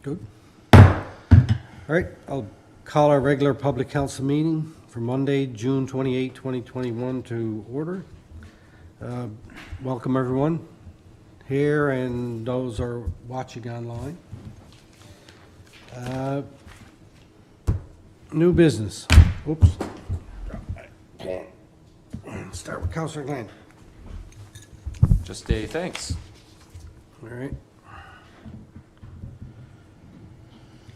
Good. All right, I'll call our regular public council meeting for Monday, June 28, 2021 to order. Welcome everyone here and those are watching online. New business. Oops. Start with Councillor Glenn. Just a thanks. All right.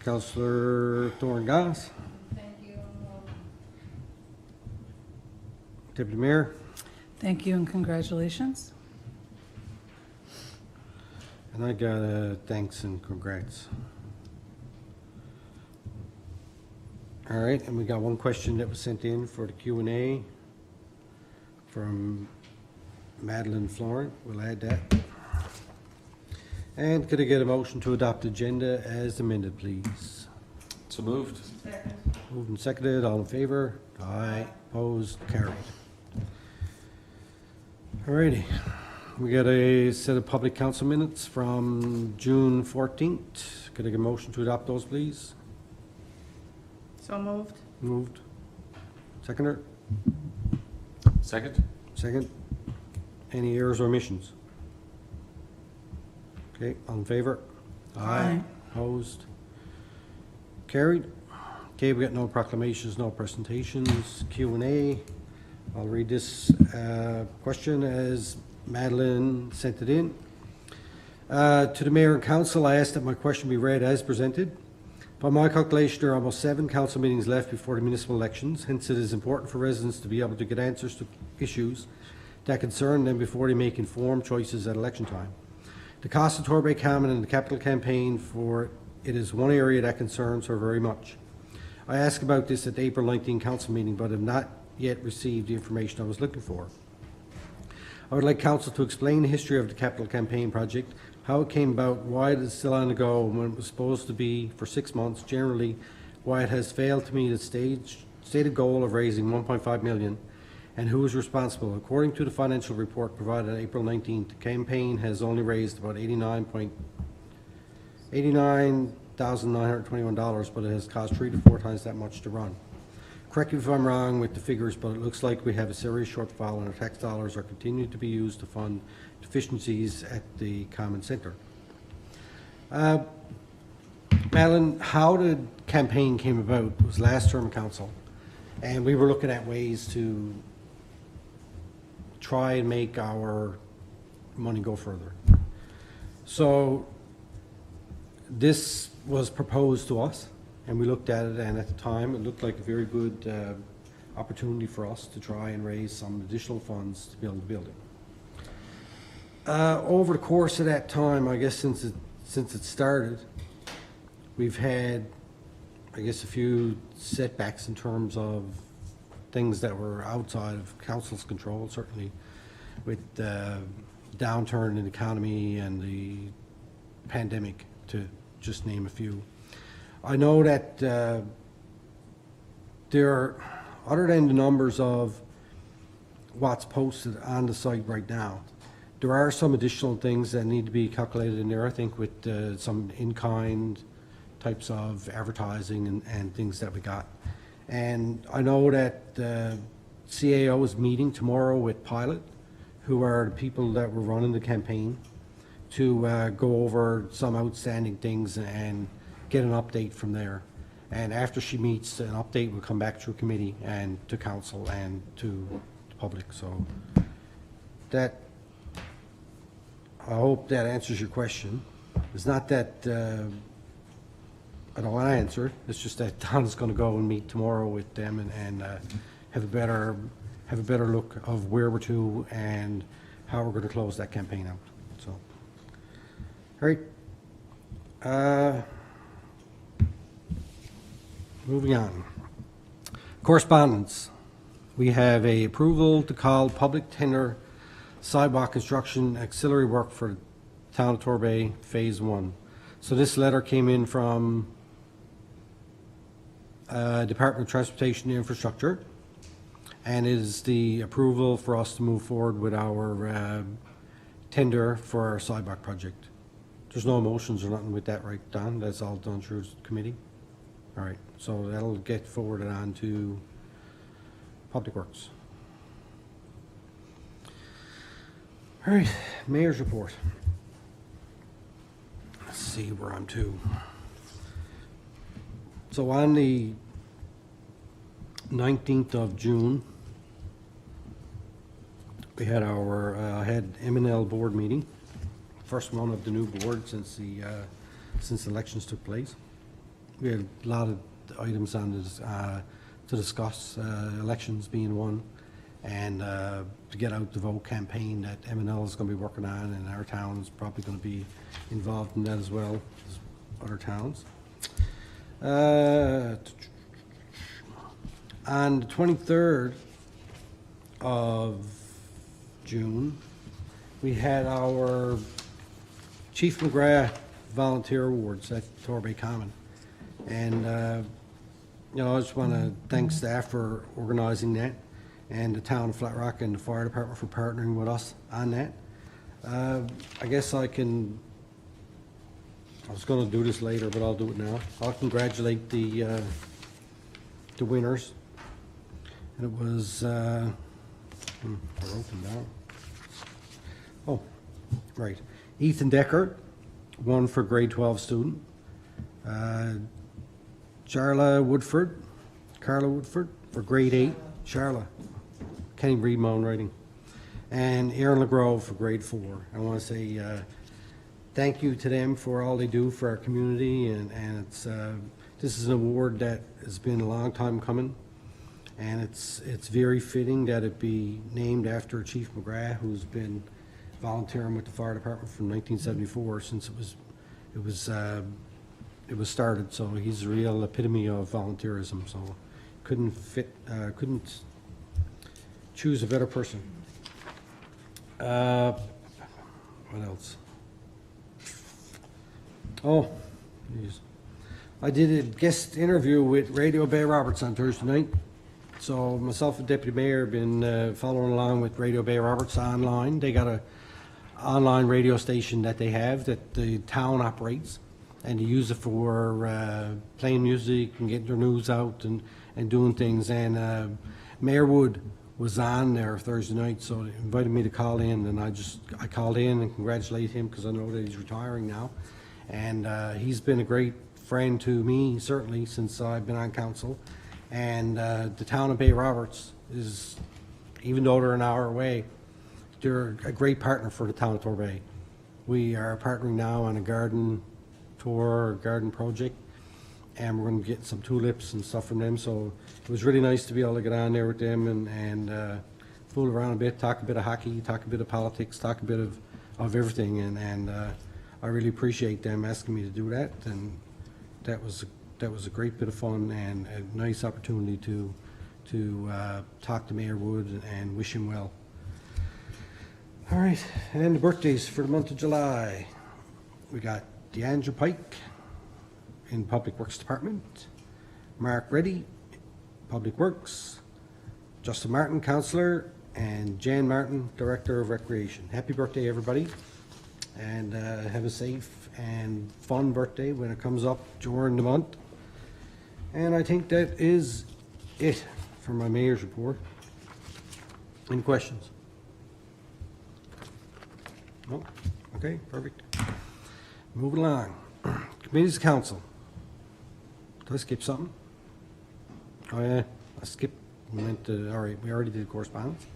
Councillor Thorne-Goss. Thank you. Deputy Mayor. Thank you and congratulations. And I got a thanks and congrats. All right, and we got one question that was sent in for the Q&A from Madeline Florent. We'll add that. And could I get a motion to adopt the agenda as amended, please? So moved. Second. Moved and seconded. All in favor? Aye. Opposed? Carried. All righty. We got a set of public council minutes from June 14th. Could I get a motion to adopt those, please? So moved. Moved. Seconder? Second. Second. Any errors or omissions? Okay, all in favor? Aye. Opposed? Carried. Okay, we got no proclamations, no presentations, Q&A. I'll read this question as Madeline sent it in. To the Mayor and Council, I ask that my question be read as presented. By my calculation, there are almost 7 council meetings left before the municipal elections. Hence, it is important for residents to be able to get answers to issues that concern them before they make informed choices at election time. The cost of Torbay Common and the capital campaign for it is one area that concerns her very much. I asked about this at the April 19 council meeting, but have not yet received the information I was looking for. I would like council to explain the history of the capital campaign project, how it came about, why it is still on the go when it was supposed to be for 6 months, generally why it has failed to meet its stated goal of raising 1.5 million, and who is responsible. According to the financial report provided on April 19th, the campaign has only raised about $89,921, but it has cost 3 to 4 times that much to run. Correct me if I'm wrong with the figures, but it looks like we have a serious shortfall and our tax dollars are continuing to be used to fund deficiencies at the Common Centre. Madeline, how the campaign came about was last term council, and we were looking at ways to try and make our money go further. So this was proposed to us, and we looked at it, and at the time it looked like a very good opportunity for us to try and raise some additional funds to build the building. Over the course of that time, I guess since it started, we've had, I guess, a few setbacks in terms of things that were outside of council's control, certainly with the downturn in the economy and the pandemic, to just name a few. I know that there are, other than the numbers of what's posted on the site right now, there are some additional things that need to be calculated in there, I think, with some in-kind types of advertising and things that we got. And I know that the CAO is meeting tomorrow with Pilot, who are the people that were running the campaign, to go over some outstanding things and get an update from there. And after she meets, an update will come back to a committee and to council and to the public. So that, I hope that answers your question. It's not that I don't want to answer. It's just that Don's going to go and meet tomorrow with them and have a better look of where we're to and how we're going to close that campaign out. So, all right. Moving on. Correspondence. We have a approval to call public tender sidewalk construction auxiliary work for the town of Torbay Phase 1. So this letter came in from Department of Transportation and Infrastructure, and is the approval for us to move forward with our tender for our sidewalk project. There's no motions or nothing with that, right, Don? That's all done through committee? All right, so that'll get forwarded on to Public Works. All right, Mayor's report. Let's see where I'm to. So on the 19th of June, we had our M&L board meeting, first one of the new board since elections took place. We had a lot of items on this to discuss, elections being one, and to get out the vote campaign that M&L is going to be working on, and our town is probably going to be involved in that as well as other towns. On the 23rd of June, we had our Chief McGrath Volunteer Awards at Torbay Common. And, I just want to thank staff for organizing that, and the town of Flat Rock and the fire department for partnering with us on that. I guess I was going to do this later, but I'll do it now. I'll congratulate the winners. And it was, I wrote them down. Oh, right. Ethan Decker won for grade 12 student. Carla Woodford for grade 8. Charla. Can't even read my own writing. And Aaron LeGrove for grade 4. I want to say thank you to them for all they do for our community, and it's this is an award that has been a long time coming, and it's very fitting that it be named after Chief McGrath, who's been volunteering with the fire department from 1974 since it was started. So he's a real epitome of volunteerism. So couldn't choose a better person. What else? Oh, geez. I did a guest interview with Radio Bay Roberts on Thursday night. So myself and Deputy Mayor have been following along with Radio Bay Roberts online. They got a online radio station that they have that the town operates, and they use it for playing music and getting their news out and doing things. And Mayor Wood was on there Thursday night, so they invited me to call in, and I called in and congratulate him because I know that he's retiring now. And he's been a great friend to me, certainly, since I've been on council. And the town of Bay Roberts is, even though they're an hour away, they're a great partner for the town of Torbay. We are partnering now on a garden tour, garden project, and we're going to get some tulips and stuff from them. So it was really nice to be able to get on there with them and fool around a bit, talk a bit of hockey, talk a bit of politics, talk a bit of everything. And I really appreciate them asking me to do that. And that was a great bit of fun and a nice opportunity to talk to Mayor Wood and wish him well. All right, and the birthdays for the month of July. We got DeAndre Pike in Public Works Department, Mark Reddy, Public Works, Justin Martin, Councillor, and Jan Martin, Director of Recreation. Happy birthday, everybody, and have a safe and fun birthday when it comes up during the month. And I think that is it for my mayor's report. Any questions? No? Okay, perfect. Moving along. Committees of Council. Did I skip something? Oh yeah, I skipped. All right, we already did correspondence.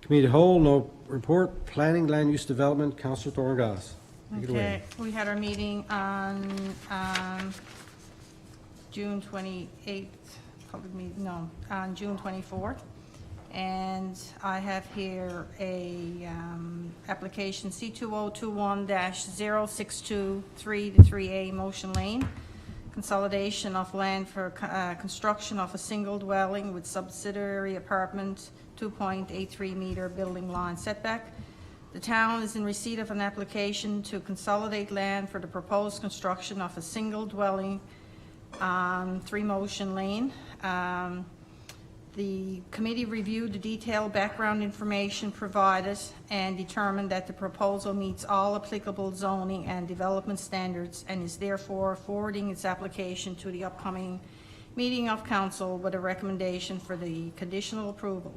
Committee of Whole, no report. Planning, Land Use Development, Councillor Thorngass. Take it away. Okay, we had our meeting on June 28th, public meeting, no, on June 24th. And I have here a application C2021-0623-3A Motion Lane, consolidation of land for construction of a single dwelling with subsidiary apartment, 2.83 meter building line setback. The town is in receipt of an application to consolidate land for the proposed construction of a single dwelling on 3 Motion Lane. The committee reviewed the detailed background information provided and determined that the proposal meets all applicable zoning and development standards and is therefore forwarding its application to the upcoming meeting of council with a recommendation for the conditional approval.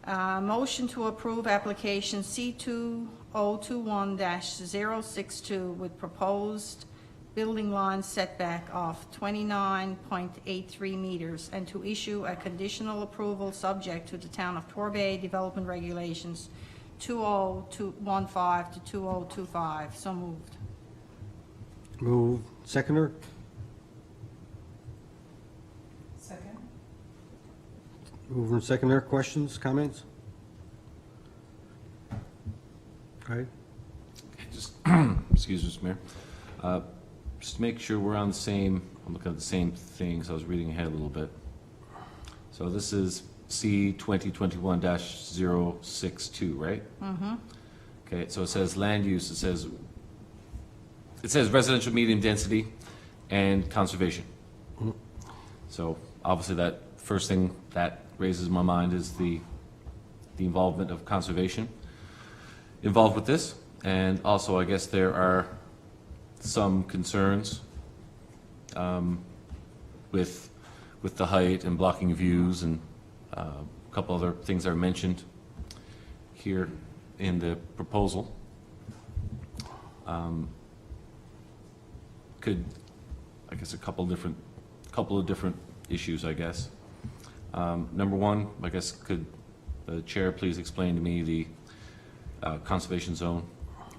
Motion to approve application C2021-062 with proposed building line setback of 29.83 meters and to issue a conditional approval subject to the Town of Torbay Development Regulations 20215 to 2025. So moved. Move. Seconder? Second. Mover and seconder. Questions, comments? Okay. Just, excuse me, Mr. Mayor. Just to make sure we're on the same, I'm looking at the same thing, so I was reading ahead a little bit. So this is C 2021-062, right? Mm-hmm. Okay, so it says land use, it says residential medium density and conservation. Mm-hmm. So obviously that first thing that raises my mind is the involvement of conservation involved with this. And also, I guess there are some concerns with the height and blocking views, and a couple other things are mentioned here in the proposal. Could, I guess, a couple of different issues, I guess. Number one, I guess, could the chair please explain to me the conservation zone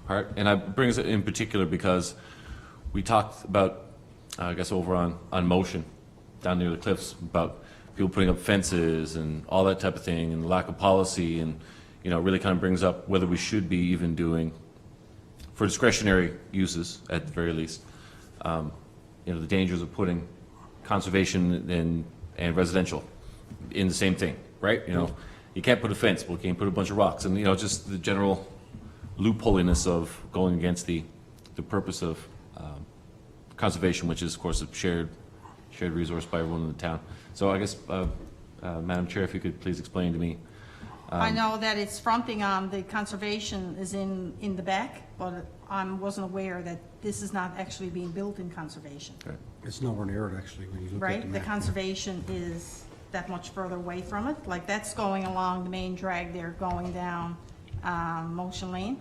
part? And I bring it in particular because we talked about, I guess, over on Motion down near the cliffs about people putting up fences and all that type of thing, and the lack of policy, and it really kind of brings up whether we should be even doing, for discretionary uses at the very least, the dangers of putting conservation and residential in the same thing, right? You can't put a fence, but you can't put a bunch of rocks, and just the general loopholiness of going against the purpose of conservation, which is, of course, a shared resource by everyone in the town. So I guess, Madam Chair, if you could please explain to me. I know that it's fronting on the conservation is in the back, but I wasn't aware that this is not actually being built in conservation. Okay. It's nowhere near it, actually, when you look at the Right? The map. conservation is that much further away from it. Like, that's going along the main drag there, going down Motion Lane.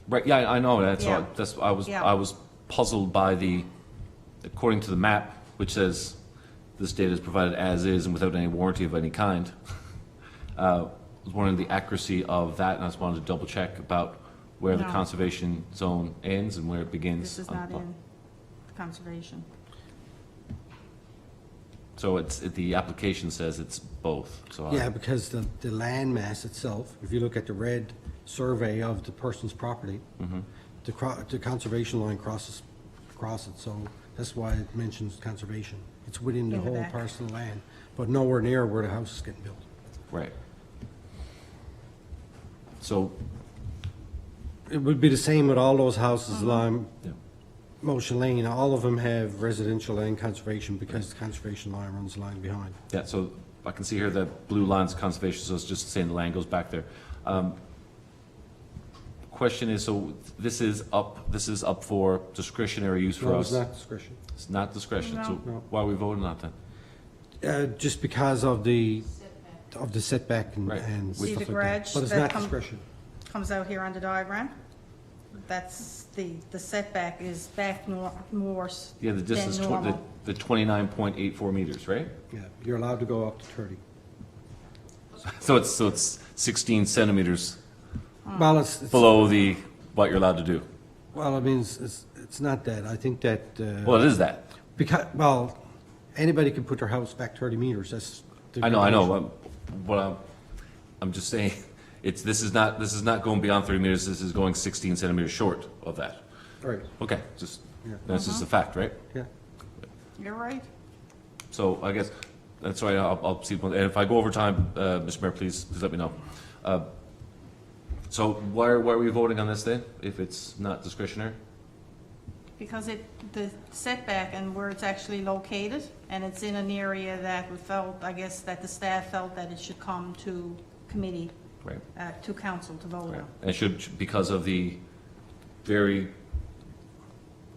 Right, yeah, I know, Yeah. I was puzzled by according to the map, which says this data is provided as is and without any warranty of any kind. I was wondering the accuracy of that, and I just wanted to double check about where the No. conservation zone ends and where it begins. This is not in conservation. So the application says it's both, so. Yeah, because the land mass itself, if you look at the red survey of the person's property, the conservation line crosses it, so that's why it mentions conservation. It's within the In the whole back. parcel of land, but nowhere near where the house is getting built. Right. So, It would be the same with all those houses along yeah. Motion Lane. All of them have residential and conservation because the conservation line runs the line behind. Yeah, so I can see here that blue line's conservation, so it's just saying the land goes back there. Question is, so this is up for discretionary use for No, us? it's not discretion. It's not discretion, so No. why are we voting on that then? Just because of the setback and Right. and See stuff the like that. garage But it's that not come- discretion. Comes out here on the diagram. That's the setback is back more Yeah, the distance, than normal. the 29.84 meters, right? Yeah, you're allowed to go up to 30. So it's 16 centimeters Well, it's, below what you're allowed to do. well, I mean, it's not that. I think that, Well, it is that. because, well, anybody can put their house back 30 meters. That's. the I know. regulation. What I'm just saying, this is not going beyond 30 meters, this is going 16 centimeters short of that. Right, Okay, Yeah. that's just a fact, right? yeah. You're right. So I guess, that's right, I'll see, and if I go over time, Mr. Mayor, please let me know. So why are we voting on this then, if it's not discretionary? Because the setback and where it's actually located, and it's in an area that we felt, I guess, that the staff felt that it should come to committee, Right. to council to vote on. And it should, because of the very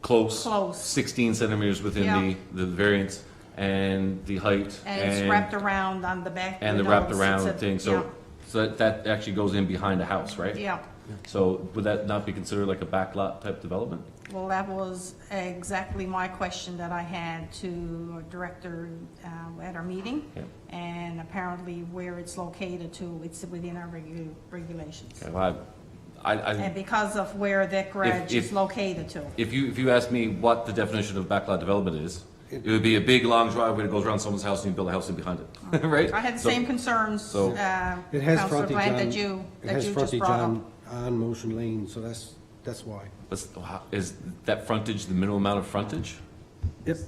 close. Close. 16 centimeters within Yeah. the variance and the height. And it's wrapped around on the back. And the windows. wrapped It's around a- thing, so that actually goes in behind the house, right? Yeah, So would that not be considered like a backlot type development? well, that was exactly my question that I had to our director at our meeting. Yeah. And apparently where it's located to, it's within our regulations. Okay, well, And because of where that garage If- is located to. if you ask me what the definition of backlot development is, it would be a big, long driveway that goes around someone's house and you build a house in behind it, right? I had the So- same concerns, so- It has Councillor frontage Grant, on, that you it has just frontage brought up. on Motion Lane, so that's why. Is that frontage the minimum amount of frontage? Yep.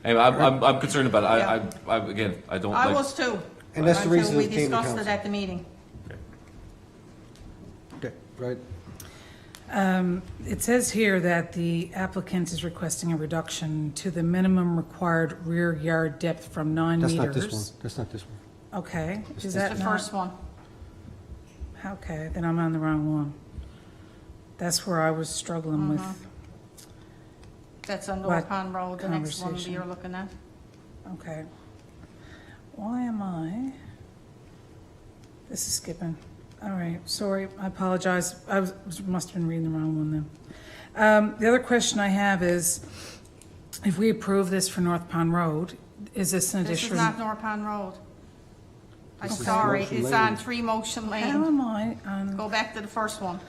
Anyway, I'm concerned about it. Again, I don't I like. was too. And that's the reason Until it we came to discussed it council. at the meeting. Okay, right. It says here that the applicant is requesting a reduction to the minimum required rear yard depth from 9 That's meters. not this one. That's not this one. Okay, is It's that the not? first one. Okay, then I'm on the wrong one. That's where I was struggling with. That's on What North Pond Road, the next one conversation? you're looking at. Okay. Why am I? This is skipping. All right, sorry, I apologize. Must have been reading the wrong one then. The other question I have is, if we approve this for North Pond Road, is this an This is additional? not North Pond Road. I'm This is sorry, Motion it's Lane. on 3 Motion How Lane. am I on? Go back to the first one.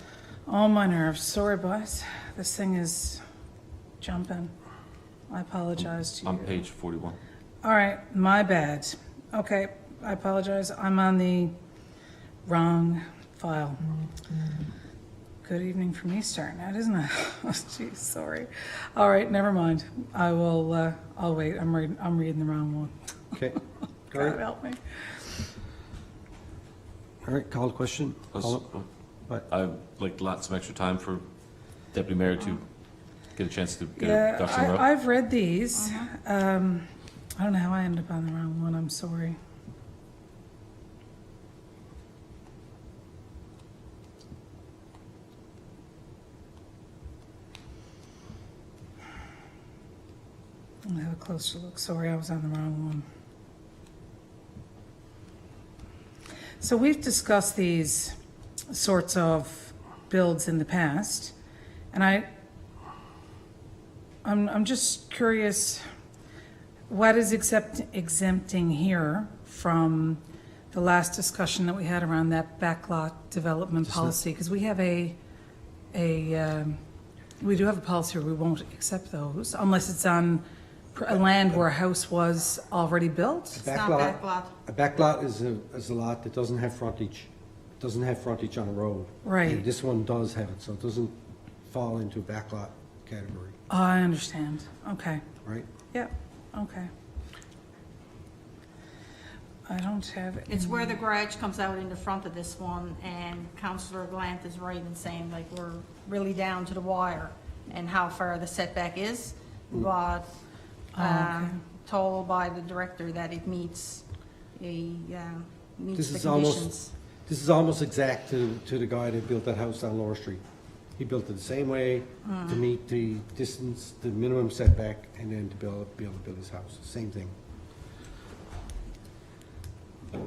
All my nerves. Sorry, boys. This thing is jumping. I apologize to you. On page 41. All right, my bad. Okay, I apologize. I'm on the wrong file. Good evening for me starting out, isn't it? Oh, jeez, sorry. All right, never mind. I will, I'll wait. I'm reading the wrong one. Okay. All God right. help me. All right, call the question. What? I'd like some extra time for Deputy Mayor to get a chance to get Yeah, a ducks in a row. I've read these. I don't know how I ended up on the wrong one. I'm sorry. I'll have a closer look. Sorry, I was on the wrong one. So we've discussed these sorts of builds in the past, and I'm just curious, what is exempting here from the last discussion that we had around that backlot development policy? Because we have we do have a policy where we won't accept those unless it's on a land where a house was already built. It's not backlot. A backlot is a lot that doesn't have frontage. It doesn't have frontage on a road. Right. And this one does have it, so it doesn't fall into a backlot category, Oh, I understand. Okay. right? Yeah, okay. I don't have it. It's where the garage comes out in the front of this one, and Councillor Glant is right in saying, like, we're really down to the wire and how far the setback is, but okay. told by the director that it meets meets This the is almost- conditions. This is almost exact to the guy that built that house on Lower Street. He built it the same way to meet the distance, the minimum setback, and then to be able to build his house. Same thing. All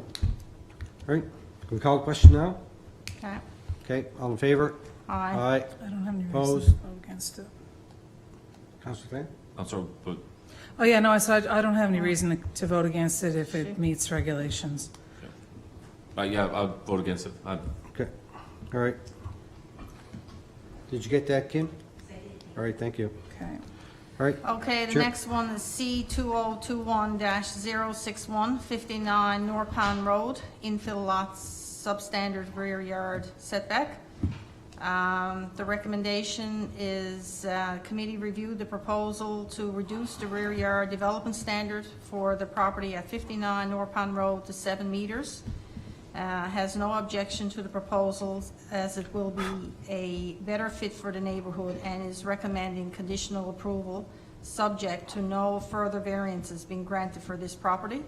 right, can we call the question now? Okay, Okay, all in favor? aye. Aye. I don't have any reason Opposed? to vote against it. Councilor Glenn? I'm sorry, but Oh, yeah, no, I said I don't have any reason to vote against it if it meets regulations. yeah, I'll vote against it. Okay, all right. Did you get that, Kim? All right, thank you. Okay. All right, Okay, the Sure. next one is C 2021-061, 59 North Pond Road, infill lots, substandard rear yard setback. The recommendation is committee reviewed the proposal to reduce the rear yard development standard for the property at 59 North Pond Road to 7 meters. has no objection to the proposals as it will be a better fit for the neighborhood and is recommending conditional approval subject to no further variances being granted for this property.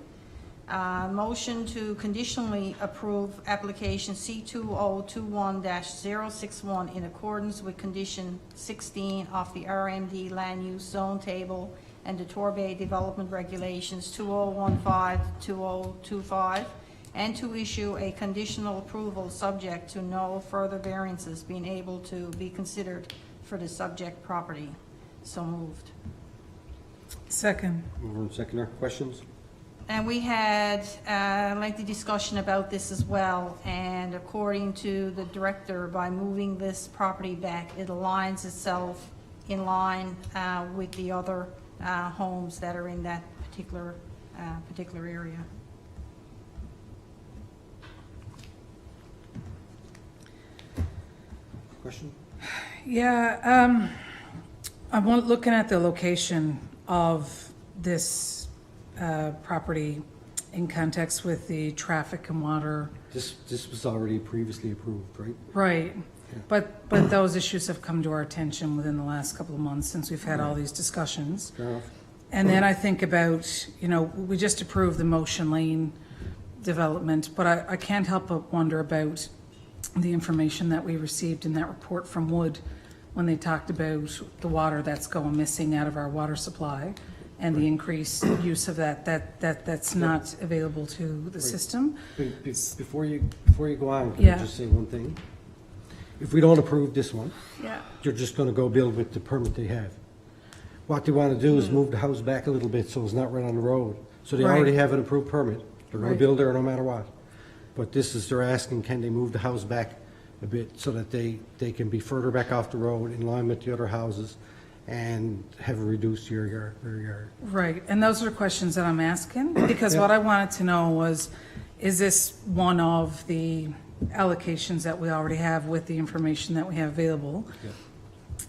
Motion to conditionally approve application C2021-061 in accordance with condition 16 of the RMD Land Use Zone Table and the Torbay Development Regulations 2015-2025, and to issue a conditional approval subject to no further variances being able to be considered for the subject property. So moved. Second. Mover and seconder, questions? And we had a lengthy discussion about this as well, and according to the director, by moving this property back, it aligns itself in line with the other homes that are in that particular area. Question? Yeah, I'm looking at the location of this property in context with the traffic and water. This was already previously approved, right? Right, but those issues have come to our attention within the last couple of months since we've had all these discussions. Fair enough. And then I think about, we just approved the Motion Lane development, but I can't help but wonder about the information that we received in that report from Wood when they talked about the water that's going missing out of our water supply and the increased use of that's not available to the system. Before you go on, can Yeah. I just say one thing? If we don't approve this one, Yeah. you're just gonna go build with the permit they have. What they wanna do is move the house back a little bit so it's not right on the road. So they Right. already have an approved permit. They're gonna Right. build there no matter what. But this is, they're asking, can they move the house back a bit so that they can be further back off the road in line with the other houses and have a reduced rear yard. Right, and those are the questions that I'm asking, because what I wanted to know was, is this one of the allocations that we already have with the information that we have available?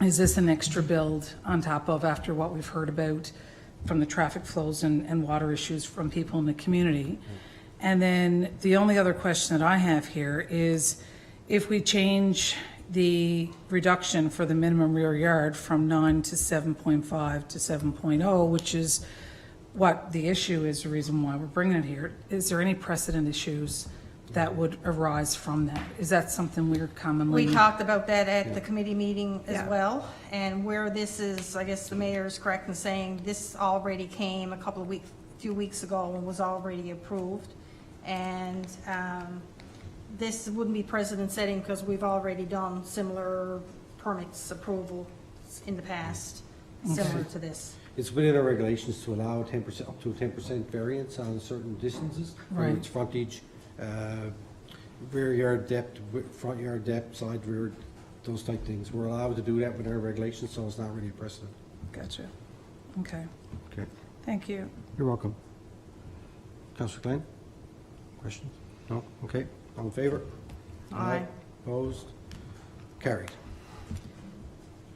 Is this an extra build on top of, after what we've heard about from the traffic flows and water issues from people in the community? And then the only other question that I have here is, if we change the reduction for the minimum rear yard from 9 to 7.5 to 7.0, which is what the issue is, the reason why we're bringing it here, is there any precedent issues that would arise from that? Is that something we're commonly? We talked about that at the committee meeting as Yeah. well, and where this is, I guess the mayor is correct in saying this already came a few weeks ago and was already approved. And this wouldn't be precedent setting because we've already done similar permits approval in the past, similar to this. It's within our regulations to allow 10%, up to 10% variance on certain distances. Whether Right. it's frontage, rear yard depth, front yard depth, side rear, those type things. We're allowed to do that within our regulations, so it's not really a precedent. Gotcha. Okay, Okay. thank you. You're welcome. Councillor Glenn? Questions? No? Okay. All in favor? Aye. Opposed? Carried.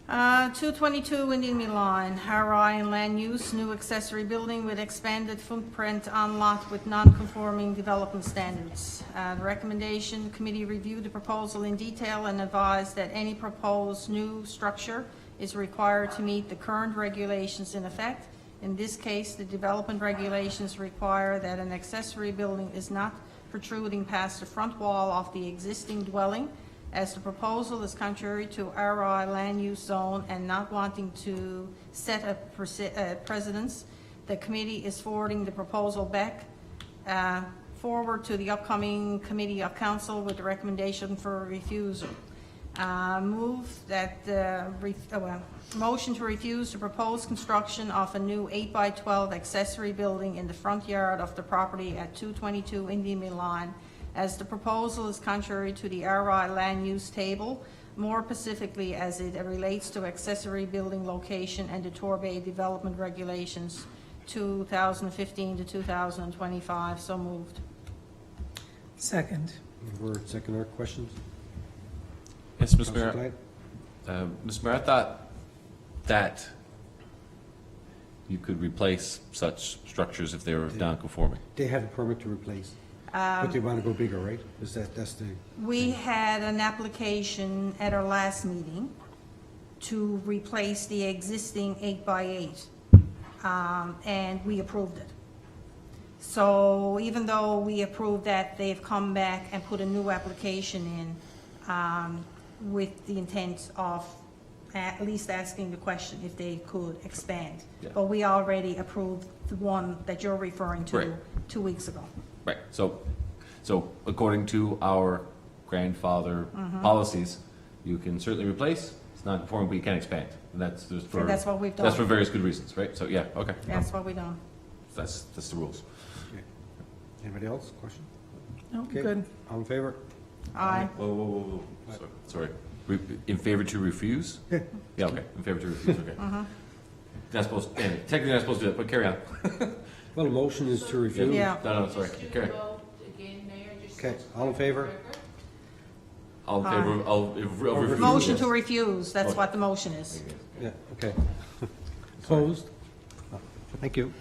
222 Indian Mead Line, RI and land use, new accessory building with expanded footprint on lot with non-conforming development standards. The recommendation, committee reviewed the proposal in detail and advised that any proposed new structure is required to meet the current regulations in effect. In this case, the development regulations require that an accessory building is not protruding past the front wall of the existing dwelling, as the proposal is contrary to RI land use zone and not wanting to set a precedence. The committee is forwarding the proposal back forward to the upcoming committee of council with the recommendation for refusal. Motion to refuse the proposed construction of a new 8x12 accessory building in the front yard of the property at 222 Indian Mill Line, as the proposal is contrary to the RI land use table, more specifically as it relates to accessory building location and the Torbay Development Regulations 2015 to 2025. So moved. Second. Word, second, or questions? Yes, Mr. Councillor Mayor. Glenn? Mr. Mayor, I thought that you could replace such structures if they were non-conforming. They have a permit to replace. But they want to go bigger, right? That's the, We had an application at our last meeting to replace the existing 8x8, and we approved it. So even though we approved that, they've come back and put a new application in with the intent of at least asking the question if they could expand. Yeah. But we already approved the one that you're referring to Right. 2 weeks ago. Right, so according to our grandfather policies, you can certainly replace, it's not conforming, but you can expand. And that's just for. And that's what we've That's done. for various good reasons, right? So, yeah, okay. That's what we done. That's the rules. okay. Anybody else? Question? No, Okay. good. All in favor? Aye. Whoa. Sorry. In favor to refuse? Yeah. Yeah, okay, in favor to refuse, okay. Not supposed, technically not supposed to do that, but carry on. Well, the motion is to refuse. Yeah. No, sorry, carry on. Okay, all in favor? All in favor of refusal? Motion Yes. to refuse, that's Okay. what the motion is. Yeah, okay. Opposed? Thank you.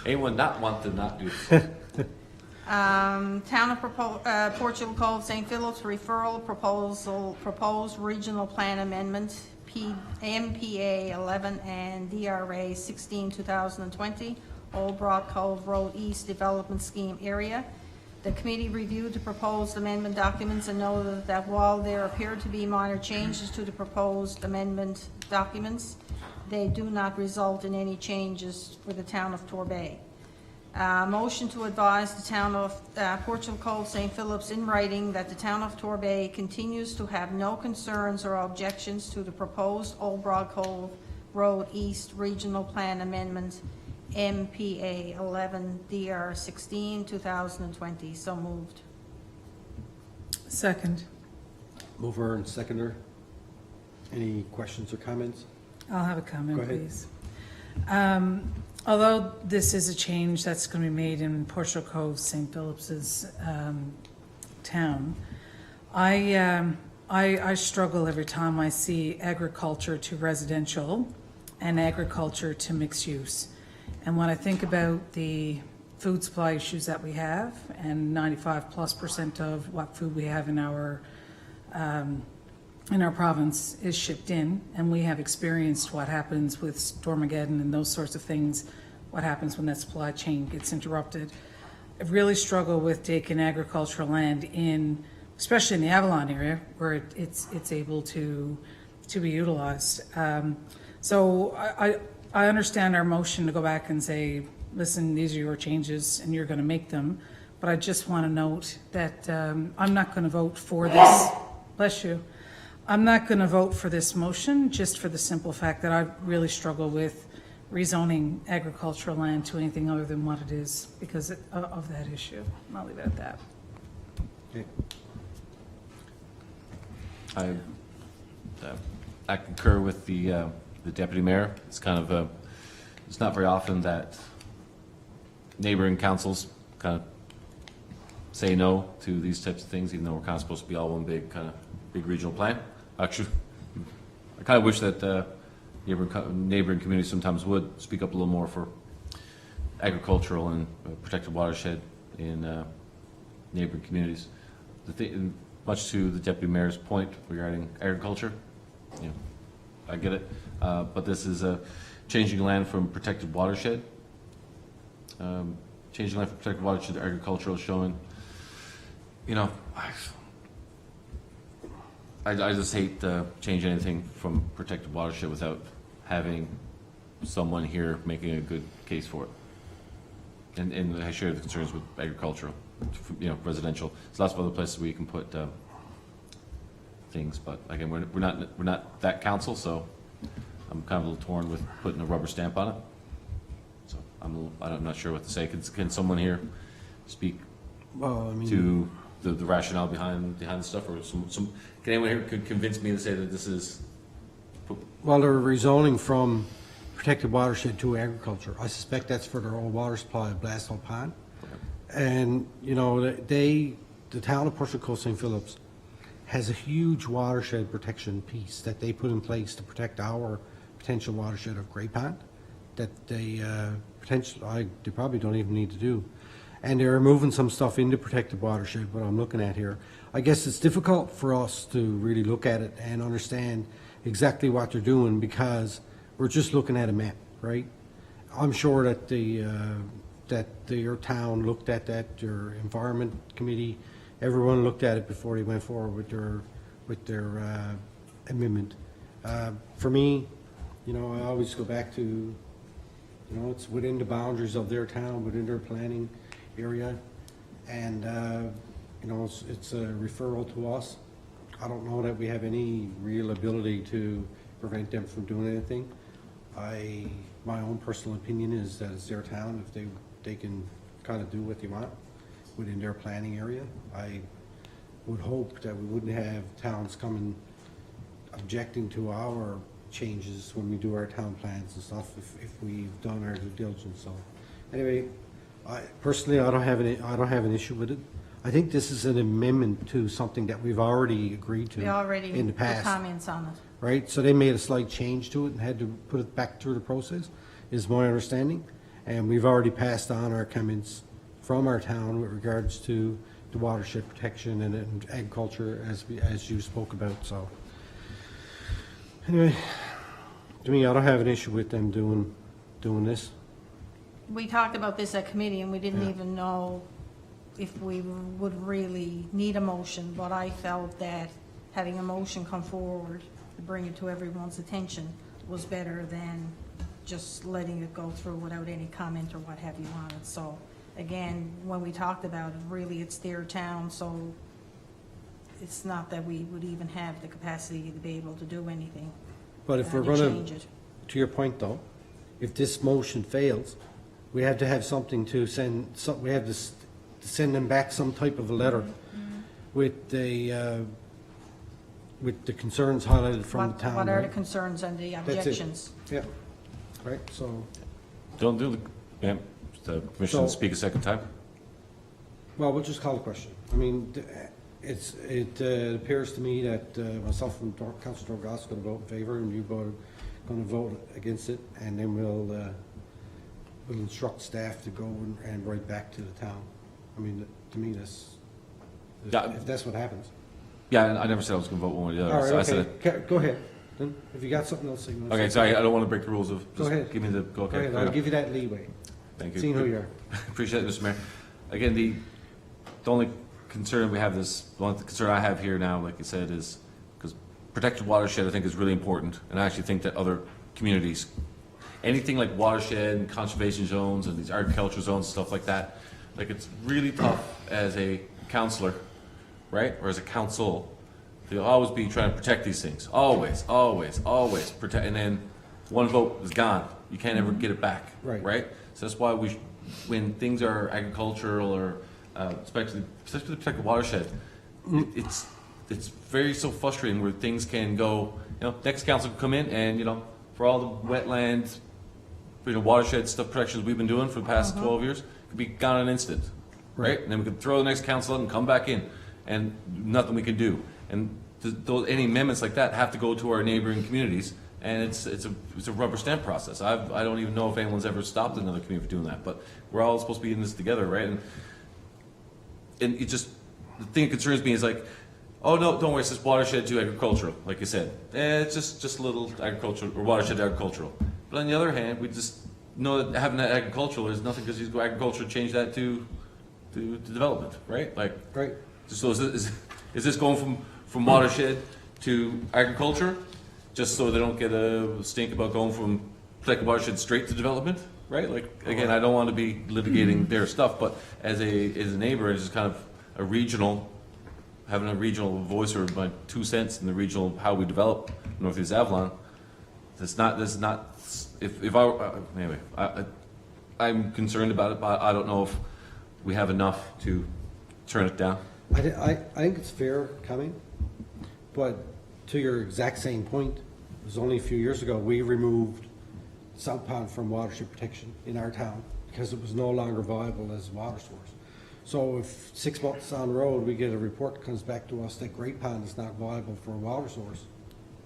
Anyone not want to not do this? Town of Portugal Cove, St. Philip's referral proposed regional plan amendment, MPA 11 and DRA 16, 2020, Old Broad Cove Road East Development Scheme area. The committee reviewed the proposed amendment documents and noted that while there appear to be minor changes to the proposed amendment documents, they do not result in any changes for the town of Torbay. Motion to advise the town of Portugal Cove, St. Philip's in writing that the town of Torbay continues to have no concerns or objections to the proposed Old Broad Cove Road East Regional Plan Amendment, MPA 11 DR 16, 2020. So moved. Second. Mover and seconder. Any questions or comments? I'll have a comment, Go ahead. please. Although this is a change that's going to be made in Portugal Cove, St. Philips's town, I struggle every time I see agriculture to residential and agriculture to mixed use. And when I think about the food supply issues that we have, and 95+% of what food we have in our province is shipped in, and we have experienced what happens with Stormageddon and those sorts of things, what happens when that supply chain gets interrupted. I really struggle with taking agricultural land in, especially in the Avalon area, where it's able to be utilized. So I understand our motion to go back and say, listen, these are your changes and you're going to make them, but I just want to note that I'm not going to vote for this. Bless you. I'm not going to vote for this motion just for the simple fact that I really struggle with rezoning agricultural land to anything other than what it is because of that issue. And I'll leave it at that. Okay. I concur with the deputy mayor. It's kind of it's not very often that neighboring councils kind of say no to these types of things, even though we're kind of supposed to be all one big regional plan. Actually, I kind of wish that neighboring communities sometimes would speak up a little more for agricultural and protected watershed in neighboring communities. Much to the deputy mayor's point regarding agriculture, you know, I get it, but this is changing land from protected watershed. Changing land from protected watershed to agricultural, showing, you know, I just hate to change anything from protected watershed without having someone here making a good case for it. And I share the concerns with agricultural, you know, residential. There's lots of other places where you can put things, but again, we're not that council, so I'm kind of a little torn with putting a rubber stamp on it. So I'm not sure what to say. Can someone here speak Well, I mean, to the rationale behind the stuff, or some can anyone here could convince me to say that this is? well, they're rezoning from protected watershed to agriculture. I suspect that's for their old water supply at Blaston Pond. And, you know, the town of Portugal Cove St. Philip's has a huge watershed protection piece that they put in place to protect our potential watershed of Grey Pond that they probably don't even need to do. and they're moving some stuff into protected watershed, what I'm looking at here. I guess it's difficult for us to really look at it and understand exactly what they're doing because we're just looking at a map, right? I'm sure that your town looked at that, your environment committee, everyone looked at it before they went forward with their amendment. For me, you know, I always go back to, you know, it's within the boundaries of their town, within their planning area, and you know, it's a referral to us. I don't know that we have any real ability to prevent them from doing anything. My own personal opinion is that it's their town. If they can kind of do what they want within their planning area. I would hope that we wouldn't have towns coming objecting to our changes when we do our town plans and stuff if we've done our due diligence. So anyway, personally, I don't have an issue with it. I think this is an amendment to something that we've already agreed to We already in the put past. comments on it. Right, so they made a slight change to it and had to put it back through the process, is my understanding. And we've already passed on our comments from our town with regards to the watershed protection and agriculture as you spoke about, so. Anyway, to me, I don't have an issue with them doing this. We talked about this at committee, and we didn't Yeah. even know if we would really need a motion, but I felt that having a motion come forward to bring it to everyone's attention was better than just letting it go through without any comment or what have you on it. So, again, when we talked about it, really, it's their town, so it's not that we would even have the capacity to be able to do anything. But if we're to gonna, change it. to your point though, if this motion fails, we have to have something to send, we have to send them back some type of a letter with the concerns highlighted from the town. What are the right? concerns and the That's it. objections? Yeah, right, so, Don't do the, the permission to So- speak a second time? well, we'll just call the question. I mean, it appears to me that myself and Councilor Torgas are going to vote in favor, and you both are going to vote against it, and then we'll instruct staff to go and write back to the town. I mean, to me, Yeah. if that's what happens. Yeah, I never said I was going to vote one way or the All other. right, So I said, okay, go ahead. Then, if you got something else that you want to okay, say. sorry, I don't want to break the rules of, Go just ahead. give me the, go, Go okay. ahead, fair I'll enough. give you that leeway, Thank you. seeing who you are. Appreciate it, Mr. Mayor. Again, the only concern we have the only concern I have here now, like you said, is because protected watershed, I think, is really important. And I actually think that other communities, anything like watershed and conservation zones and these agriculture zones, stuff like that, like it's really tough as a counselor, right? Or as a council, to always be trying to protect these things. Always, always, always protect. And then one vote is gone. You can't ever get it back. Right. Right? So that's why when things are agricultural or especially the protected watershed, it's very so frustrating where things can go, you know, next council can come in and, you know, for all the wetland, you know, watershed stuff protections we've been doing for the past 12 years, could be gone in an instant. Right? And then we could throw the next council out and come back in and nothing we can do. And any amendments like that have to go to our neighboring communities, and it's a rubber stamp process. I don't even know if anyone's ever stopped another community from doing that, but we're all supposed to be in this together, right? And it just, the thing that concerns me is like, oh no, don't worry, it's just watershed to agricultural, like you said. It's just a little agricultural, or watershed to agricultural. But on the other hand, we just know that having that agricultural is nothing because you go agriculture, change that to development, right? Like, Right. so is this going from watershed to agriculture, just so they don't get a stink about going from protected watershed straight to development, right? Like, again, I don't want to be litigating their stuff, but as a neighbor, it's just kind of having a regional voice or my 2 cents in the regional, how we develop Northeast Avalon. Anyway, I'm concerned about it, but I don't know if we have enough to turn it down. I think it's fair coming, but to your exact same point, it was only a few years ago, we removed South Pond from watershed protection in our town because it was no longer viable as a water source. So if 6 months down the road, we get a report that comes back to us that Great Pond is not viable for a water source,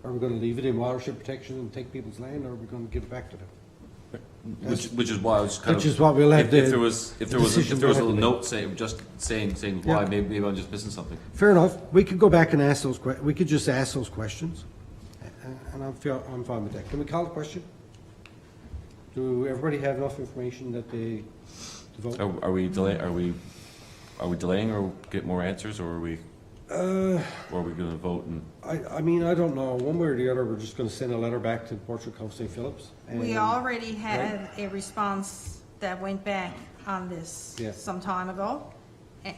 are we gonna leave it in watershed protection and take people's land, or are we gonna give it back to them? Which is why I was kind of. Which is what we'll have if the there was a decision little we'll have to note saying why, Yeah. maybe I'm just missing something. Fair enough. We could go back and ask those we could just ask those questions. And I'm fine with that. Can we call the question? Do everybody have enough information that they to vote? Are we delaying or get more answers, or are we going to vote and? I mean, I don't know. One way or the other, we're just gonna send a letter back to Portrait Cove St. Phillips. We and- already had a response that went back on this Yeah. some time ago.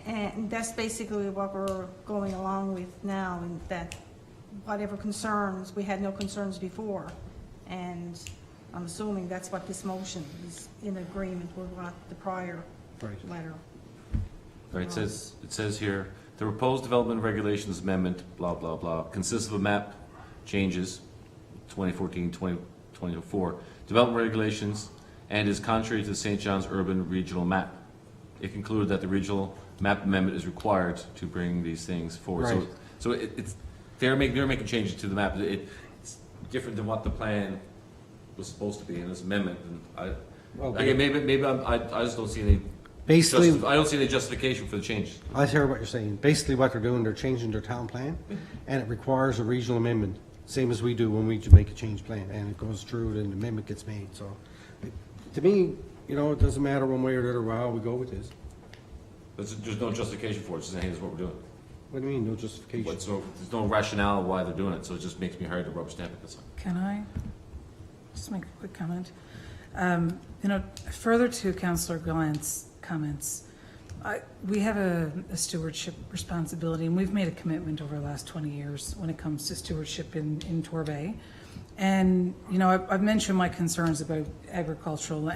And that's basically what we're going along with now, and that whatever concerns, we had no concerns before. And I'm assuming that's what this motion is in agreement with what the prior Right. letter. All right, it says here, the proposed development regulations amendment, blah, blah, blah, consists of a map changes, 2014, 2024, development regulations, and is contrary to the St. John's urban regional map. It concluded that the regional map amendment is required to bring these things forward. Right. So they're making changes to the map. It's different than what the plan was supposed to be in this amendment. And Well, again, maybe I just don't see any. Basically, I don't see any justification for the change. I hear what you're saying. Basically, what they're doing, they're changing their town plan, and it requires a regional amendment, same as we do when we make a change plan, and it goes through, and the amendment gets made, so. To me, it doesn't matter one way or the other how we go with this. There's no justification for it, it's just, hey, this is what we're doing. What do you mean, no justification? There's no rationale why they're doing it, so it just makes me hard to rubber stamp it, that's all. Can I just make a quick comment? Further to Councillor Gallant's comments, we have a stewardship responsibility, and we've made a commitment over the last 20 years when it comes to stewardship in Torbay. And, I've mentioned my concerns about agricultural,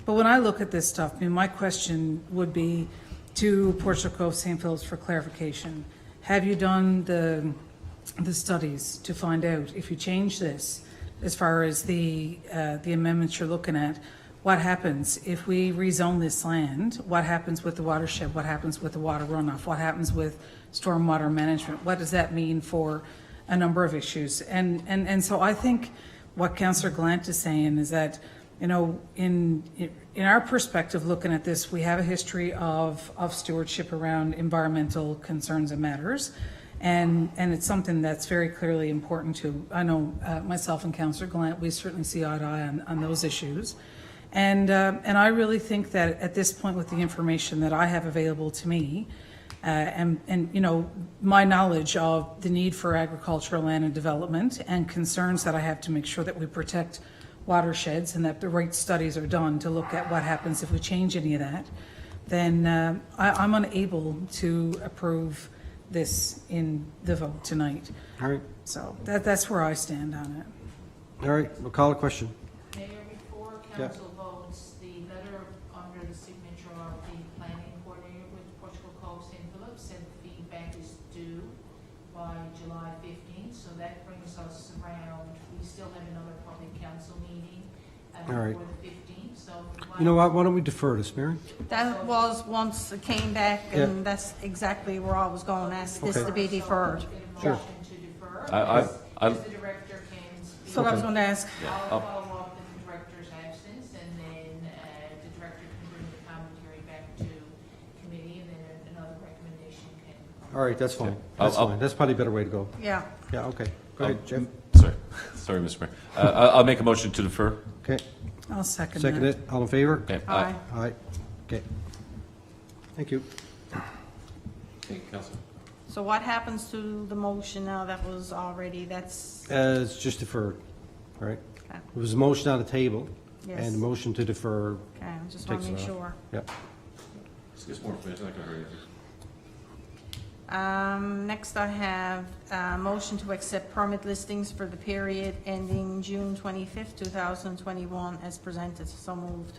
but when I look at this stuff, my question would be to Portrait Cove St. Phillips for clarification. Have you done the studies to find out if you change this, as far as the amendments you're looking at, what happens if we rezone this land? What happens with the watershed? What happens with the water runoff? What happens with stormwater management? What does that mean for a number of issues? And so I think what Councillor Gallant is saying is that, in our perspective, looking at this, we have a history of stewardship around environmental concerns and matters. And it's something that's very clearly important to, I know myself and Councillor Gallant, we certainly see eye to eye on those issues. And I really think that at this point, with the information that I have available to me, and my knowledge of the need for agricultural land and development, and concerns that I have to make sure that we protect watersheds and that the right studies are done to look at what happens if we change any of that, then I'm unable to approve this in the vote tonight. All right, So that's where I stand on it. all right, we'll call a question. Mayor, before Yeah. council votes, the letter under the signature of the planning coordinator with Portugal Cove St. Phillips said feedback is due by July 15th, so that brings us around, we still have another public council meeting All right. before the 15th, so. You know what, why don't we defer this, Mary? That was once it came back, and that's exactly where I was going, ask this to be deferred. Sure. Motion to defer. I- As the director can speak. So I was going to ask, I'll follow up in the director's absence, and then the director can bring the commentary back to committee, and then another recommendation can. All right, that's fine, I'll- that's fine, that's probably a better way to go. yeah. Yeah, okay, go ahead, Jeff. Sorry, Mr. Mayor. I'll make a motion to defer. Okay, I'll second second that. it, all in favor? Okay. Aye. Aye, okay. Thank you. Thank you, Councilor. So what happens to the motion now that was already, that's, It's just deferred, all right? okay, It was a motion on the table, yes, and the motion to defer, okay, I just want to takes make it off. sure. yep. Let's get some more information, I'm not gonna hurry you. Next I have a motion to accept permit listings for the period ending June 25th, 2021 as presented, so moved.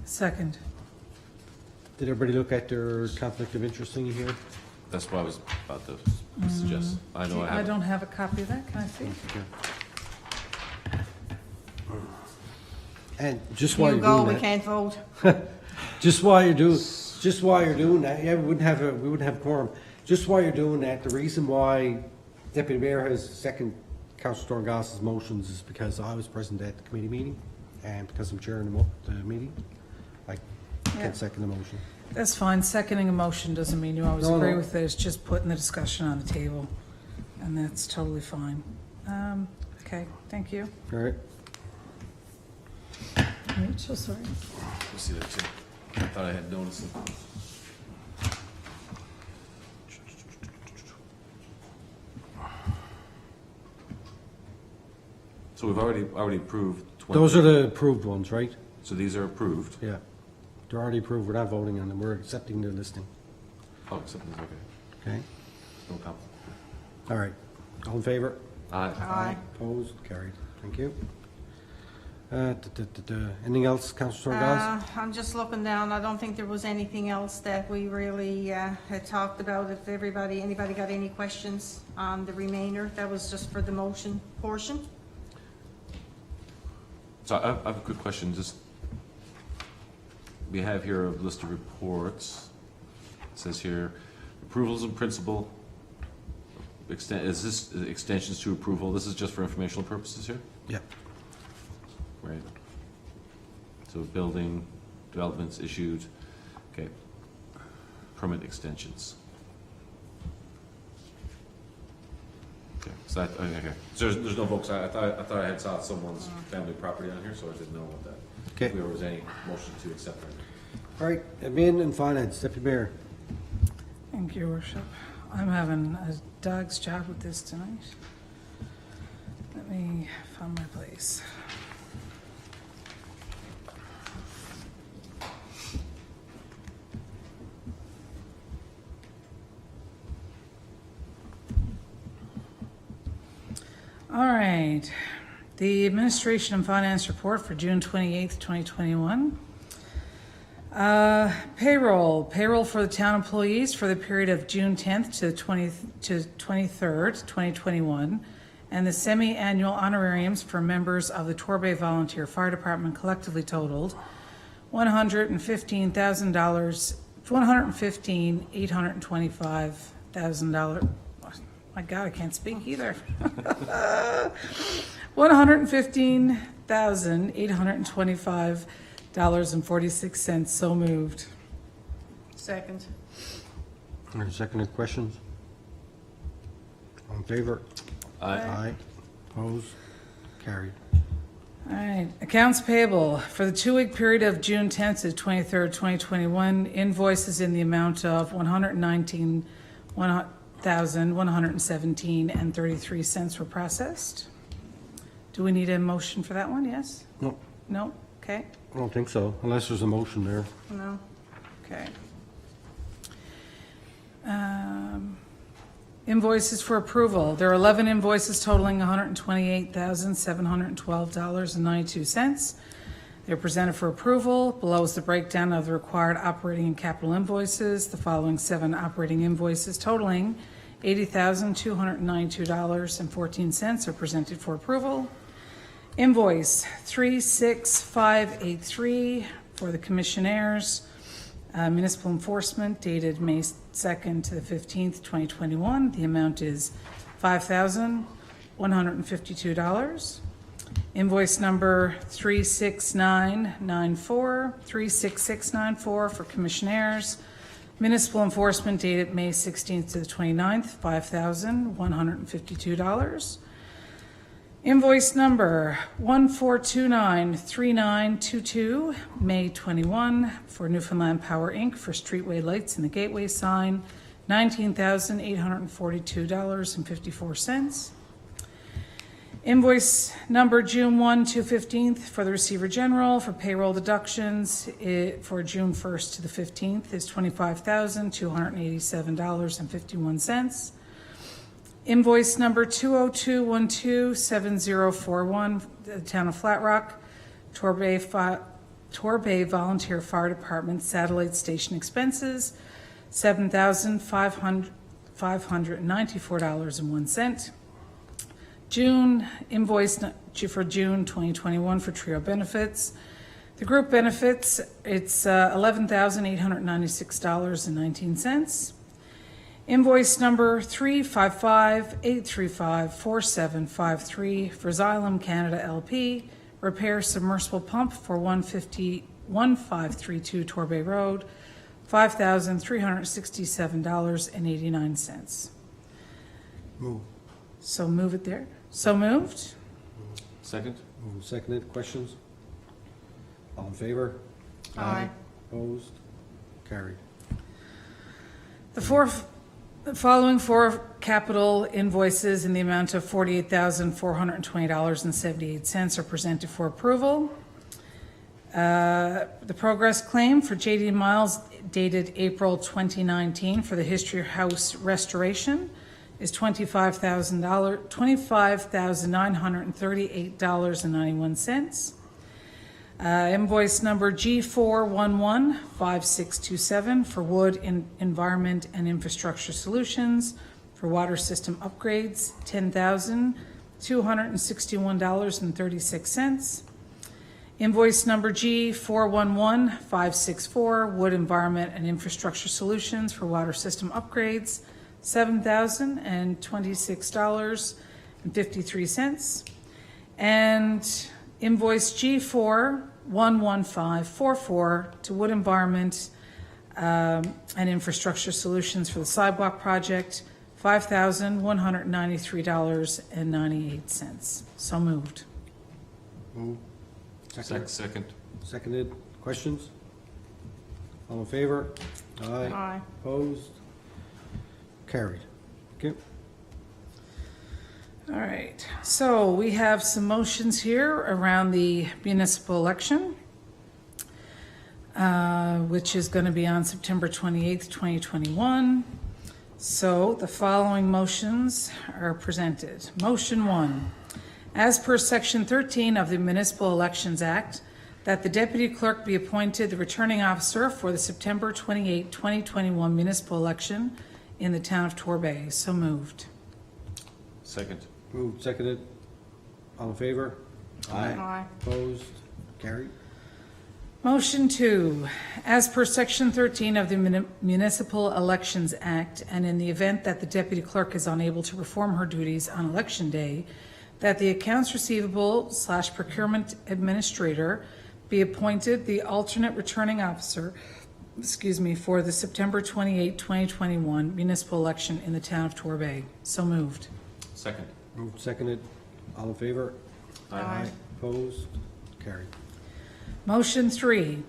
Second. Did everybody look at their conflict of interest thing here? That's what I was about to suggest. I know I I have. don't have a copy of that, can I see? And just while You you're go, doing we that, can't vote. just while you're doing that, yeah, we wouldn't have quorum. Just while you're doing that, the reason why Deputy Mayor has second Councilor Dorngass's motions is because I was present at the committee meeting, and because I'm chairing the meeting, I Yeah. can't second the motion. That's fine. Seconding a motion doesn't mean you always No, agree no. with it. It's just putting the discussion on the table, and that's totally fine. Okay, thank you. All right, Rachel, sorry. Let me see that too. I thought I had noticed it. So we've already approved 20. those are the approved ones, right? So these are approved. Yeah. They're already approved, we're not voting on them, we're accepting the listing, Oh, acceptance, okay. okay? No comment. All right, all in favor? Aye. Aye. Opposed, carried, thank you. Anything else, Councillor Torres? I'm just looking down, I don't think there was anything else that we really had talked about. If anybody got any questions on the remainder, that was just for the motion portion. So I have a quick question, just, we have here a list of reports. It says here, approvals in principle, is this extensions to approval? This is just for informational purposes here? Yeah, Right. So building, developments issued, okay. Permit extensions. Okay, so okay. So there's no votes, I thought I had saw someone's family property on here, so I didn't know what that. Okay. If there was any motion to accept it. all right, admin and finance, Deputy Mayor. Thank you, Your Worship. I'm having a dog's job with this tonight. Let me find my place. All right. The Administration and Finance Report for June 28th, 2021. Payroll for the town employees for the period of June 10th to 23rd, 2021, and the semi-annual honorariums for members of the Torbay Volunteer Fire Department collectively totaled $115,825,000. My God, I can't speak either. $115,825.46. So moved. Second. Any seconded questions? All in favor? Aye. Opposed, carried. All right, accounts payable for the 2-week period of June 10th to 23rd, 2021, invoices in the amount of $119,117.33 were processed. Do we need a motion for that one? Yes? No, No? Okay. I don't think so, unless there's a motion there. No. Okay. Invoices for approval. There are 11 invoices totaling $128,712.92. They're presented for approval. Below is the breakdown of the required operating and capital invoices. The following 7 operating invoices totaling $80,292.14 are presented for approval. Invoice 36583 for the commissionaires. Municipal enforcement dated May 2nd to the 15th, 2021. The amount is $5,152. Invoice number 36994 for commissionaires. Municipal enforcement dated May 16th to the 29th, $5,152. Invoice number 14293922, May 21, for Newfoundland Power Inc. for streetway lights and the gateway sign, $19,842.54. Invoice number June 1 to 15th for the Receiver General for payroll deductions for June 1st to the 15th is $25,287.51. Invoice number 202127041, the Town of Flat Rock, Torbay Volunteer Fire Department Satellite Station expenses, $7,594.01. June invoice for June 2021 for Trio benefits. The group benefits, it's $11,896.19. Invoice number 355-835-4753 for Xylem Canada LP repair submersible pump for 1532 Torbay Road, $5,367.89. Move. So move it there. So moved. Second? Moved and seconded. Questions? All in favor? Aye. Opposed? Carried. The following four capital invoices in the amount of $48,420.78 are presented for approval. The progress claim for J.D. Miles dated April 2019 for the History House restoration is $25,938.91. Invoice number G4115627 for Wood Environment and Infrastructure Solutions for water system upgrades, $10,261.36. Invoice number G411564 Wood Environment and Infrastructure Solutions for water system upgrades, $7,026.53. And invoice G411544 to Wood Environment and Infrastructure Solutions for the Sidewalk project, $5,193.98. So moved. Move. Second. Seconded. Questions? All in favor? Aye. Opposed? Carried. Okay. All right, so we have some motions here around the municipal election, which is going to be on September 28th, 2021. So the following motions are presented. Motion 1, as per Section 13 of the Municipal Elections Act, that the deputy clerk be appointed the returning officer for the September 28, 2021 municipal election in the town of Torbay. So moved. Second. Moved, seconded. All in favor? Aye. Opposed? Carried. Motion 2, as per Section 13 of the Municipal Elections Act, and in the event that the deputy clerk is unable to perform her duties on election day, that the accounts receivable / procurement administrator be appointed the alternate returning officer, for the September 28, 2021 municipal election in the town of Torbay. So moved. Second. Moved, seconded. All in favor? Aye. Opposed? Carried. Motion 3,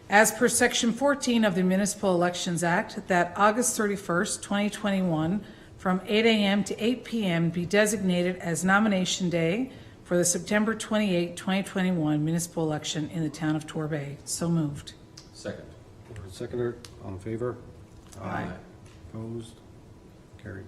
as per Section 14 of the Municipal Elections Act, that August 31st, 2021, from 8 a.m. to 8 p.m. be designated as nomination day for the September 28, 2021 municipal election in the town of Torbay. So moved. Second. Moved, seconded. All in favor? Aye. Opposed? Carried.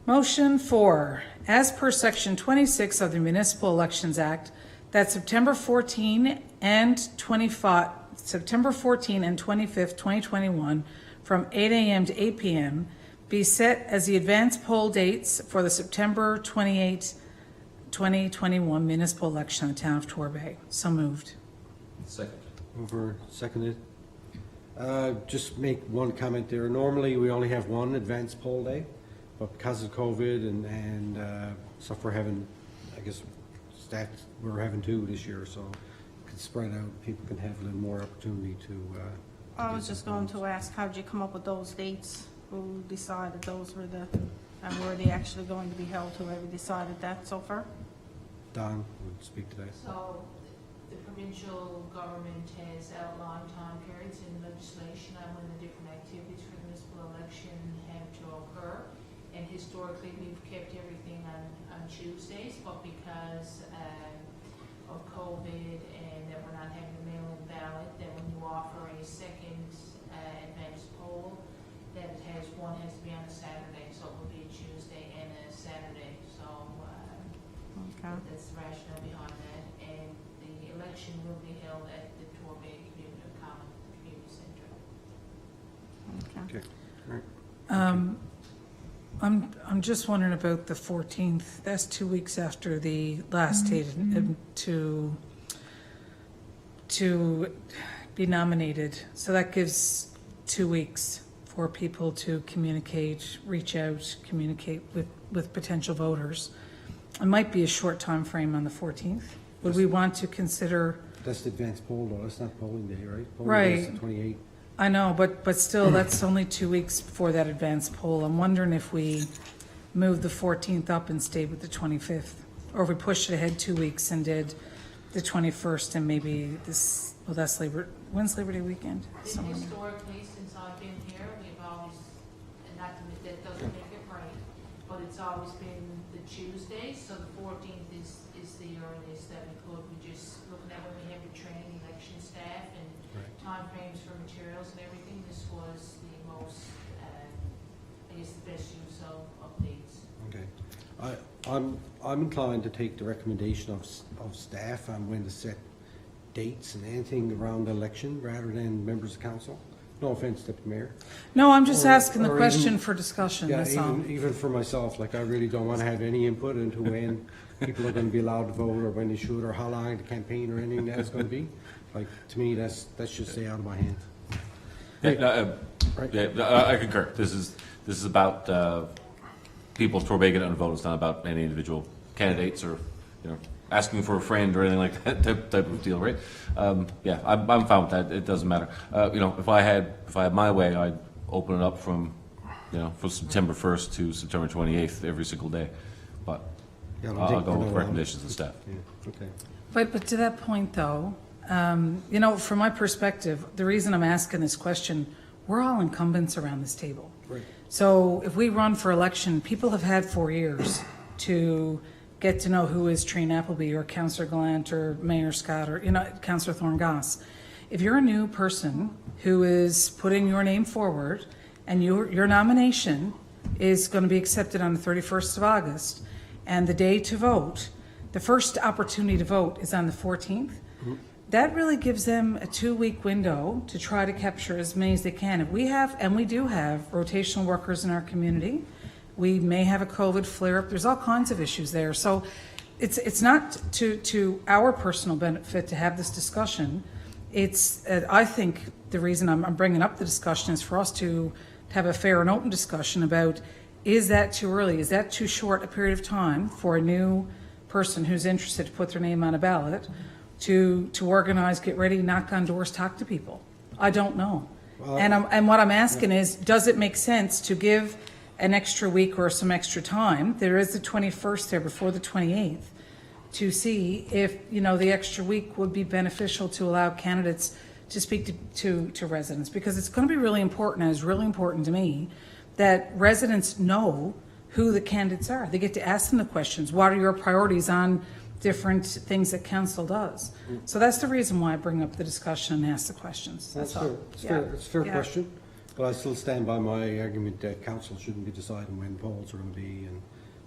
Motion 4, as per Section 26 of the Municipal Elections Act, that September 14 and 25th, 2021, from 8 a.m. to 8 p.m., be set as the advance poll dates for the September 28, 2021 municipal election in the town of Torbay. So moved. Second. Mover, seconded. Just make one comment there. Normally, we only have one advance poll day, but because of COVID and stuff, we're having, I guess, stats, we're having two this year, so it could spread out. People can have a little more opportunity to. I was just going to ask, how did you come up with those dates? Who decided those were and were they actually going to be held? Whoever decided that so far? Don would speak to that. So the provincial government has outlined time periods in legislation on when the different activities for the municipal election have to occur. And historically, we've kept everything on Tuesdays, but because of COVID and that we're not having a mail-in ballot, that when you offer a second advance poll, that it has to be on a Saturday, so it will be a Tuesday and a Saturday. So Okay. that's the rationale behind that. And the election will be held at the Torbay Community Common Community Center. Okay. Okay. All right. I'm just wondering about the 14th. That's 2 weeks after the last date to be nominated. So that gives 2 weeks for people to communicate, reach out, communicate with potential voters. It might be a short time frame on the 14th. would we want to consider, That's the advanced poll, though. That's not polling day, right? Polling day Right. is the 28th. I know, but still, that's only 2 weeks before that advanced poll. I'm wondering if we moved the 14th up and stayed with the 25th, or if we pushed it ahead 2 weeks and did the 21st and maybe this, well, that's when's Labor Day weekend? Somewhere in there. Historically, since I've been here, we've always, and not that doesn't make it right, but it's always been the Tuesday, so the 14th is the earliest that we could. We just, looking at when we have to train election staff and timeframes for materials and everything, this was the most, I guess, the best use of dates. Okay. I'm inclined to take the recommendation of staff on when to set dates and anything around the election rather than members of council. No offense, Deputy Mayor. No, I'm just Or- asking the or question even- for discussion, Yeah, that's all. even for myself, like, I really don't want to have any input into when people are going to be allowed to vote or when they should or how long the campaign or anything that's going to be. Like, to me, that should stay out of my hands. Yeah, no, Right. yeah, I concur. This is about people of Torbay getting out and vote. It's not about any individual candidates or, asking for a friend or anything like that type of deal, right? Yeah, I'm fine with that. It doesn't matter. If I had my way, I'd open it up from September 1st to September 28th every single day. But Yeah, I don't I'll think go we're with gonna- recommendations of staff. Yeah, okay. But to that point, though, from my perspective, the reason I'm asking this question, we're all incumbents around this table. Right. So if we run for election, people have had 4 years to get to know who is Trina Appleby or Councillor Gallant or Mayor Scott or, Councillor Thorne-Goss. If you're a new person who is putting your name forward and your nomination is going to be accepted on the 31st of August, and the day to vote, the first opportunity to vote is on the 14th, that really gives them a 2-week window to try to capture as many as they can. If we have, and we do have, rotational workers in our community, we may have a COVID flare-up. There's all kinds of issues there. So it's not to our personal benefit to have this discussion. It's, I think the reason I'm bringing up the discussion is for us to have a fair and open discussion about, is that too early? Is that too short a period of time for a new person who's interested to put their name on a ballot to organize, get ready, knock on doors, talk to people? I don't know. Well, And what I'm asking is, does it make sense to give an extra week or some extra time? There is the 21st there before the 28th to see if, the extra week would be beneficial to allow candidates to speak to residents, because it's going to be really important, and it's really important to me that residents know who the candidates are. They get to ask them the questions. What are your priorities on different things that council does? So that's the reason why I bring up the discussion and ask the questions. That's all. fair. It's fair. It's a fair Yeah. question, but I still stand by my argument that council shouldn't be deciding when polls are going to be and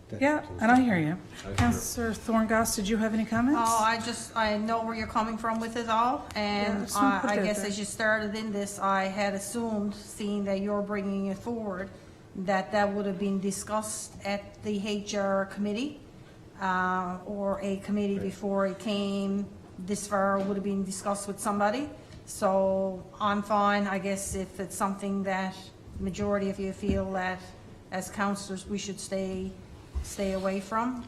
that. Yeah, and I hear you. Councillor Thorne-Goss, did you have any comments? Oh, I know where you're coming from with it all, Yeah, and just wanna put I that guess there. as you started in this, I had assumed, seeing that you're bringing it forward, that would have been discussed at the HR committee, or a committee before it came this far, would have been discussed with somebody. So I'm fine, I guess, if it's something that majority of you feel that as councillors we should stay away from.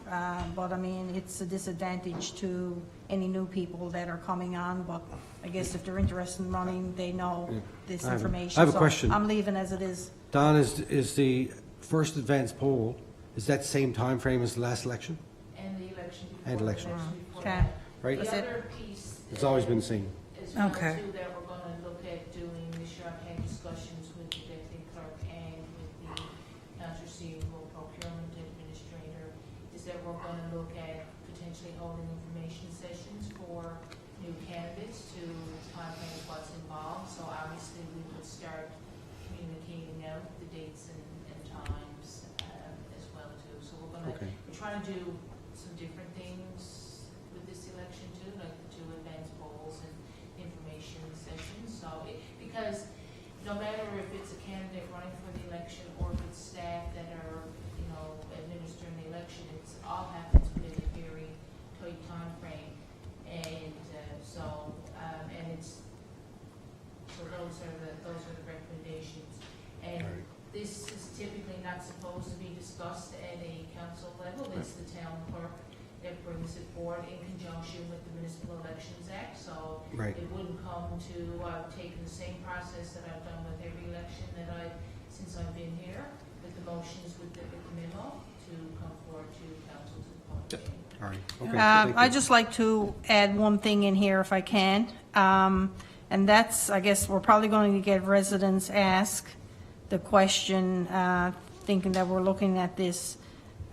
But I mean, it's a disadvantage to any new people that are coming on, but I guess if they're interested in running, they know this I have a- information. I have a So question. I'm leaving as it is. Don, is the first advanced poll, is that the same time frame as the last election? And the election before. And the election. before Okay. that. Right? That's The it. other piece. It's always been the same. As well Okay. too, that we're gonna look at doing this year, I've had discussions with the deputy clerk and with the accounts receivable procurement administrator, is that we're gonna look at potentially holding information sessions for new candidates to contact what's involved. So obviously we would start communicating out the dates and times as well too. So Okay. we're trying to do some different things with this election too, like the 2 advanced polls and information sessions. So, because no matter if it's a candidate running for the election or if it's staff that are, administering the election, it's all happens within a very tight time frame. And and it's, so those are the recommendations. And Right. this is typically not supposed to be discussed at a council level. It's the town clerk that brings it forward in conjunction with the Municipal Elections Act. So Right. it wouldn't come to, I've taken the same process that I've done with every election since I've been here, with the motions with the memo to come forward to council to the public. Yep. meeting. All right, okay. thank you. I'd just like to add one thing in here if I can. And that's, I guess, we're probably going to get residents ask the question, thinking that we're looking at this,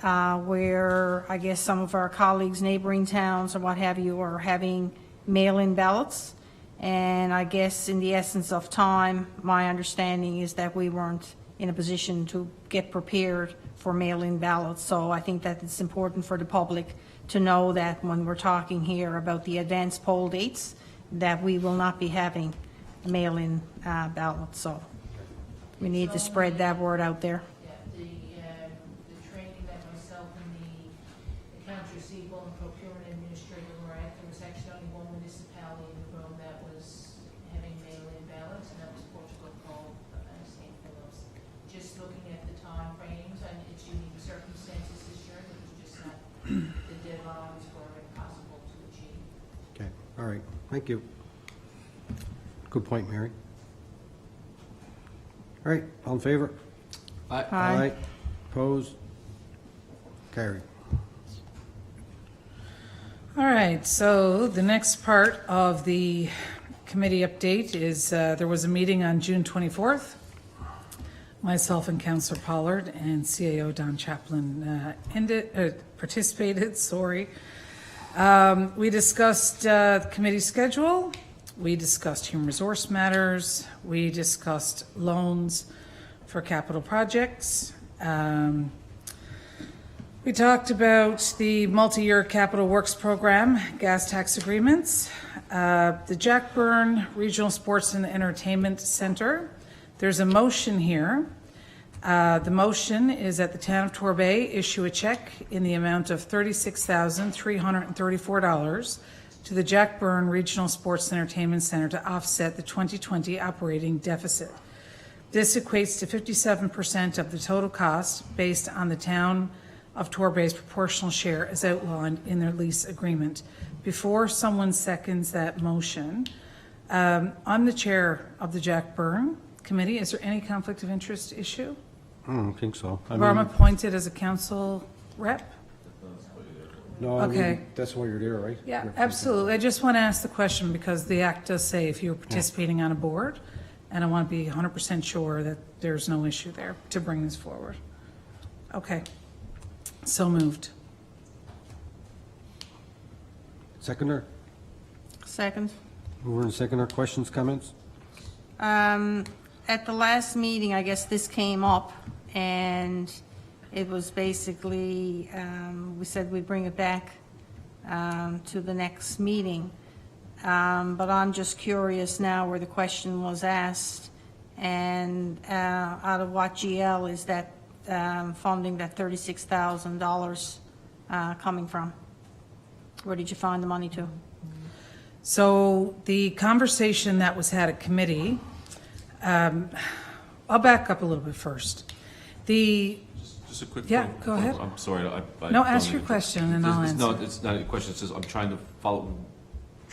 where I guess some of our colleagues, neighboring towns or what have you, are having mail-in ballots. And I guess in the essence of time, my understanding is that we weren't in a position to get prepared for mail-in ballots. So I think that it's important for the public to know that when we're talking here about the advanced poll dates, that we will not be having mail-in ballots. So we need to spread that word out there. Yeah, the training that myself and the accounts receivable and procurement administrator were at, there was actually only one municipality in the room that was having mail-in ballots, and that was Portugal Cove, St. Philip's. Just looking at the time frames, and its unique circumstances this year, it was just not, the deadlines were impossible to achieve. Okay, all right, thank you. Good point, Mary. All right, all in favor? Aye. Opposed? Carried. All right, so the next part of the committee update is there was a meeting on June 24th. Myself and Councillor Pollard and CAO Don Chaplin participated, sorry. We discussed the committee schedule. We discussed human resource matters. We discussed loans for capital projects. We talked about the multi-year capital works program, gas tax agreements, the Jackburn Regional Sports and Entertainment Center. There's a motion here. The motion is that the town of Torbay issue a check in the amount of $36,334 to the Jackburn Regional Sports and Entertainment Center to offset the 2020 operating deficit. This equates to 57% of the total cost based on the town of Torbay's proportional share as outlined in their lease agreement. Before someone seconds that motion, I'm the chair of the Jackburn Committee. Is there any conflict of interest issue? I don't think so. I Or I'm mean, appointed as a council rep? no, I Okay. mean, that's why you're there, right? Yeah, absolutely. I just want to ask the question because the act does say if you're participating on a board, and I want to be 100% sure that there's no issue there to bring this forward. Okay, so moved. Seconder? Second. Mover and seconder, questions, comments? At the last meeting, I guess this came up, and it was basically, we said we'd bring it back to the next meeting. But I'm just curious now where the question was asked, and out of what GL is that funding, that $36,000 coming from? Where did you find the money to? So the conversation that was had at committee, I'll back up a little bit first. Just a quick. Yeah, point. go ahead. I'm sorry. I No, don't ask your mean- question and I'll No, answer. it's not a question. It's just I'm trying to follow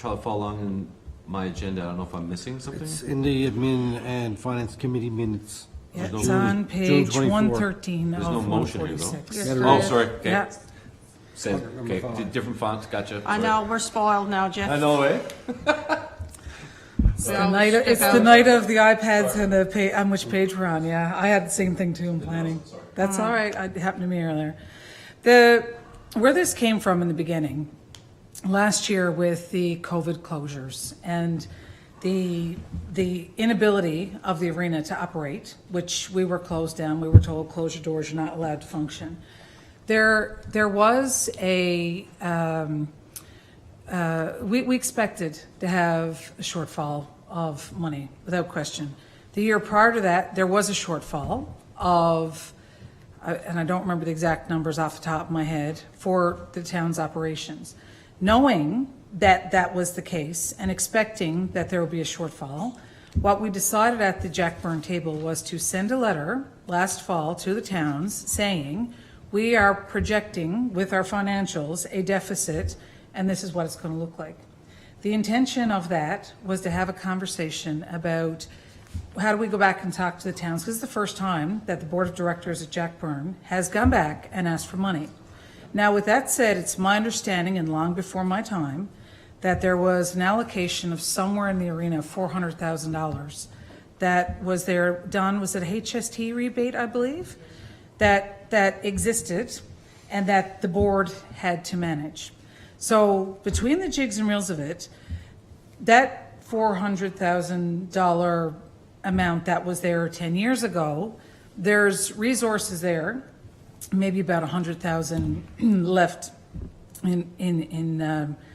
along in my agenda. I don't know if I'm missing something. It's in the Admin and Finance Committee minutes. Yeah, There's it's no- on page 24. 113 There's of no motion here, though. 146. Yes, Yeah, there there Oh, is. sorry. Okay. Yeah, Same. Number Okay. five. Different font. Gotcha. I Sorry. know, we're spoiled now, Jeff. I know, eh? it's the night of the iPads and the page, on which page we're on, yeah. I had the same thing too in planning. That's all right, it happened to me earlier. Where this came from in the beginning, last year with the COVID closures and the inability of the arena to operate, which we were closed down, we were told close your doors, you're not allowed to function. There was a, we expected to have a shortfall of money, without question. The year prior to that, there was a shortfall of, and I don't remember the exact numbers off the top of my head, for the town's operations. Knowing that that was the case and expecting that there would be a shortfall, what we decided at the Jackburn table was to send a letter last fall to the towns saying, we are projecting with our financials a deficit, and this is what it's going to look like. The intention of that was to have a conversation about how do we go back and talk to the towns, because it's the first time that the Board of Directors at Jackburn has gone back and asked for money. Now, with that said, it's my understanding, and long before my time, that there was an allocation of somewhere in the arena of $400,000 that was there done, was it a HST rebate, I believe, that existed and that the board had to manage. So between the jigs and reels of it, that $400,000 amount that was there 10 years ago, there's resources there, maybe about 100,000 left in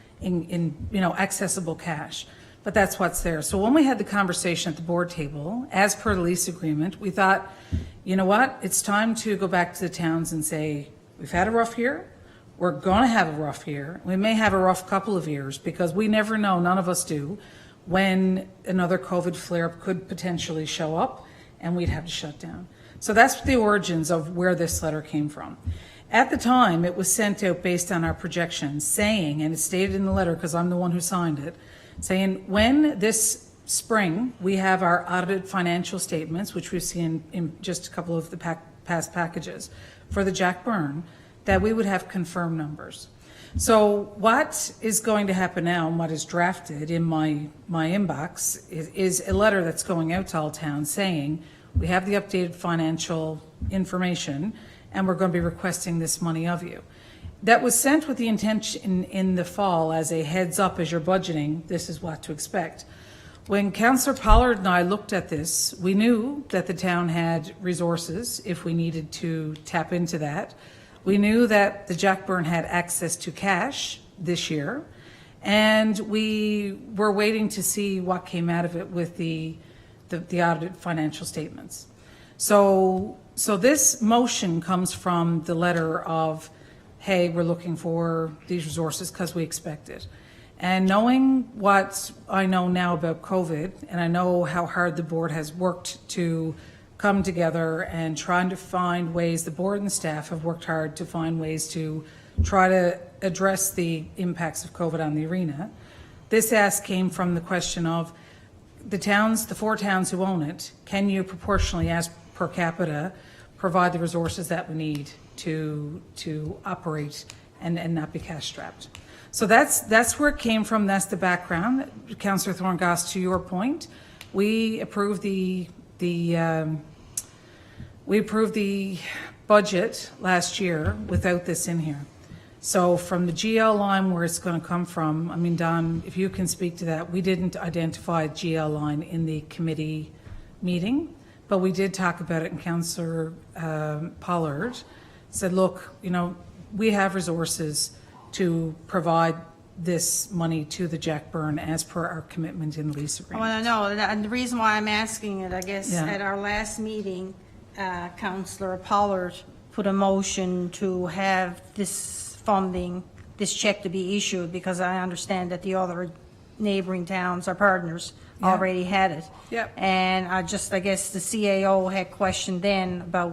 accessible cash, but that's what's there. So when we had the conversation at the board table, as per the lease agreement, we thought, you know what, it's time to go back to the towns and say, we've had a rough year, we're going to have a rough year, we may have a rough couple of years, because we never know, none of us do, when another COVID flare-up could potentially show up and we'd have to shut down. So that's the origins of where this letter came from. At the time, it was sent out based on our projections, saying, and it's stated in the letter because I'm the one who signed it, saying when this spring we have our audited financial statements, which we've seen in just a couple of the past packages for the Jackburn, that we would have confirmed numbers. So what is going to happen now, and what is drafted in my inbox, is a letter that's going out to all towns saying, we have the updated financial information, and we're going to be requesting this money of you. That was sent with the intention in the fall as a heads up as you're budgeting, this is what to expect. When Councillor Pollard and I looked at this, we knew that the town had resources if we needed to tap into that. We knew that the Jackburn had access to cash this year, and we were waiting to see what came out of it with the audited financial statements. So this motion comes from the letter of, hey, we're looking for these resources because we expect it. And knowing what I know now about COVID, and I know how hard the board has worked to come together and trying to find ways, the board and the staff have worked hard to find ways to try to address the impacts of COVID on the arena. This ask came from the question of the towns, the 4 towns who own it, can you proportionally, as per capita, provide the resources that we need to operate and not be cash strapped? So that's where it came from. That's the background. Councillor Thorne-Goss, to your point, we approved the budget last year without this in here. So from the GL line where it's going to come from, I mean, Don, if you can speak to that, we didn't identify a GL line in the committee meeting, but we did talk about it, and Councillor Pollard said, look, you know, we have resources to provide this money to the Jackburn as per our commitment in the lease agreement. Well, I know, and the reason why I'm asking it, I guess, Yeah. at our last meeting, Councillor Pollard put a motion to have this funding, this check to be issued, because I understand that the other neighboring towns, our partners, Yeah. already had it. Yep. And I guess the CAO had questioned then about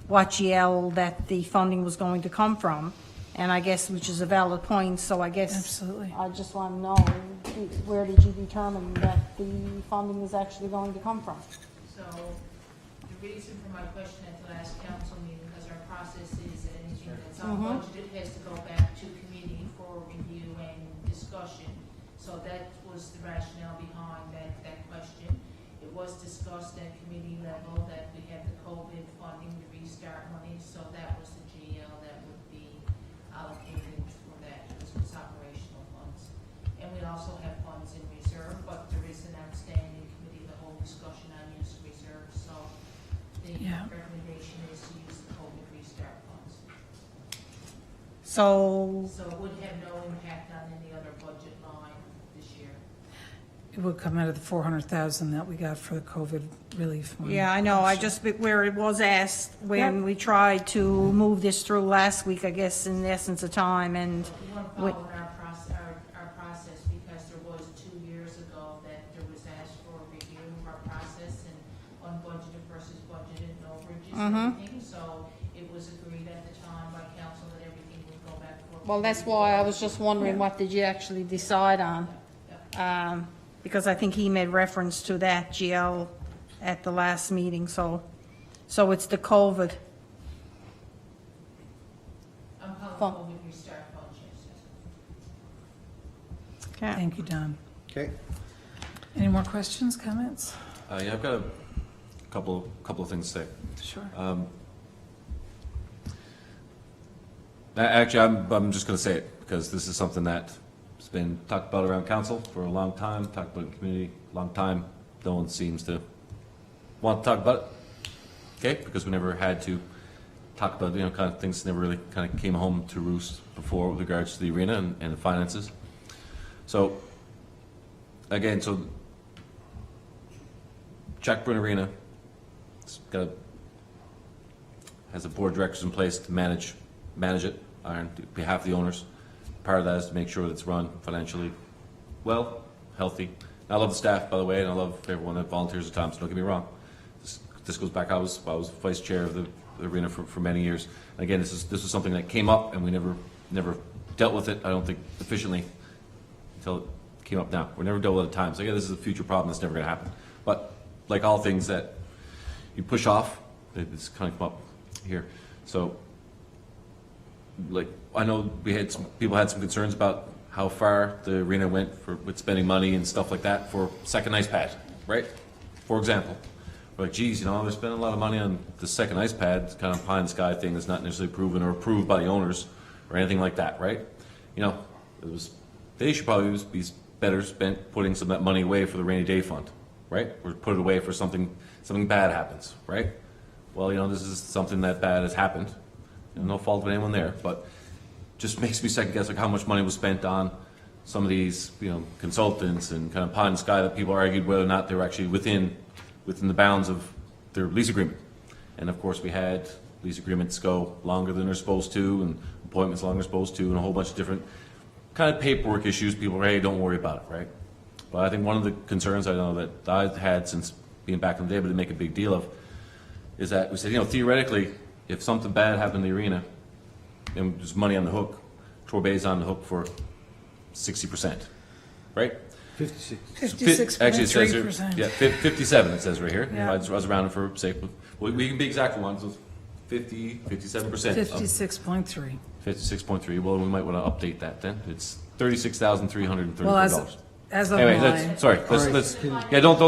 what GL that the funding was going to come from. And I guess, which is a valid point, so I guess. Absolutely. I just want to know, where did you determine that the funding is actually going to come from? So the reason for my question at the last council meeting, because our process is that anything that's unbudgeted has to go back to committee for review and discussion. So that was the rationale behind that question. It was discussed at committee level that we have the COVID funding, the restart money, so that was the GL that would be allocated for that, because it's operational funds. And we also have funds in reserve, but there is an outstanding committee, the whole discussion on use of reserve, so the Yeah. recommendation is to use the COVID restart funds. So, So it would have no impact on any other budget line this year. It would come out of the 400,000 that we got for the COVID relief money. yeah, I know, where it was asked when we tried to move this through last week, I guess, in the essence of time, and We want to Wait. follow our process, because there was 2 years ago that there was asked for a review of our process and unbudgeted versus budgeted and overages and everything. So it it was agreed at the time by council that everything would go back for. Well, that's why I was just wondering, what did you actually decide on? Because I think he made reference to that GL at the last meeting, so it's the COVID. I'm calling Fun. COVID restart fund, yes. Okay. Thank you, Don. Okay. Any more questions, comments? Yeah, I've got a couple of things to say. Sure. Actually, I'm just going to say it because this is something that's been talked about around council for a long time, talked about in the community a long time. No one seems to want to talk about it, okay? Because we never had to talk about, kind of things never really kind of came home to roost before with regards to the arena and the finances. So, again, Jackburn Arena has a board of directors in place to manage it on behalf of the owners. Part of that is to make sure that it's run financially well, healthy. I love the staff, by the way, and I love everyone that volunteers at times, so don't get me wrong. This goes back, I was vice chair of the arena for many years. And again, this was something that came up and we never dealt with it, I don't think, efficiently until it came up now. We're never dealt with it at times. So yeah, this is a future problem that's never going to happen. But like all things that you push off, it's kind of come up here. So, like, I know people had some concerns about how far the arena went with spending money and stuff like that for second ice pad, right? For example, we're like, geez, they're spending a lot of money on the second ice pad, it's kind of pie in the sky thing that's not necessarily proven or approved by the owners or anything like that, right? They should probably be better spent putting some of that money away for the rainy day fund, right? Or put it away for something bad happens, right? Well, this is something that bad has happened. No fault of anyone there, but just makes me second guess like how much money was spent on some of these, consultants and kind of pie in the sky that people argued whether or not they were actually within the bounds of their lease agreement. And of course, we had lease agreements go longer than they're supposed to, and appointments longer than they're supposed to, and a whole bunch of different kind of paperwork issues. People are, hey, don't worry about it, right? But I think one of the concerns I know that I've had since being back in the day, but to make a big deal of, is that we said, theoretically, if something bad happened in the arena, and there's money on the hook, Torbay's on the hook for 60%, right? 56. Actually, it says here, 56.3%. yeah, 57 it says right here. Yeah. I was rounding for sake. Well, we can be exact for one, so it's 57%. 56.3. 56.3. Well, we might want to update that then. It's $36,334. Well, as of Anyway, mine. sorry. Let's yeah. Don't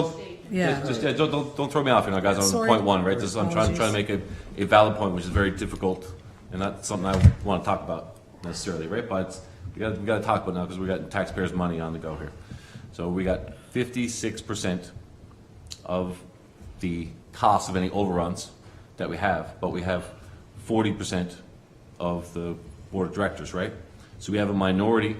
Yeah. don't throw me off here now, guys. On Sorry. point one, right? I'm trying to make a valid point, which is very difficult and not something I want to talk about necessarily, right? But we got to talk about it now because we got taxpayers' money on the go here. So we got 56% of the cost of any overruns that we have, but we have 40% of the board of directors, right? So we have a minority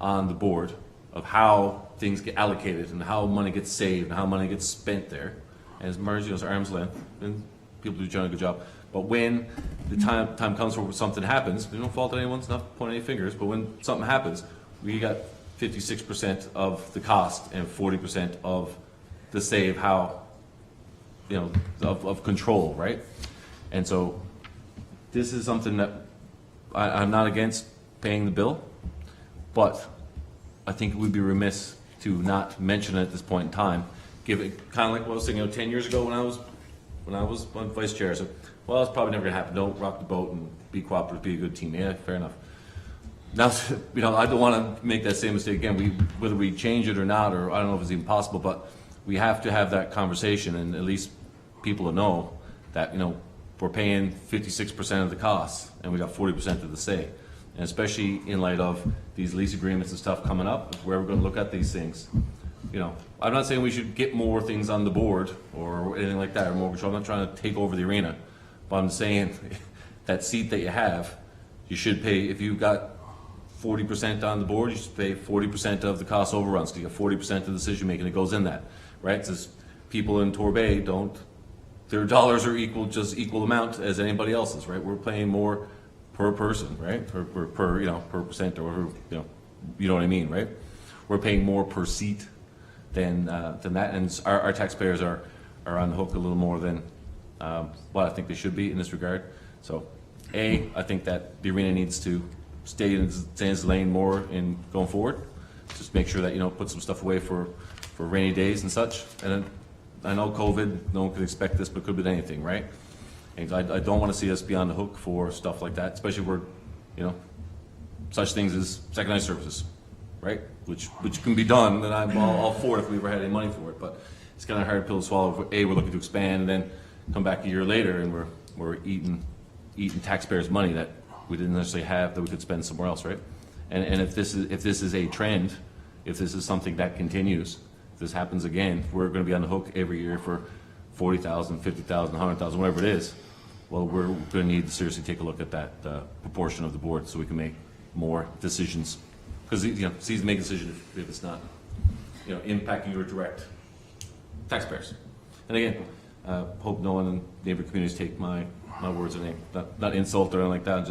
on the board of how things get allocated and how money gets saved and how money gets spent there. And as Margie knows, arm's length, and people do generally a good job. But when the time comes where something happens, there's no fault of anyone's, not pointing any fingers, but when something happens, we got 56% of the cost and 40% of the save, how, of control, right? And so this is something that I'm not against paying the bill, but I think it would be remiss to not mention it at this point in time. Give it kind of like what I was saying, 10 years ago when I was vice chair. I said, well, it's probably never gonna happen. Don't rock the boat and be cooperative, be a good team. Yeah, fair enough. Now, I don't want to make that same mistake again. Whether we change it or not, or I don't know if it's even possible, but we have to have that conversation, and at least people to know that we're paying 56% of the costs, and we got 40% of the say. And especially in light of these lease agreements and stuff coming up, where we're going to look at these things. I'm not saying we should get more things on the board or anything like that, or more control. I'm not trying to take over the arena, but I'm saying that seat that you have, you should pay. If you've got 40% on the board, you should pay 40% of the cost overruns, because you get 40% of the decision making that goes in that, right? Says people in Torbay their dollars are equal amount as anybody else's, right? We're paying more per person, right? Per percent, or whatever, you know what I mean, right? We're paying more per seat than that, and our taxpayers are on the hook a little more than what I think they should be in this regard. So, I think that the arena needs to stay in its lane more in going forward. Just make sure that, you know, put some stuff away for rainy days and such. And then, I know COVID, no one could expect this, but it could be anything, right? And I don't want to see us be on the hook for stuff like that, especially where, you know, such things as secondary services, right? Which can be done, and I'm all for it if we ever had any money for it, but it's kind of hard pill to swallow. If we're looking to expand, and then come back a year later and we're eating taxpayers' money that we didn't necessarily have that we could spend somewhere else, right? And if this is a trend, if this is something that continues, if this happens again, we're going to be on the hook every year for 40,000, 50,000, 100,000, whatever it is. Well, we're going to need to seriously take a look at that proportion of the board so we can make more decisions. Because, you know, it's easy to make a decision if it's not, you know, impacting your direct taxpayers. And again, hope no one in neighboring communities take my words in not insult or anything like that.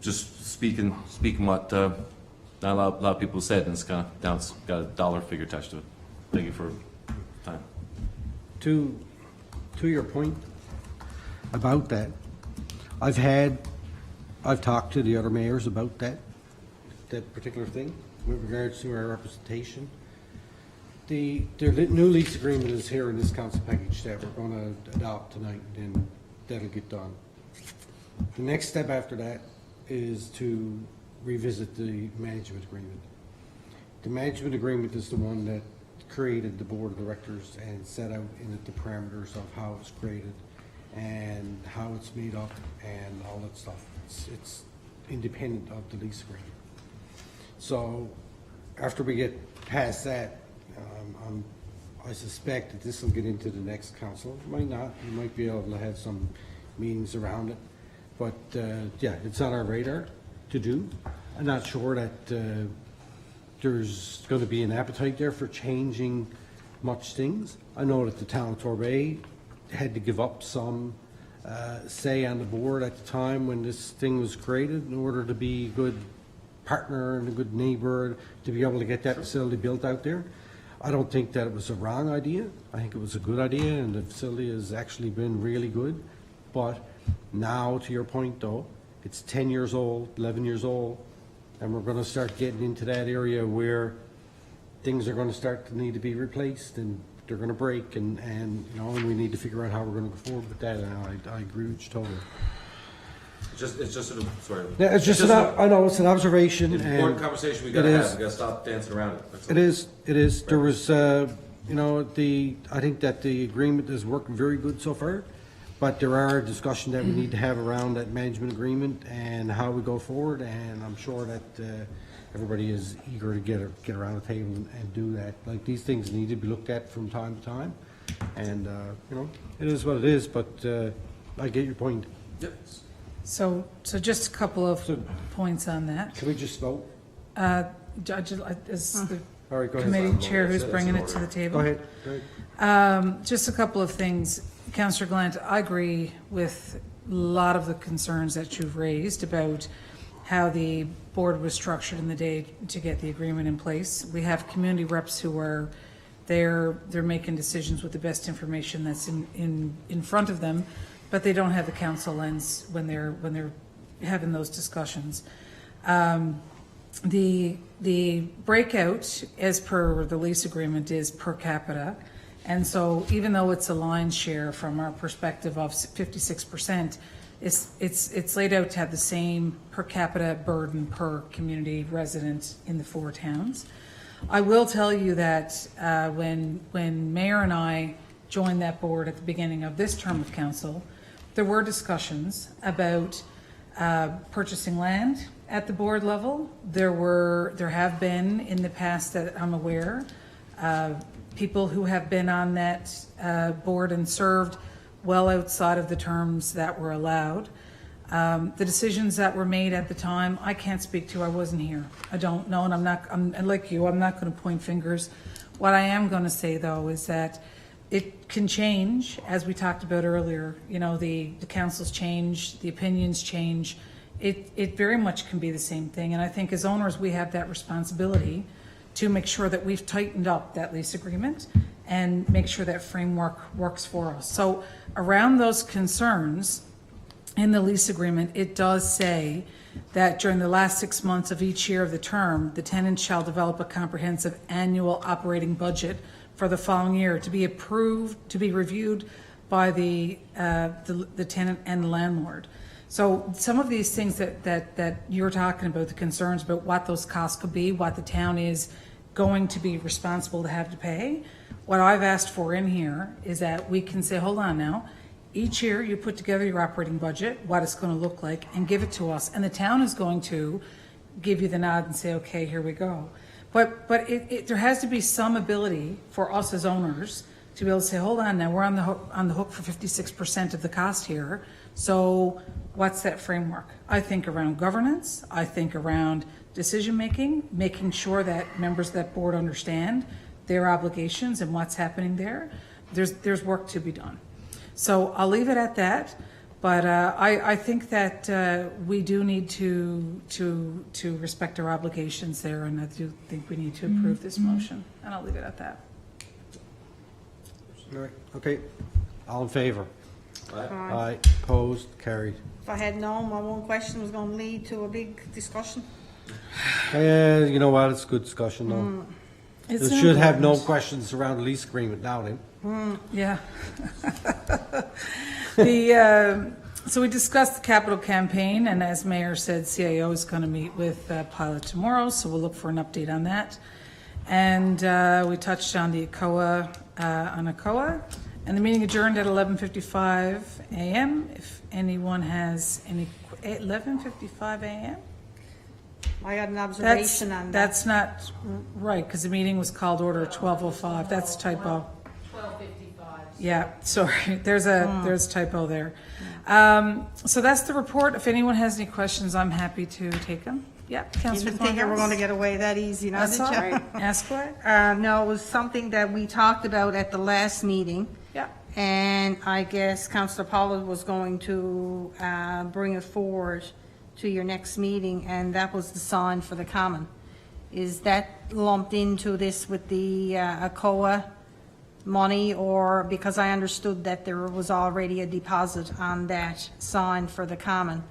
Just speaking what not a lot of people said, and it's kind of now it's got a dollar figure attached to it. Thank you for time. To your point about that, I've talked to the other mayors about that particular thing with regards to our representation. The new lease agreement is here in this council package that we're going to adopt tonight, and that'll get done. The next step after that is to revisit the management agreement. The management agreement is the one that created the board of directors and set out in it the parameters of how it's created and how it's made up and all that stuff. It's independent of the lease agreement. So after we get past that, I suspect that this will get into the next council. It might not. We might be able to have some meetings around it. But yeah, it's on our radar to do. I'm not sure that there's going to be an appetite there for changing much things. I know that the town of Torbay had to give up some say on the board at the time when this thing was created in order to be a good partner and a good neighbor to be able to get that facility built out there. I don't think that it was a wrong idea. I think it was a good idea, and the facility has actually been really good. But now, to your point though, it's 10 years old, 11 years old, and we're going to start getting into that area where things are going to start to need to be replaced, and they're going to break, and you know, and we need to figure out how we're going to go forward with that. And I agree with you totally. It's just sort of, sorry. Yeah, it's just I know it's an observation. It's an important conversation we got to have. We got to stop dancing around it. That's all. It is. There was, you know, I think that the agreement has worked very good so far, but there are discussions that we need to have around that management agreement and how we go forward, and I'm sure that everybody is eager to get around the table and do that. Like, these things need to be looked at from time to time, and, you know, it is what it is, but I get your point. Yep. So just a couple of points on that. Can we just vote? Judge, as the All right, go ahead. committee chair who's bringing it to the table. Go ahead. Just a couple of things. Councillor Glant, I agree with a lot of the concerns that you've raised about how the board was structured in the day to get the agreement in place. We have community reps who are they're making decisions with the best information that's in front of them, but they don't have the council lens when they're having those discussions. The breakout, as per the lease agreement, is per capita, and so even though it's a line share from our perspective of 56%, it's laid out to have the same per capita burden per community resident in the 4 towns. I will tell you that when Mayor and I joined that board at the beginning of this term of council, there were discussions about purchasing land at the board level. There have been in the past that I'm aware, people who have been on that board and served well outside of the terms that were allowed. The decisions that were made at the time, I can't speak to. I wasn't here. I don't know, and I'm like you, I'm not going to point fingers. What I am going to say though is that it can change, as we talked about earlier. You know, the councils change, the opinions change. It very much can be the same thing, and I think as owners we have that responsibility to make sure that we've tightened up that lease agreement and make sure that framework works for us. So around those concerns, in the lease agreement, it does say that during the last 6 months of each year of the term, the tenant shall develop a comprehensive annual operating budget for the following year to be approved, to be reviewed by the tenant and the landlord. So some of these things that you're talking about, the concerns about what those costs could be, what the town is going to be responsible to have to pay, what I've asked for in here is that we can say, hold on now, each year you put together your operating budget, what it's going to look like, and give it to us. And the town is going to give you the nod and say, okay, here we go. But there has to be some ability for us as owners to be able to say, hold on now, we're on the hook for 56% of the cost here. So what's that framework? I think around governance, I think around decision-making, making sure that members of that board understand their obligations and what's happening there. There's work to be done. So I'll leave it at that, but I think that we do need to respect our obligations there, and I do think we need to approve this motion, and I'll leave it at that. All right, okay. All in favor? Aye. Opposed? Carried. If I had known my one question was going to lead to a big discussion. You know what, it's a good discussion though. It's You should have no important. questions around the lease agreement now then. Yeah. So we discussed the capital campaign, and as Mayor said, CAO is going to meet with Pilot tomorrow, so we'll look for an update on that. And we touched on the ACOA, and the meeting adjourned at 11:55 a.m. If anyone has any, 11:55 a.m.? I got an observation on that. That's not right, because the meeting was called order at 12:05. That's a typo. 12:55. Yeah, sorry, there's a typo there. So that's the report. If anyone has any questions, I'm happy to take them. Yeah, You Councillor didn't think you were going to get away that easy, now, That's did all you? right. Ask away. No, it was something that we talked about at the last meeting. Yeah. And I guess Councillor Pollard was going to bring it forward to your next meeting, and that was the sign for the common. Is that lumped into this with the ACOA money, or because I understood that there was already a deposit on that sign for the common,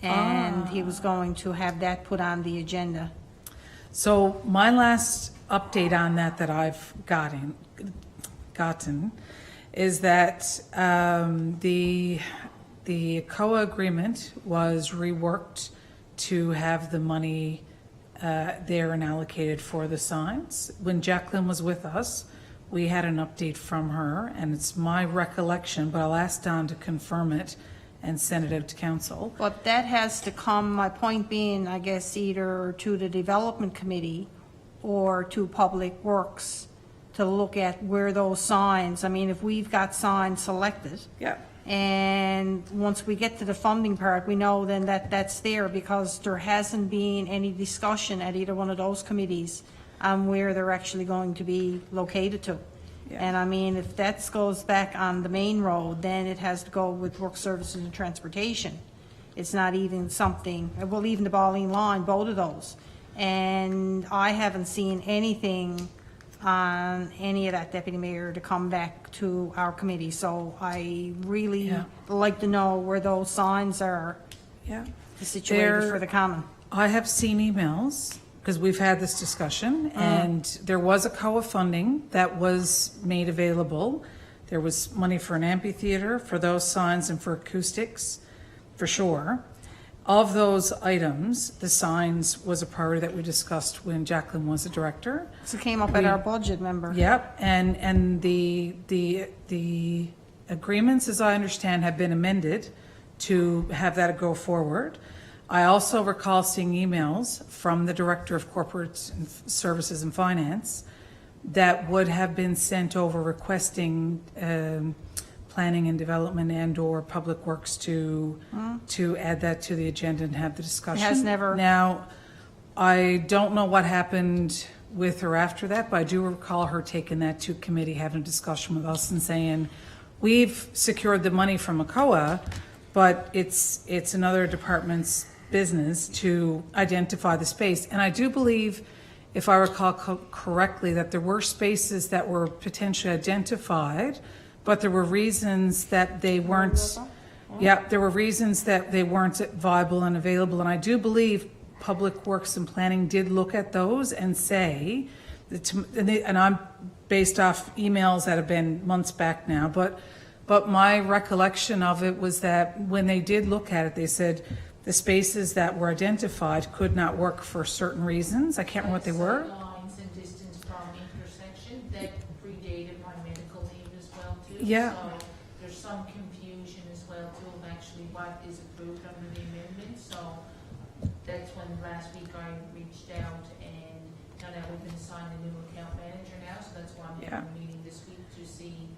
and he was going to have that put on the agenda? So my last update on that I've gotten is that the COA agreement was reworked to have the money there and allocated for the signs. When Jacqueline was with us, we had an update from her, and it's my recollection, but I'll ask Don to confirm it and send it out to council. But that has to come, my point being, I guess, either to the development committee or to Public Works to look at where those signs, I mean, if we've got signs selected, Yeah. and once we get to the funding part, we know then that that's there, because there hasn't been any discussion at either one of those committees on where they're actually going to be located to. Yeah. And I mean, if that goes back on the main road, then it has to go with Work Services and Transportation. It's not even something, well, even the Balling line, both of those. And I haven't seen anything on any of that, Deputy Mayor, to come back to our committee. So I really Yeah. like to know where those signs are Yeah. situated for the common. I have seen emails, because we've had this discussion, and there was a COA funding that was made available. There was money for an amphitheater, for those signs, and for acoustics, for sure. Of those items, the signs was a priority that we discussed when Jacqueline was the director. So it came up at our budget, member. Yep, and the agreements, as I understand, have been amended to have that go forward. I also recall seeing emails from the Director of Corporate Services and Finance that would have been sent over requesting planning and development and/or Public Works to add that to the agenda and have the discussion. It has never- Now, I don't know what happened with her after that, but I do recall her taking that to committee, having a discussion with us and saying, we've secured the money from ACOA, but it's another department's business to identify the space. And I do believe, if I recall correctly, that there were spaces that were potentially identified, but there were reasons that they weren't, Yeah, there were reasons that they weren't viable and available, and I do believe Public Works and Planning did look at those and say, and I'm based off emails that have been months back now, but my recollection of it was that when they did look at it, they said the spaces that were identified could not work for certain reasons. I can't remember what they were. Lines and distance from intersection, that predated my medical leave as well too. Yeah. So there's some confusion as well too of actually what is approved under the amendment. So that's when last week I reached out, and now that we've been assigned a new account manager now, so that's why I'm having a meeting this week to see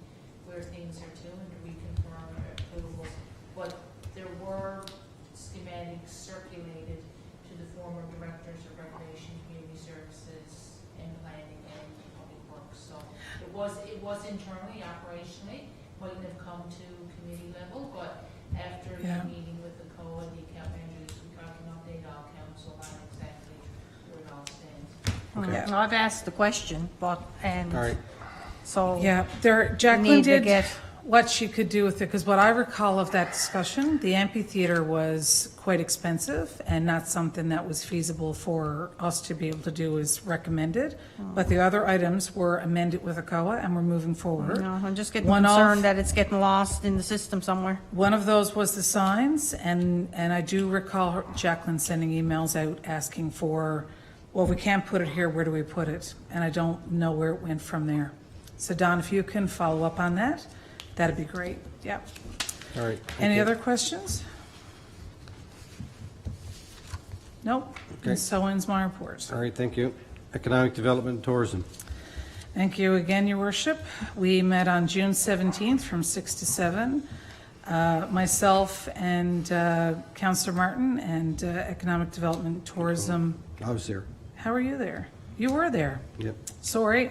where things are to and to reconfirm our approvals. But there were schematics circulated to the former directors of Recreation, Community Services, and Planning and Public Works. So it was internally, operationally, wouldn't have come to committee level, but after the meeting with the COA, the account manager this week, I can update our council on exactly where it all stands. Okay. I've asked the question, but, and All right. so. Yeah, we Jacqueline need to did get- what she could do with it, because what I recall of that discussion, the amphitheater was quite expensive and not something that was feasible for us to be able to do as recommended. But the other items were amended with a COA and we're moving forward. No, I'm just getting One of- concerned that it's getting lost in the system somewhere. One of those was the signs, and I do recall Jacqueline sending emails out asking for, well, if we can't put it here, where do we put it? And I don't know where it went from there. So Don, if you can follow up on that, that'd be great. Yeah. All right. Any Okay. other questions? Nope. Okay. And so ends my report. All right, thank you. Economic Development and Tourism. Thank you again, Your Worship. We met on June 17th from 6 to 7. Myself and Councillor Martin and Economic Development and Tourism. I was there. How are you there? You were there. Yep. Sorry.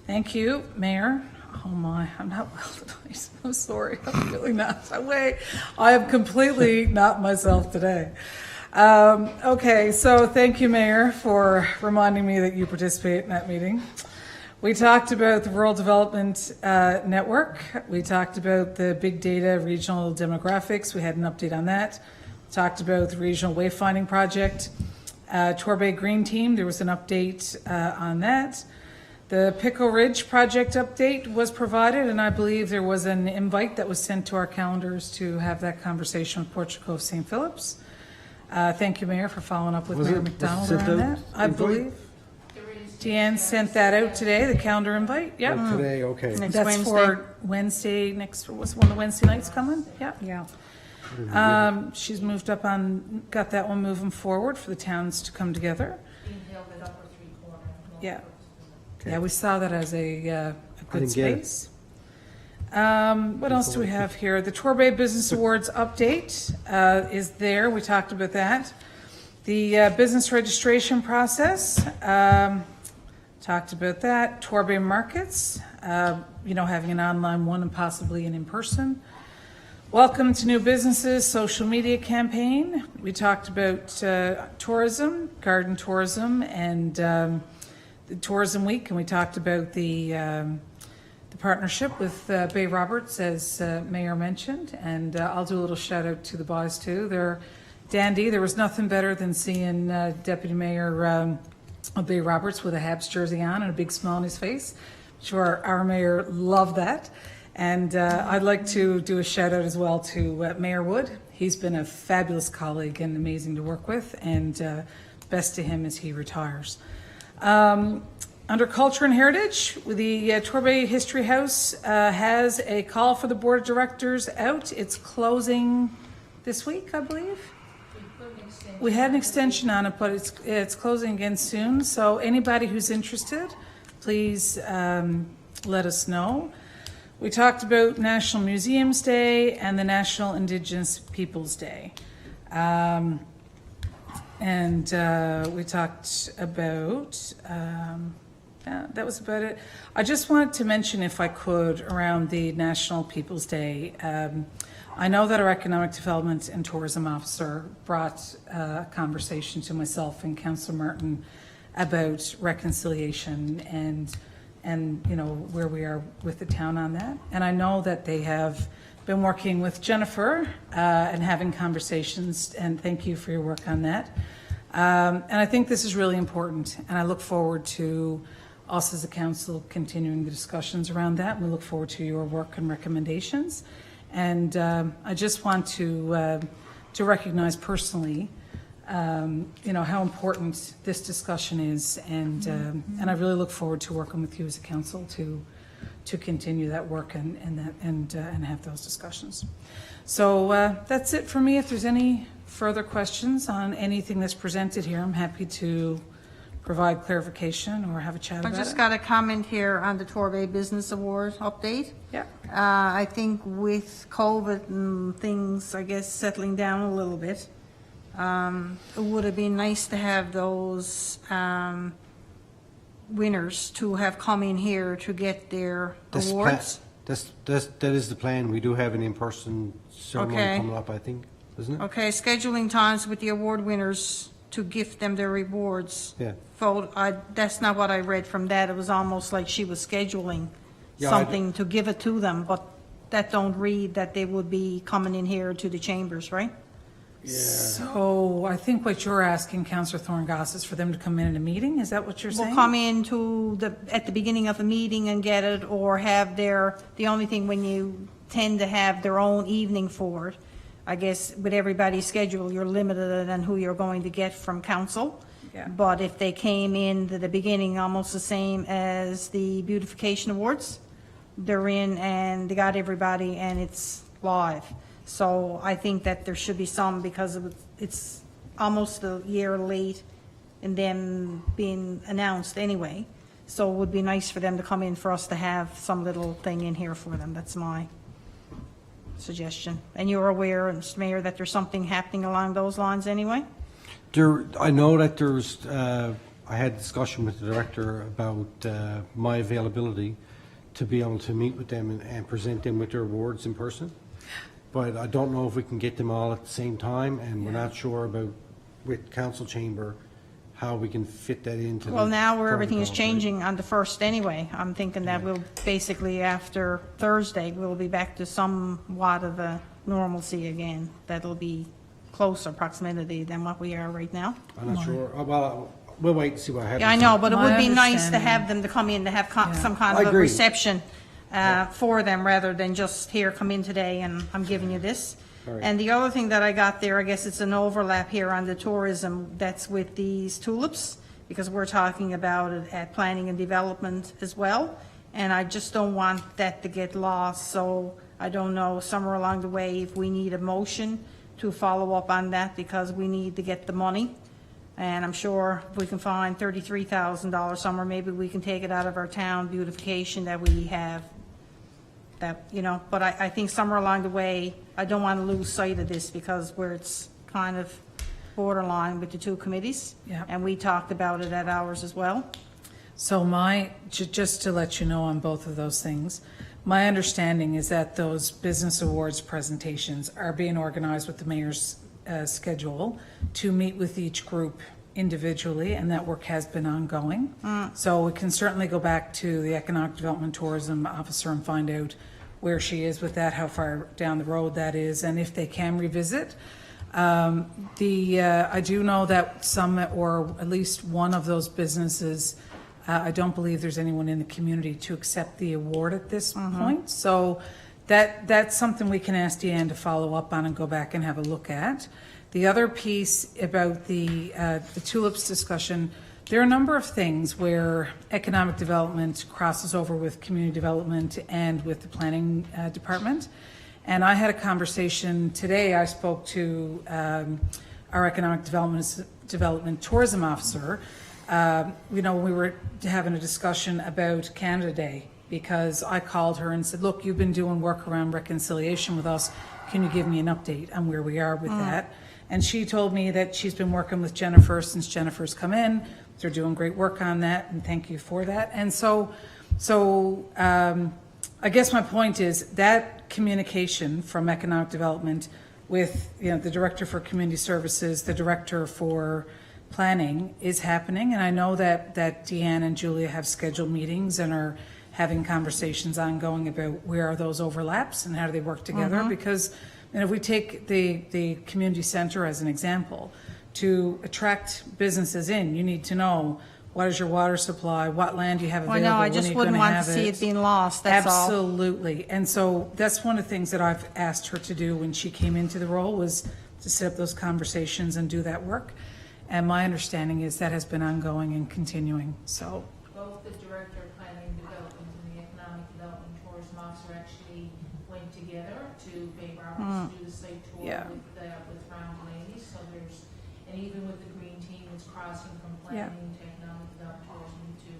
Thank you, Mayor. Oh my, I'm not well tonight. I'm sorry. I'm really not. I am completely not myself today. Okay, so thank you, Mayor, for reminding me that you participate in that meeting. We talked about the Rural Development Network. We talked about the big data regional demographics. We had an update on that. Talked about the regional wayfinding project. Torbay Green Team, there was an update on that. The Pickle Ridge project update was provided, and I believe there was an invite that was sent to our calendars to have that conversation with Portugal of St. Phillips. Thank you, Mayor, for following up with Was Mayor it McDonald sent around out that. I invite? believe There is. Deanne sent that out today, the calendar invite. Yep. Oh, today, okay. Next That's Wednesday. for Wednesday, next, was one of the Wednesday nights coming? Yep. Yeah. She's moved up on, got that one moving forward for the towns to come together. Being held at upper three corner. Yeah. Okay. Yeah, we saw that as a good didn't get it. space. What else do we have here? The Torbay Business Awards update is there. We talked about that. The business registration process, talked about that. Torbay Markets, having an online one and possibly an in-person. Welcome to New Businesses social media campaign. We talked about tourism, garden tourism, and the Tourism Week, and we talked about the partnership with Bay Roberts, as Mayor mentioned, and I'll do a little shout out to the boys too. They're dandy. There was nothing better than seeing Deputy Mayor of Bay Roberts with a Habs jersey on and a big smile on his face. I'm sure our mayor loved that. And I'd like to do a shout out as well to Mayor Wood. He's been a fabulous colleague and amazing to work with, and best to him as he retires. Under Culture and Heritage, the Torbay History House has a call for the Board of Directors out. It's closing this week, I believe. We had an extension on it, but it's closing again soon. So anybody who's interested, please let us know. We talked about National Museums Day and the National Indigenous Peoples Day. And we talked about, that was about it. I just wanted to mention, if I could, around the National Peoples Day. I know that our Economic Development and Tourism Officer brought a conversation to myself and Councillor Martin about reconciliation and where we are with the town on that. And I know that they have been working with Jennifer and having conversations, and thank you for your work on that. And I think this is really important, and I look forward to us as a council continuing the discussions around that. We look forward to your work and recommendations. And I just want to recognize personally, how important this discussion is, and I really look forward to working with you as a council to continue that work and have those discussions. So that's it for me. If there's any further questions on anything that's presented here, I'm happy to provide clarification or have a chat I about it. just got a comment here on the Torbay Business Award update. Yeah. I think with COVID and things, I guess, settling down a little bit, it would have been nice to have those winners to have come in here to get their awards. That is the plan. We do have an in-person ceremony Okay. coming up, I think, isn't it? Okay, scheduling times with the award winners to gift them their rewards. Yeah. That's not what I read from that. It was almost like she was scheduling Yeah, something to give it to them, but that don't read that they would be coming in here to the chambers, right? So I think what you're asking, Councillor Thorngoss, is for them to come in a meeting? Is that what you're saying? Will come into at the beginning of a meeting and get it, or have the only thing when you tend to have their own evening for it, I guess with everybody's schedule, you're limited on who you're going to get from council. Yeah. But if they came in to the beginning, almost the same as the beautification awards, they're in and they got everybody and it's live. So I think that there should be some, because it's almost a year late in them being announced anyway. So it would be nice for them to come in, for us to have some little thing in here for them. That's my suggestion. And you're aware, Mr. Mayor, that there's something happening along those lines anyway? I know that there's, I had a discussion with the director about my availability to be able to meet with them and present them with their awards in person. But I don't know if we can get them all at the same time, and we're not sure about, with council chamber, how we can fit that into. Well, now where everything is protocols, right? changing on the 1st anyway, I'm thinking that we'll basically, after Thursday, we'll be back to somewhat of a normalcy again. That'll be closer proximity than what we are right now. I'm not sure. Well, we'll wait and see what happens. Yeah, I know, but it My would be nice to understanding- have them to come in, to have some kind I of a agree. reception for them, rather than just, here, come in today and I'm giving you this. All right. And the other thing that I got there, I guess it's an overlap here on the tourism, that's with these tulips, because we're talking about it at planning and development as well. And I just don't want that to get lost, so I don't know, somewhere along the way, if we need a motion to follow up on that, because we need to get the money. And I'm sure if we can find $33,000 somewhere, maybe we can take it out of our town beautification that we have. That, but I think somewhere along the way, I don't want to lose sight of this, because where it's kind of borderline with the two committees. Yeah. And we talked about it at ours as well. So just to let you know on both of those things, my understanding is that those business awards presentations are being organized with the mayor's schedule to meet with each group individually, and that work has been ongoing. So we can certainly go back to the Economic Development Tourism Officer and find out where she is with that, how far down the road that is, and if they can revisit. I do know that some, or at least one of those businesses, I don't believe there's anyone in the community to accept the award at this point. So that's something we can ask Deanne to follow up on and go back and have a look at. The other piece about the tulips discussion, there are a number of things where economic development crosses over with community development and with the planning department. And I had a conversation today. I spoke to our economic development tourism officer. We were having a discussion about Canada Day, because I called her and said, look, you've been doing work around reconciliation with us. Can you give me an update on where we are with that? And she told me that she's been working with Jennifer since Jennifer's come in. They're doing great work on that, and thank you for that. And so I guess my point is that communication from economic development with the director for community services, the director for planning is happening, and I know that Deanne and Julia have scheduled meetings and having conversations ongoing about where are those overlaps and how do they work together. Because, and if we take the community center as an example, to attract businesses in, you need to know what is your water supply, what land you have Well, available, no, I when just you're wouldn't gonna want to have see it being lost, that's all. Absolutely. And so that's one of the things that I've asked her to do when she came into the role, was to set up those conversations and do that work. And my understanding is that has been ongoing and continuing, so. Both the Director of Planning and Development and the Economic Development and Tourism Officer actually went together to Bay Roberts to do the site tour Yeah. with Round Ladies. So there's, and even with the green team, it's crossing from Yeah. planning to economic development, tourism to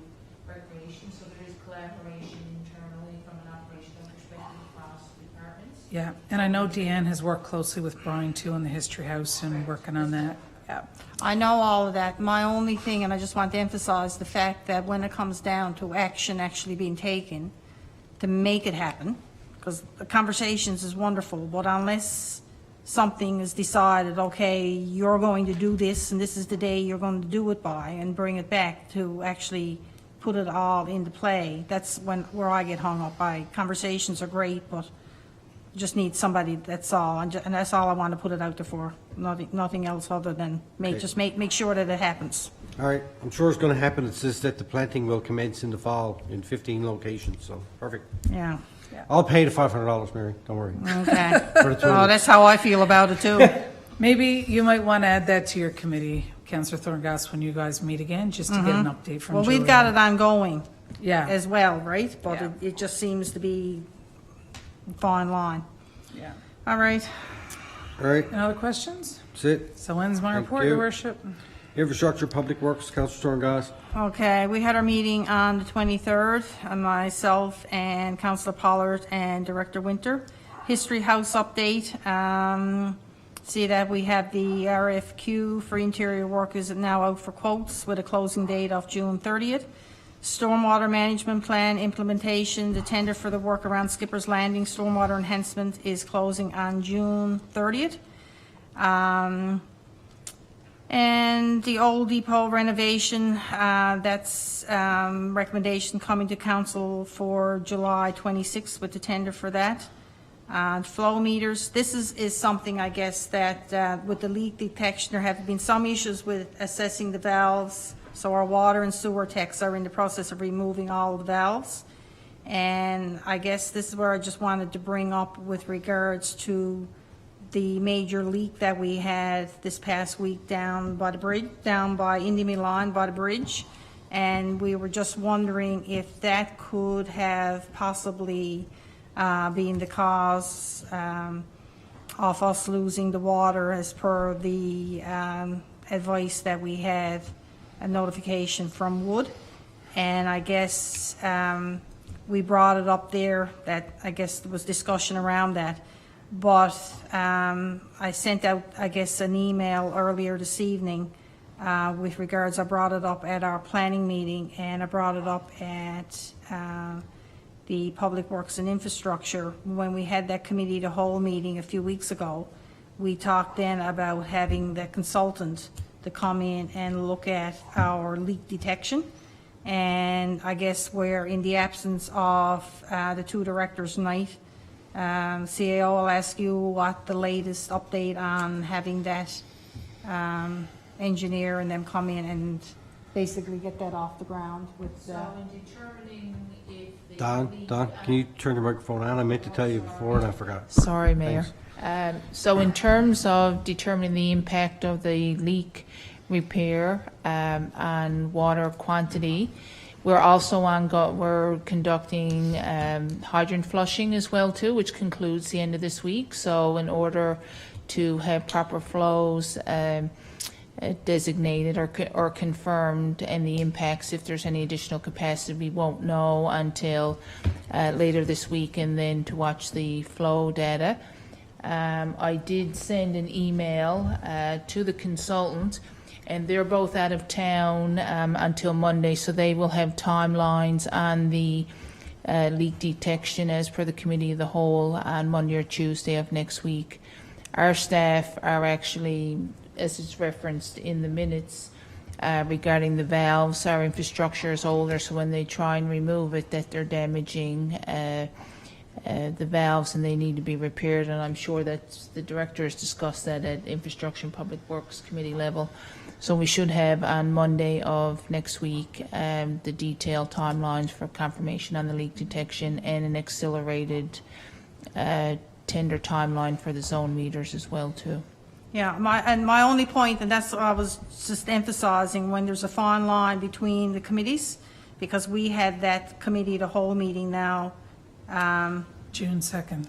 recreation. So there is collaboration internally from an operational perspective across departments. Yeah, and I know Deanne has worked closely with Brian too in the History House and working on that. Yeah. I know all of that. My only thing, and I just want to emphasize the fact that when it comes down to action actually being taken to make it happen, because the conversations is wonderful, but unless something is decided, okay, you're going to do this, and this is the day you're going to do it by, and bring it back to actually put it all into play, that's where I get hung up by. Conversations are great, but just need somebody, that's all, and that's all I want to put it out there for. Nothing else other than make sure that it happens. All right, I'm sure it's going to happen. It says that the planting will commence in the fall in 15 locations, so perfect. Yeah, I'll pay the $500, Mary, don't worry. okay. For the two of Oh, us. that's how I feel about it, too. Maybe you might want to add that to your committee, Councillor Thorngass, when you guys meet again, just to get an update from Well, Julie. we've got it ongoing Yeah, as well, right? But Yeah. it just seems to be fine line. yeah. All right. All right, Any other questions? that's it. So ends my Thank report, you. Your Worship. Infrastructure, Public Works, Councillor Torngas. Okay, we had our meeting on the 23rd, myself and Councillor Pollard and Director Winter. History House update. See that we have the RFQ for interior work is now out for quotes with a closing date of June 30th. Stormwater management plan implementation, the tender for the work around Skipper's Landing stormwater enhancement is closing on June 30th. And the old depot renovation, that's recommendation coming to council for July 26th with the tender for that. Flow meters, this is something, I guess, that with the leak detection, there have been some issues with assessing the valves. So our water and sewer techs are in the process of removing all of the valves. And I guess this is where I just wanted to bring up with regards to the major leak that we had this past week down by the bridge, down by Indy Milan by the bridge. And we were just wondering if that could have possibly been the cause of us losing the water as per the advice that we had, a notification from Wood. And I guess we brought it up there, that I guess there was discussion around that. But I sent out, I guess, an email earlier this evening with regards, I brought it up at our planning meeting, and I brought it up at the Public Works and Infrastructure. When we had that committee the whole meeting a few weeks ago, we talked then about having the consultant to come in and look at our leak detection. And I guess we're in the absence of the two directors tonight. CAO, I'll ask you what the latest update on having that engineer and them come in and basically get that off the ground with. So in determining if the. Don, can you turn your microphone on? I meant to tell you before and I forgot. Sorry, Mayor. So in terms of determining the impact of the leak repair and water quantity, we're also we're conducting hydrant flushing as well too, which concludes the end of this week. So in order to have proper flows designated or confirmed, and the impacts, if there's any additional capacity, we won't know until later this week, and then to watch the flow data. I did send an email to the consultant, and they're both out of town until Monday, so they will have timelines on the leak detection as per the committee of the whole on Monday or Tuesday of next week. Our staff are actually, as it's referenced in the minutes, regarding the valves. Our infrastructure is older, so when they try and remove it, that they're damaging the valves and they need to be repaired. And I'm sure that the director has discussed that at Infrastructure and Public Works Committee level. So we should have on Monday of next week the detailed timelines for confirmation on the leak detection and an accelerated tender timeline for the zone meters as well too. Yeah, my only point, and that's what I was just emphasizing, when there's a fine line between the committees, because we had that committee, the whole meeting now, June 2nd.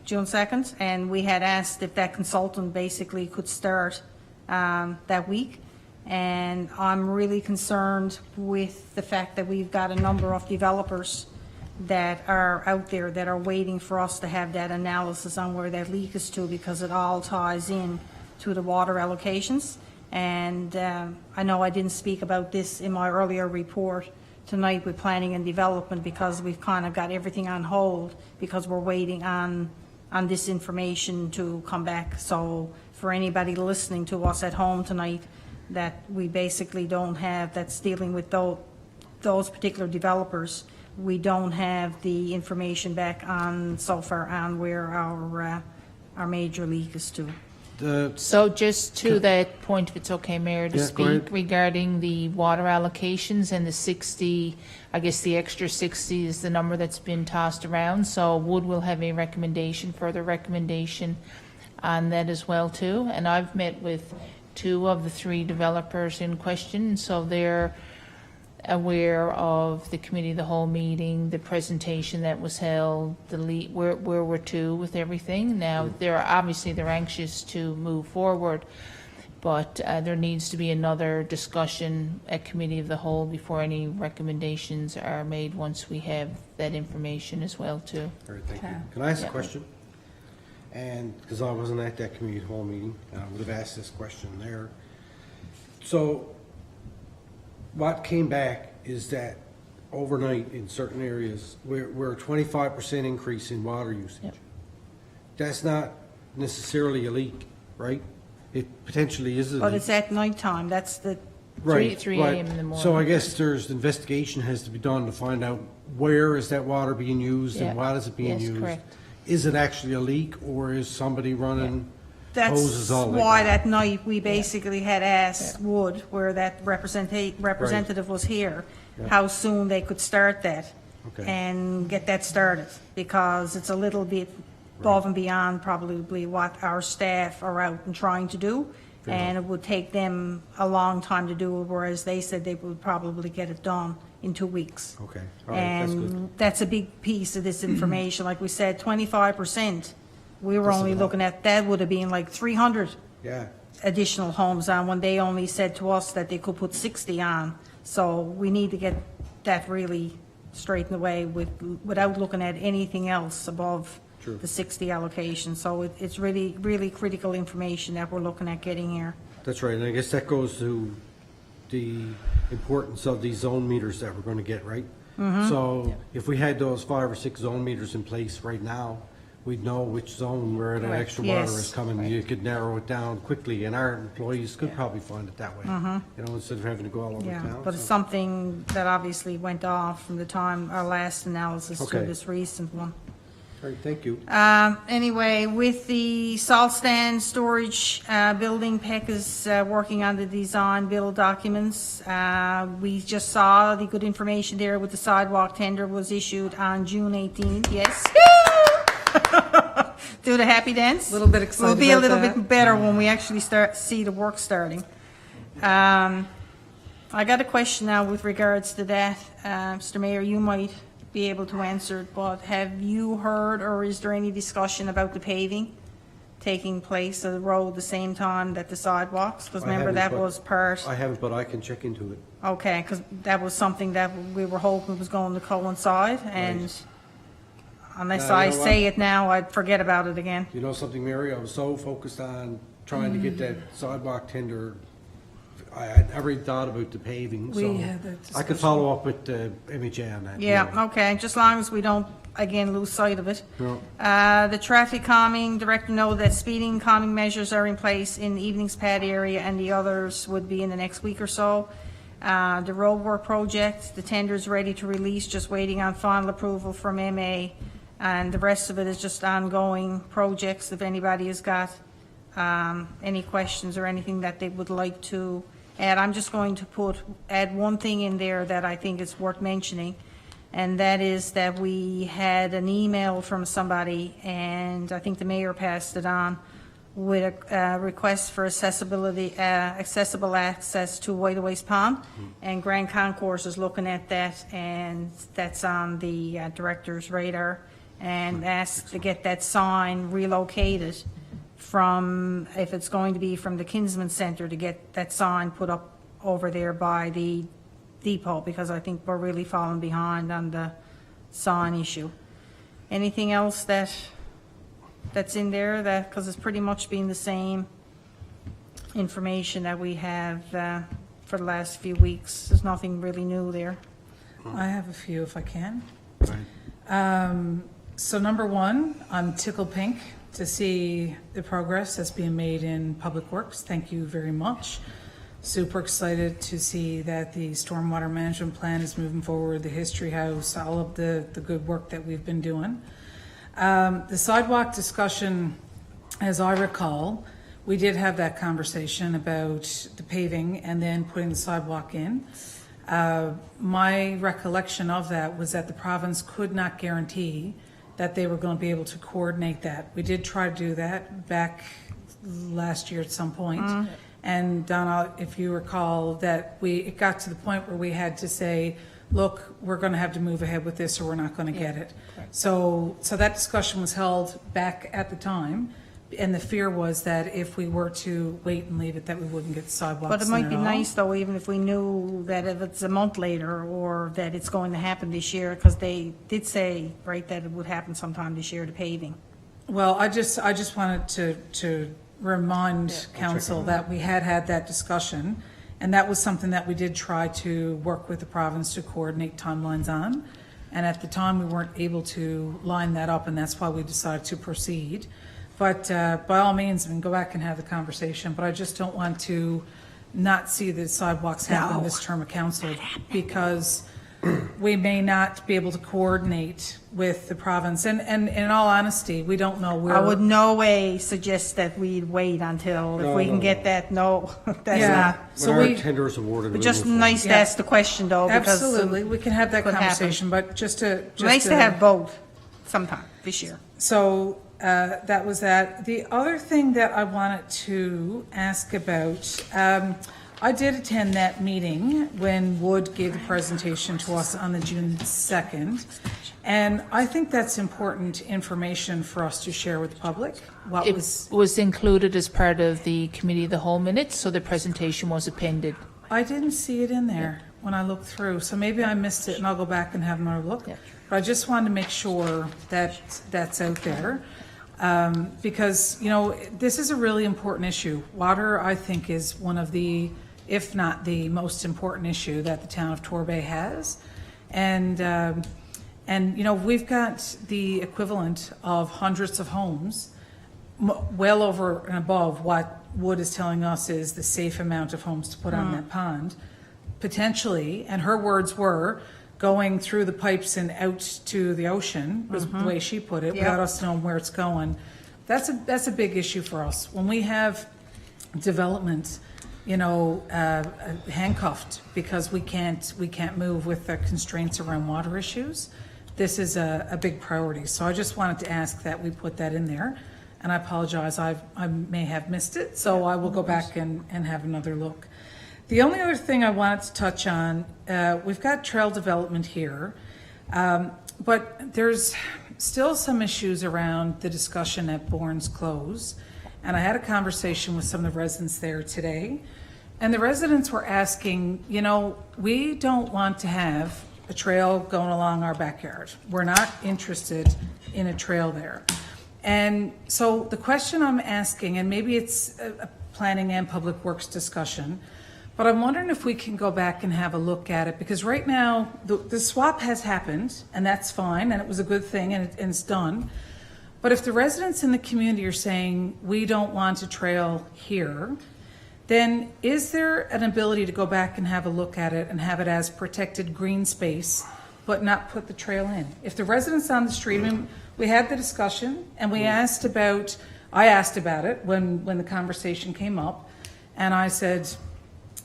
June 2nd, and we had asked if that consultant basically could start that week. And I'm really concerned with the fact that we've got a number of developers that are out there that are waiting for us to have that analysis on where that leak is to, because it all ties in to the water allocations. And I know I didn't speak about this in my earlier report tonight with planning and development, because we've kind of got everything on hold because we're waiting on this information to come back. So for anybody listening to us at home tonight, that we basically don't have, that's dealing with those particular developers, we don't have the information back on so far on where our major leak is to. So just to that point, if it's okay, Mayor, to Yeah, go ahead. speak regarding the water allocations and the 60, I guess the extra 60 is the number that's been tossed around. So Wood will have a recommendation, further recommendation on that as well too. And I've met with 2 of the 3 developers in question, so they're aware of the committee of the whole meeting, the presentation that was held, the lead, where we're to with everything. Now, they're anxious to move forward, but there needs to be another discussion at committee of the whole before any recommendations are made once we have that information as well too. All right, thank you. Okay. Can I ask a Yeah. question? And, because I wasn't at that community hall meeting, I would have asked this question there. So, what came back is that overnight in certain areas, we're a 25% increase in water usage. Yep. That's not necessarily a leak, right? It potentially is a leak. But it's at nighttime, that's the, Right, 3 right. a.m. in the morning. So I guess there's investigation has to be done to find out where is that water being used Yeah. and why is it being Yes, used? correct. Is it actually a leak, or is somebody running that's hoses all like why that? that night we basically had asked Wood, where that representative was here, Yeah. how soon they could start that Okay. and get that started, because it's a little bit above and beyond probably what our staff are out and trying to do. Fair And it would take them a long time to do it, whereas they said they would probably get it done in 2 weeks. Okay, all right, that's good. And that's a big piece of this information. Like we said, 25%, we were That's only a lot. looking at, that would have been like 300 Yeah, additional homes on, when they only said to us that they could put 60 on. So we need to get that really straightened away without looking at anything else above True. the 60 allocation. So it's really, really critical information that we're looking at getting here. that's right, and I guess that goes to the importance of these zone meters that we're gonna get, right? Mm-hmm. So if we had those 5 or 6 zone meters in place right now, we'd know which zone where that Correct. extra water Yes. is coming. You could narrow it down quickly, and our employees could probably find it that way, you know, instead of having to go all over Mm-hmm. Yeah, town. but it's so- something that obviously went off from the time our last analysis to Okay. this recent one. All right, thank you. Anyway, with the salt stand storage building, PEC is working on the design build documents. We just saw the good information there with the sidewalk tender was issued on June 18th, yes. Do the happy dance? Little bit excited We'll be a about little that. bit better when we actually see the work starting. I got a question now with regards to that. Mr. Mayor, you might be able to answer it, but have you heard, or is there any discussion about the paving taking place of the road the same time that the sidewalks? Because I remember, haven't, that but- was part, I haven't, but I can check into it. okay, because that was something that we were hoping was going to coincide, and Right. unless No, you I know what? say it now, I'd forget about it again. You know something, Mary? I was so focused on trying to get that sidewalk tender, I never even thought about the paving, so. We had that I could discussion. follow up with MHA on that. Yeah, Mary. okay, just as long as we don't again, lose sight of it. No. The traffic calming director know that speeding calming measures are in place in the Evenings Pad area, and the others would be in the next week or so. The roadwork project, the tender is ready to release, just waiting on final approval from MA, and the rest of it is just ongoing projects. If anybody has got any questions or anything that they would like to add, I'm just going to add one thing in there that I think is worth mentioning, and that is that we had an email from somebody, and I think the mayor passed it on, with a request for accessible access to Whiteaways Pond, and Grand Concourse is looking at that, and that's on the director's radar, and asked to get that sign relocated from, if it's going to be from the Kinsman Center, to get that sign put up over there by the depot, because I think we're really falling behind on the sign issue. Anything else that's in there, because it's pretty much been the same information that we have for the last few weeks. There's nothing really new there. I have a few if I can. Right. So number one, I'm tickled pink to see the progress that's being made in Public Works. Thank you very much. Super excited to see that the stormwater management plan is moving forward, the History House, all of the good work that we've been doing. The sidewalk discussion, as I recall, we did have that conversation about the paving and then putting the sidewalk in. My recollection of that was that the province could not guarantee that they were going to be able to coordinate that. We did try to do that back last year at some point. And Donna, if you recall, that it got to the point where we had to say, look, we're going to have to move ahead with this or we're not going to get it. So that discussion was held back at the time, and the fear was that if we were to wait and leave it, that we wouldn't get the sidewalks But it in might at be all. nice, though, even if we knew that if it's a month later, or that it's going to happen this year, because they did say, right, that it would happen sometime this year, the paving. Well, I just wanted to remind council that we had that discussion, and that was something that we did try to work with the province to coordinate timelines on. And at the time, we weren't able to line that up, and that's why we decided to proceed. But by all means, I mean, go back and have the conversation, but I just don't want to not see the sidewalks happen this term of council, because we may not be able to coordinate with the province. And in all honesty, we don't know where. I would no way suggest that we'd wait until, if we can get that, that's Yeah. not. So When we- our tender is awarded. But we just move nice to Yeah. ask the question, though, because. Absolutely, we can have that could happen. conversation, but just to. Nice to have both sometime this year. So that was that. The other thing that I wanted to ask about, I did attend that meeting when Wood gave the presentation to us on the June 2nd, and I think that's important information for us to share with the public. What It was, was included as part of the committee of the whole minutes, so the presentation was appended. I didn't see it in there when I looked through, so maybe I missed it, and I'll go back and have another look. Yeah. But I just wanted to make sure that that's out there. Because, you know, this is a really important issue. Water, I think, is one of the, if not the most important issue that the town of Torbay has. And you know, we've got the equivalent of hundreds of homes, well over and above what Wood is telling us is the safe amount of homes to put on that pond, potentially. And her words were, going through the pipes and out to the ocean, was the way she put it, without us knowing where it's going. That's a big issue for us. When we have development, you know, handcuffed because we can't move with the constraints around water issues, this is a big priority. So I just wanted to ask that we put that in there, and I apologize, I may have missed it, so I will go back and have another look. The only other thing I wanted to touch on, we've got trail development here, but there's still some issues around the discussion at Bourne's Close. And I had a conversation with some of the residents there today. And the residents were asking, you know, we don't want to have a trail going along our backyard. We're not interested in a trail there. And so the question I'm asking, and maybe it's a planning and public works discussion, But I'm wondering if we can go back and have a look at it, because right now, the swap has happened, and that's fine, and it was a good thing, and it's done. But if the residents in the community are saying, we don't want a trail here, then is there an ability to go back and have a look at it and have it as protected green space, but not put the trail in? If the residents on the street, I mean, we had the discussion, and I asked about it when the conversation came up, and I said,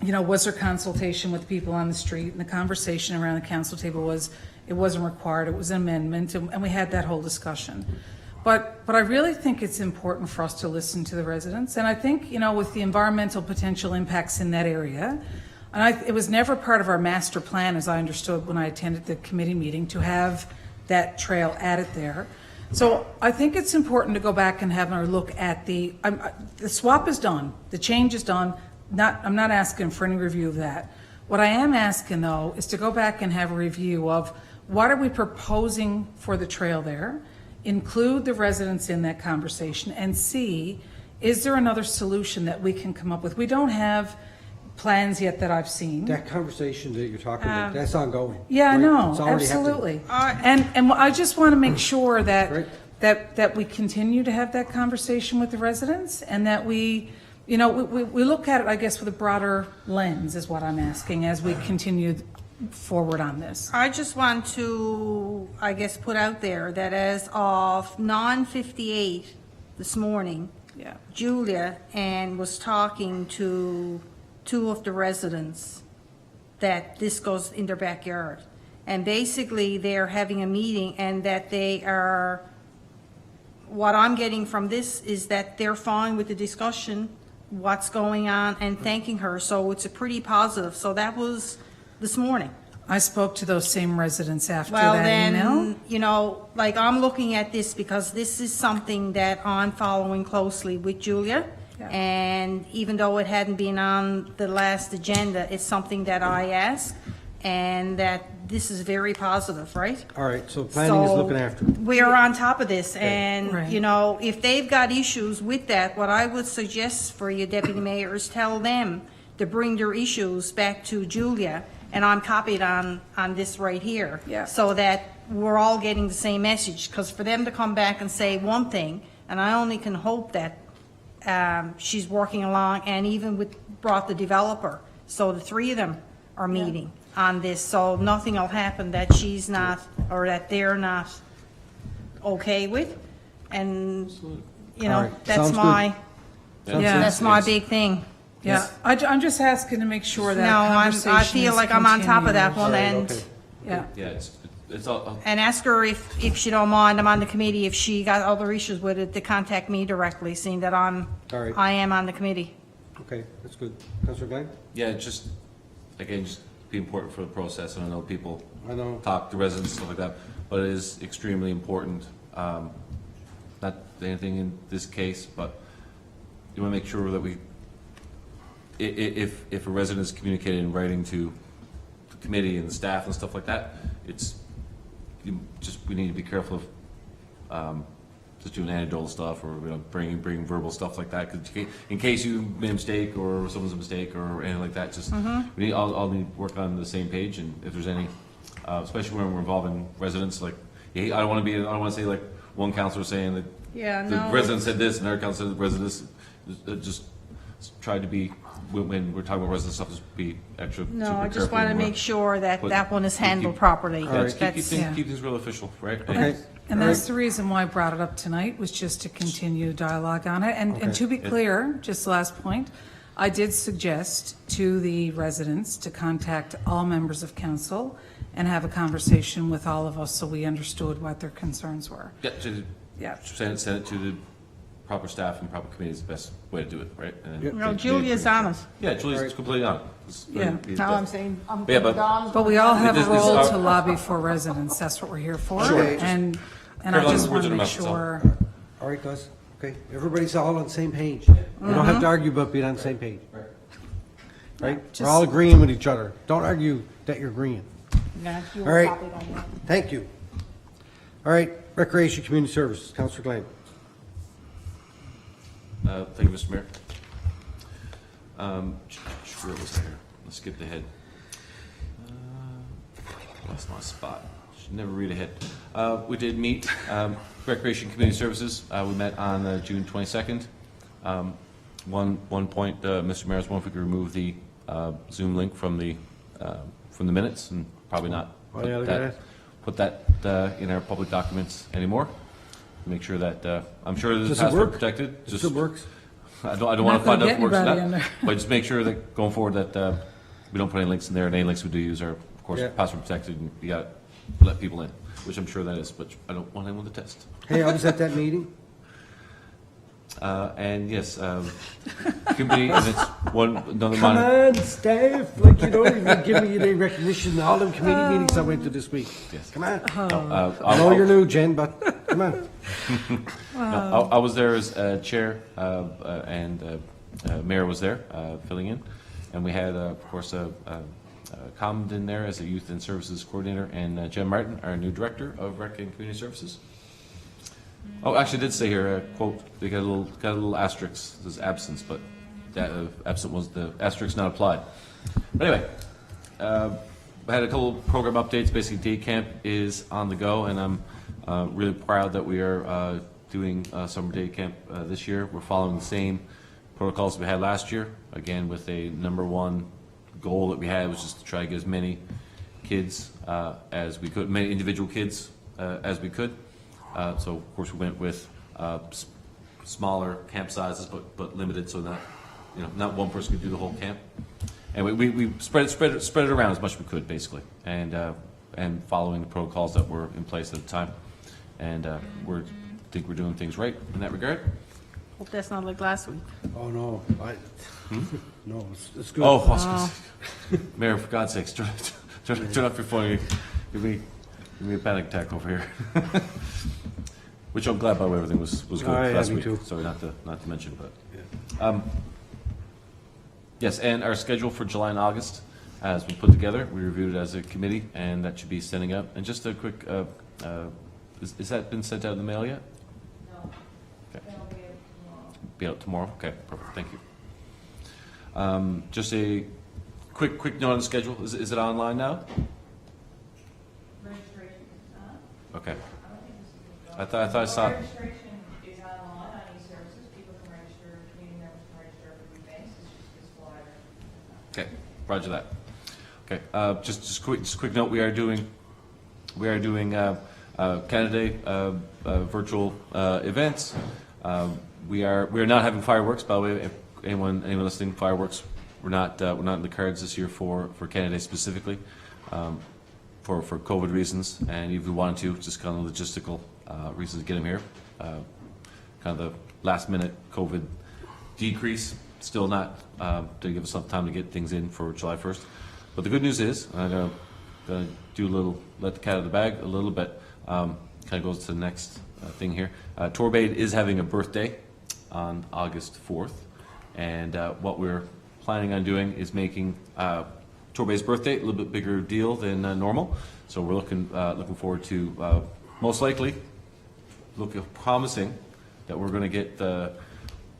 you know, was there consultation with people on the street? And the conversation around the council table was, it wasn't required, it was an amendment, and we had that whole discussion. But I really think it's important for us to listen to the residents, and I think, you know, with the environmental potential impacts in that area, and it was never part of our master plan, as I understood when I attended the committee meeting, to have that trail added there. So I think it's important to go back and have a look at the swap is done, the change is done. I'm not asking for any review of that. What I am asking, though, is to go back and have a review of what are we proposing for the trail there, include the residents in that conversation, and see, is there another solution that we can come up with? We don't have plans yet that I've seen. That conversation that you're talking about, that's ongoing. Yeah, I right? know, It's already absolutely. happening. And I just want to make sure that, Right. that we continue to have that conversation with the residents, and that we, you know, we look at it, I guess, with a broader lens, is what I'm asking, as we continue forward on this. I just want to, I guess, put out there that as of 9:58 this morning, Yeah. Julia was talking to two of the residents that this goes in their backyard. And basically, they're having a meeting, and that they are, what I'm getting from this is that they're fine with the discussion, what's going on, and thanking her. So it's a pretty positive. So that was this morning. I spoke to those same residents after Well, that email. then, you know, like, I'm looking at this because this is something that I'm following closely with Julia. Yeah. And even though it hadn't been on the last agenda, it's something that I asked, and that this is very positive, right? All right, so planning is So, looking after it. We're on top of this, and, Right. you know, if they've got issues with that, what I would suggest for you, Deputy Mayor, is tell them to bring their issues back to Julia, and I'm copied on this right here. Yeah. So that we're all getting the same message, because for them to come back and say one thing, and I only can hope that she's working along, and even brought the developer, so the three of them are meeting on this, so nothing will happen that she's not, or that they're not okay with, and, you All know, right, that's sounds my, good. Yeah. that's my big thing. Yeah, I'm just asking to make sure that No, conversation I feel is like I'm on top of that continued. one, All right, and, okay. Yeah, Yeah, it's all, and ask her if she don't mind, I'm on the committee, if she got other issues with it, to contact me directly, seeing that All right. I am on the committee. Okay, that's good. Councillor Glenn? yeah, just, again, just be important for the process, and I know people I know. talk to residents, stuff like that, but it is extremely important. Not anything in this case, but you want to make sure that if a resident is communicated in writing to the committee and the staff and stuff like that, we need to be careful of just doing anecdotal stuff, or, you know, bring verbal stuff like that, 'cause in case you made a mistake or someone's a mistake or anything like that, just we need all need to work on the same page. And if there's any, especially when we're involving residents, like, I don't want to say like one councillor saying that Yeah, the no. resident said this and our councillor said the resident just tried to be, when we're talking about resident stuff, just be extra super No, I just careful want to when we're- make sure that Put- that one is keep- handled keep- properly. Yeah, just That's- keep things real official, right? Okay. and All that's right. the reason why I brought it up tonight, was just to continue dialogue on it. And Okay. to be clear, just last point, I did suggest to the residents to contact all members of council and have a conversation with all of us, so we understood what their concerns were. Yeah, Yeah. send it to the proper staff and proper committee is the best way to do it, right? And then Yep. You know, they Julia's agree. on it. Yeah, Julia's Right. completely on it. Yeah. Now I'm saying, I'm Yeah, but- But we all have a This is role our- to lobby for residents, that's what we're here for. Sure. And I Carolina, just want words to in make her mouth, sure, All right, guys, okay, everybody's all on the same page. We don't have to argue about being on the same page. Right? We're Just- all agreeing with each other. Don't argue that you're agreeing. yeah, you All were right. copied on that. Thank you. All right, Recreation Community Services, Councillor Glenn. Thank you, Mr. Mayor. Where was I here? Let's skip ahead. Lost my spot. Should never read ahead. We did meet Recreation Community Services. We met on June 22nd. One point, Mr. Mayor, was wondering if we could remove the Zoom link from the minutes, and probably not put that in our public documents anymore. Make sure that I'm sure this is password protected. It still works. I don't want to find out if it works or anybody not, but just make sure that going forward that we don't put any links in there, and any links we do use are, of course, password protected, and you got to let people in, which I'm sure that is, but I don't want anyone to test. Hey, I was at that meeting. And yes, committee, and it's another Come minor. on, staff, like you don't even give me any recognition. All them committee meetings I went to this week. Yes. Come on. I I know you're new, Jen, but come on. No, I was there as chair, and mayor was there filling in, and we had, of course, Common in there as a youth and services coordinator, and Jen Martin, our new director of Rec and Community Services. Oh, actually, it did say here, quote, they got a little asterisk, says absence, but that absent was the asterisk not applied. But anyway, I had a couple program updates. Basically, day camp is on the go, and I'm really proud that we are doing summer day camp this year. We're following the same protocols we had last year, again, with a #1 goal that we had was just to try to get as many kids as we could, many individual kids as we could. So of course we went with smaller camp sizes, but limited, so that not one person could do the whole camp. And we spread it around as much as we could, basically, and following the protocols that were in place at the time. And think we're doing things right in that regard. Hope that's not like last week. Oh, no. No, it's good. Oh, Mayor, for God's sakes, turn off your phone. Give me a panic attack over here. Which I'm glad, by the way, everything was good last me week. too. Sorry, not to mention, but yes, and our schedule for July and August has been put together. We reviewed it as a committee, and that should be sending out. And just a quick, is that been sent out in the mail yet? No. Okay. That'll be it tomorrow. Be out tomorrow? Okay, perfect, thank you. Just a quick note on the schedule. Is it online now? Registration is not. Okay. I don't think this is. I thought I saw. Registration is online on e-services. People can register, community members can register for events. It's just this flyer. Okay, roger that. Okay, just quick note. We are doing Canada Day virtual events. We are not having fireworks. By the way, if anyone listening, fireworks, we're not in the cards this year for Canada Day specifically, for COVID reasons, and even if we wanted to, just kind of logistical reasons to get them here. Kind of the last minute COVID decrease, still not to give us enough time to get things in for July 1st. But the good news is, I'm gonna do a little, let the cat out of the bag a little bit. Kind of goes to the next thing here. Torbay is having a birthday on August 4th, and what we're planning on doing is making Torbay's birthday a little bit bigger deal than normal. So we're looking forward to most likely promising that we're going to get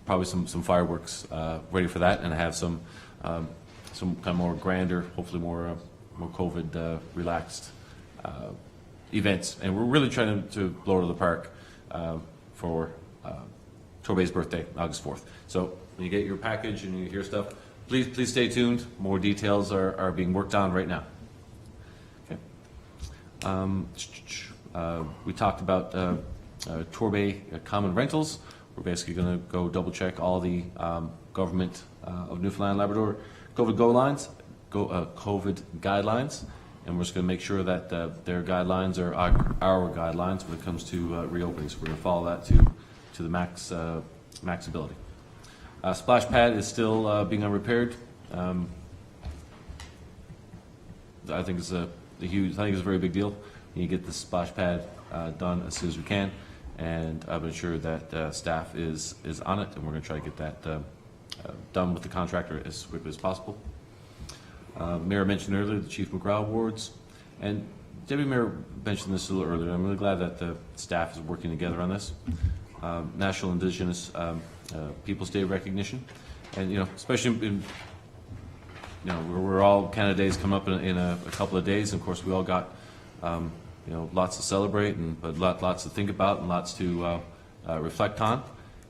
probably some fireworks ready for that, and have some kind of more grander, hopefully more COVID relaxed events. And we're really trying to blow it to the park for Torbay's birthday, August 4th. So when you get your package and you hear stuff, please stay tuned. More details are being worked on right now. Okay. We talked about Torbay common rentals. We're basically going to go double check all the government of Newfoundland and Labrador COVID guidelines, and we're just going to make sure that their guidelines are our guidelines when it comes to reopenings. We're going to follow that to the max ability. Splash pad is still being repaired. I think it's a very big deal. You get the splash pad done as soon as we can, and I've been sure that staff is on it, and we're going to try to get that done with the contractor as quickly as possible. Mayor mentioned earlier the Chief McGraw Awards, and Deputy Mayor mentioned this a little earlier. I'm really glad that the staff is working together on this. National Indigenous Peoples Day recognition, And, you know, especially in, you know, we're all Canada Day's come up in a couple of days. And of course, we all got, you know, lots to celebrate, but lots to think about and lots to reflect on.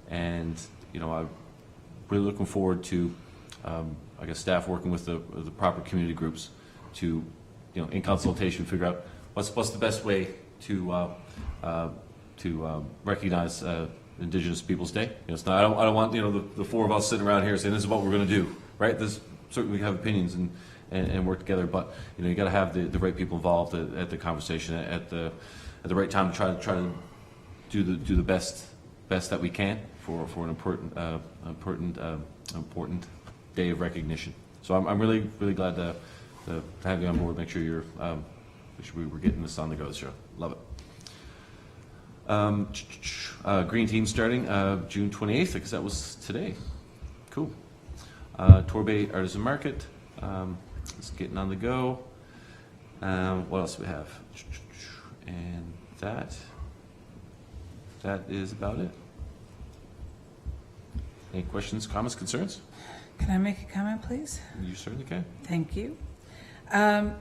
And, you know, I'm really looking forward to, I guess, staff working with the proper community groups to, you know, in consultation, figure out what's the best way to recognize Indigenous Peoples Day. You know, it's not, I don't want, you know, the four of us sitting around here saying this is what we're going to do, right? This certainly we have opinions and work together, but you know, you got to have the right people involved at the conversation at the right time to try to do the best that we can for an important day of recognition. So I'm really glad to have you on board. Make sure we're getting this on the go this year. Love it. Green Team starting June 28th, because that was today. Cool. Torbay Artisan Market, it's getting on the go. What else do we have? And that is about it. Any questions, comments, concerns? Can I make a comment, please? You certainly can. Thank you.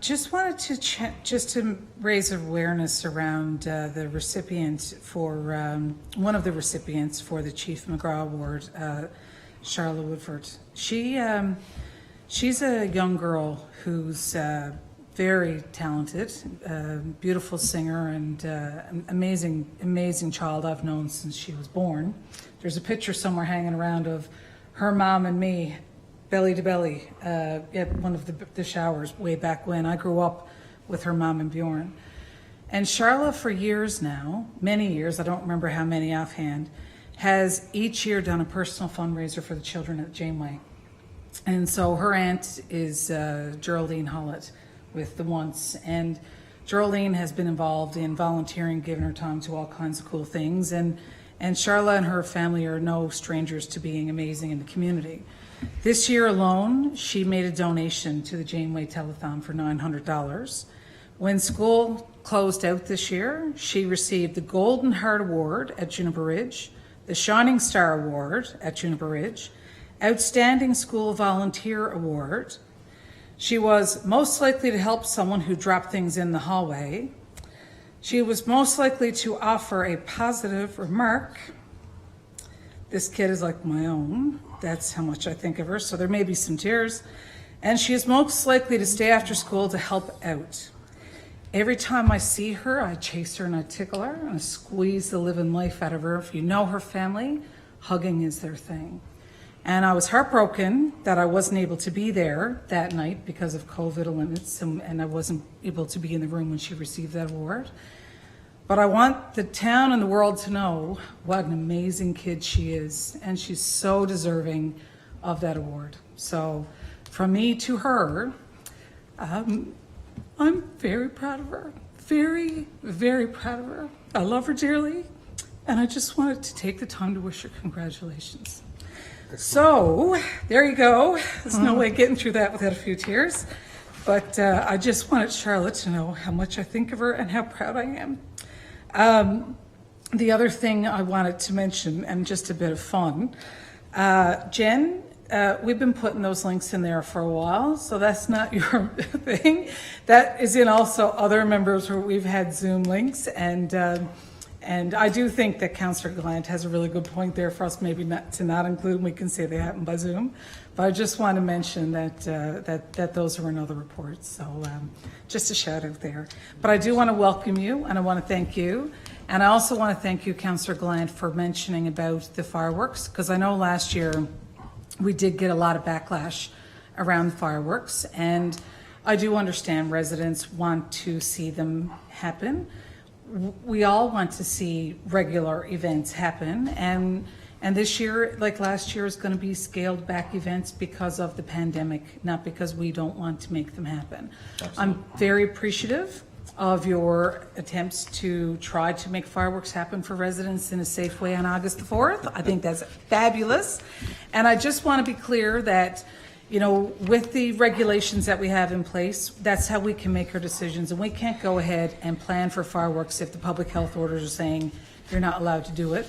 Just wanted to just to raise awareness around the recipient for one of the recipients for the Chief McGraw Award, Charlotte Woodford. She's a young girl who's very talented, beautiful singer, and amazing child I've known since she was born. There's a picture somewhere hanging around of her mom and me, belly to belly, at one of the showers way back when. I grew up with her mom and Bjorn. And Charla, for years now, many years, I don't remember how many offhand, has each year done a personal fundraiser for the children at Janeway. And so her aunt is Geraldine Hollett with the Once. And Geraldine has been involved in volunteering, giving her time to all kinds of cool things. And Charla and her family are no strangers to being amazing in the community. This year alone, she made a donation to the Janeway Telethon for $900. When school closed out this year, she received the Golden Heart Award at Juniper Ridge, the Shining Star Award at Juniper Ridge, Outstanding School Volunteer Award. She was most likely to help someone who dropped things in the hallway. She was most likely to offer a positive remark. This kid is like my own. That's how much I think of her, so there may be some tears. And she is most likely to stay after school to help out. Every time I see her, I chase her and I tickle her and I squeeze the living life out of her. If you know her family, hugging is their thing. And I was heartbroken that I wasn't able to be there that night because of COVID limits, and I wasn't able to be in the room when she received that award. But I want the town and the world to know what an amazing kid she is, and she's so deserving of that award. So from me to her, I'm very proud of her. Very, very proud of her. I love her dearly, and I just wanted to take the time to wish her congratulations. So there you go. There's no way getting through that without a few tears. But I just wanted Charlotte to know how much I think of her and how proud I am. The other thing I wanted to mention, and just a bit of fun, Jen, we've been putting those links in there for a while, so that's not your thing. That is in also other members where we've had Zoom links, and I do think that Councillor Gallant has a really good point there for us maybe not to not include. We can say they happen by Zoom, but I just want to mention that that those are in other reports. So just a shout out there. But I do want to welcome you, and I want to thank you, and I also want to thank you, Councillor Gallant, for mentioning about the fireworks, because I know last year we did get a lot of backlash around the fireworks, and I do understand residents want to see them happen. We all want to see regular events happen, and this year, like last year, is going to be scaled back events because of the pandemic, not because we don't want to make them happen. Absolutely. I'm very appreciative of your attempts to try to make fireworks happen for residents in a safe way on August the 4th. I think that's fabulous, and I just want to be clear that, you know, with the regulations that we have in place, that's how we can make our decisions. And we can't go ahead and plan for fireworks if the public health orders are saying you're not allowed to do it.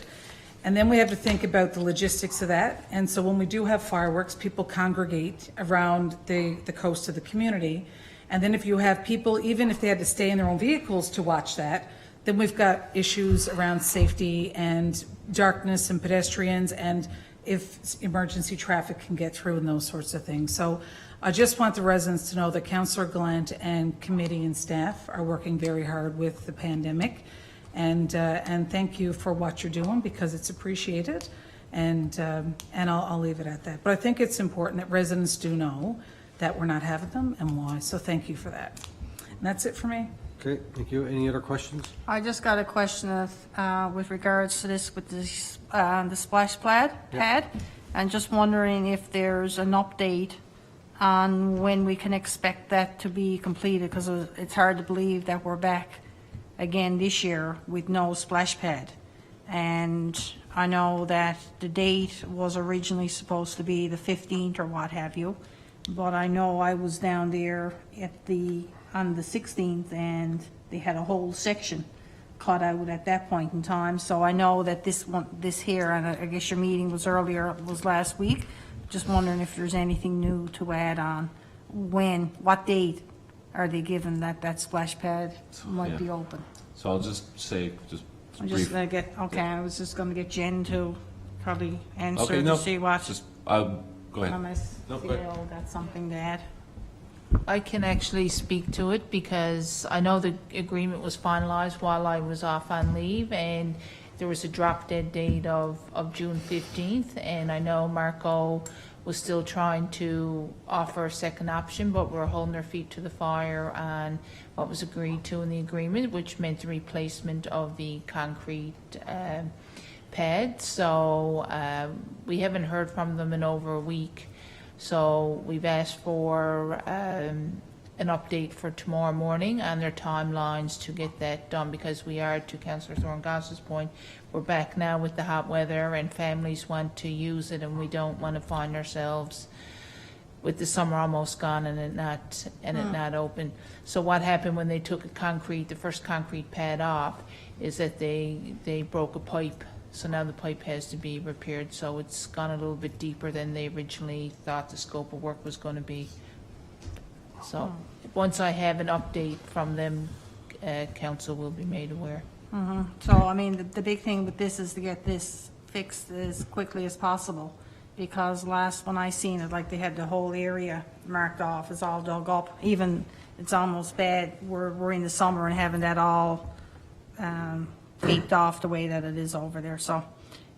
And then we have to think about the logistics of that. And so when we do have fireworks, people congregate around the coast of the community. And then if you have people, even if they had to stay in their own vehicles to watch that, then we've got issues around safety and darkness and pedestrians and if emergency traffic can get through and those sorts of things. So I just want the residents to know that Councillor Gallant and committee and staff are working very hard with the pandemic. And thank you for what you're doing because it's appreciated. And I'll leave it at that. But I think it's important that residents do know that we're not having them and why. So thank you for that. And that's it for me. Okay, thank you. Any other questions? I just got a question of, with regards to this with the splash pad. And just wondering if there's an update on when we can expect that to be completed, because it's hard to believe that we're back again this year with no splash pad. And I know that the date was originally supposed to be the 15th or what have you, but I know I was down there on the 16th and they had a whole section cut out at that point in time. So I know that this here, and I guess your meeting was last week. Just wondering if there's anything new to add on. What date are they given that splash pad might be open? So I'll just say, I'm brief. just gonna get, I was just gonna get Jen to probably answer Okay, to no, see what, go ahead. unless No, go ahead. CEO got something to add. I can actually speak to it because I know the agreement was finalized while I was off on leave, and there was a drop dead date of June 15th, and I know Marco was still trying to offer a second option, but we're holding their feet to the fire on what was agreed to in the agreement, which meant the replacement of the concrete pad. So we haven't heard from them in over a week. So we've asked for an update for tomorrow morning on their timelines to get that done, because we are, to Councillor Thorngoss's point, we're back now with the hot weather and families want to use it, and we don't want to find ourselves with the summer almost gone and it not open. So what happened when they took the first concrete pad off is that they broke a pipe. So now the pipe has to be repaired, so it's gone a little bit deeper than they originally thought the scope of work was going to be. So once I have an update from them, council will be made aware. So, I mean, the big thing with this is to get this fixed as quickly as possible, because when I seen it, like they had the whole area marked off, it's all dug up. Even, it's almost bad, we're in the summer and having that all taped off the way that it is over there. So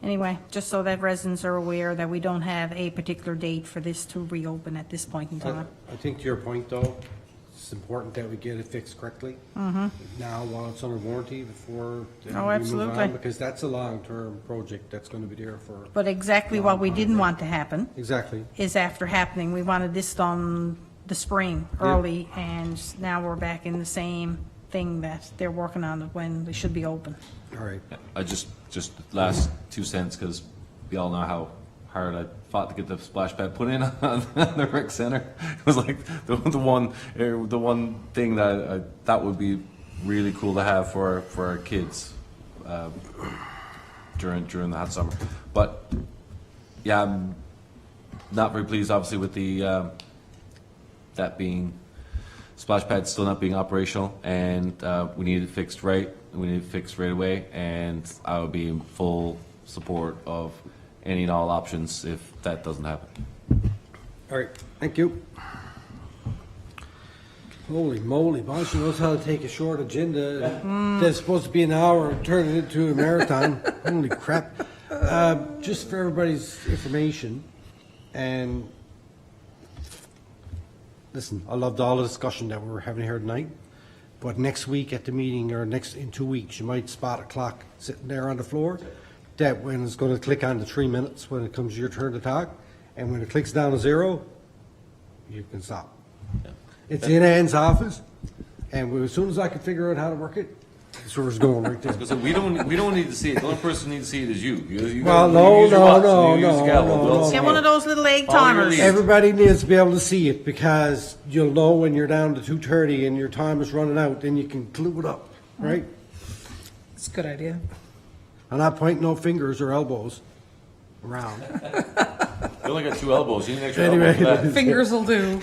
anyway, just so that residents are aware that we don't have a particular date for this to reopen at this point in time. I think to your point, though, it's important that we get it fixed correctly now while it's under warranty before we move absolutely. on, because that's a long-term project that's going to be there for. But exactly what we didn't want to happen Exactly. is after happening. We wanted this done the spring early, and now we're back in the same thing that they're working on when they should be open. All right. I just last 2 cents, because we all know how hard I fought to get the splash pad put in on the rec center. It was like the one thing that that would be really cool to have for our kids during the hot summer. But yeah, I'm not very pleased, obviously, with the that being splash pad still not being operational, and we need it fixed right. We need it fixed right away, and I would be in full support of any and all options if that doesn't happen. All right, thank you. Holy moly, Bosch knows how to take a short agenda that's supposed to be an hour and turn it into a marathon. Holy crap. Just for everybody's information, and listen, I loved all the discussion that we were having here tonight, but next week at the meeting, or in 2 weeks, you might spot a clock sitting there on the floor that when it's going to click on the 3 minutes when it comes your turn to talk, and when it clicks down to 0, you can stop. It's in Ann's office, and as soon as I could figure out how to work it, that's where it's going right there. So we don't need to see it. The only person who needs to see it is you. Well, no. Get one of those little egg Follow your timers. lead. Everybody needs to be able to see it, because you'll know when you're down to 2:30 and your time is running out, then you can glue it up, right? It's a good idea. I'm not pointing no fingers or elbows around. You only got 2 elbows, you need an extra Anyway. elbow for that. Fingers will do.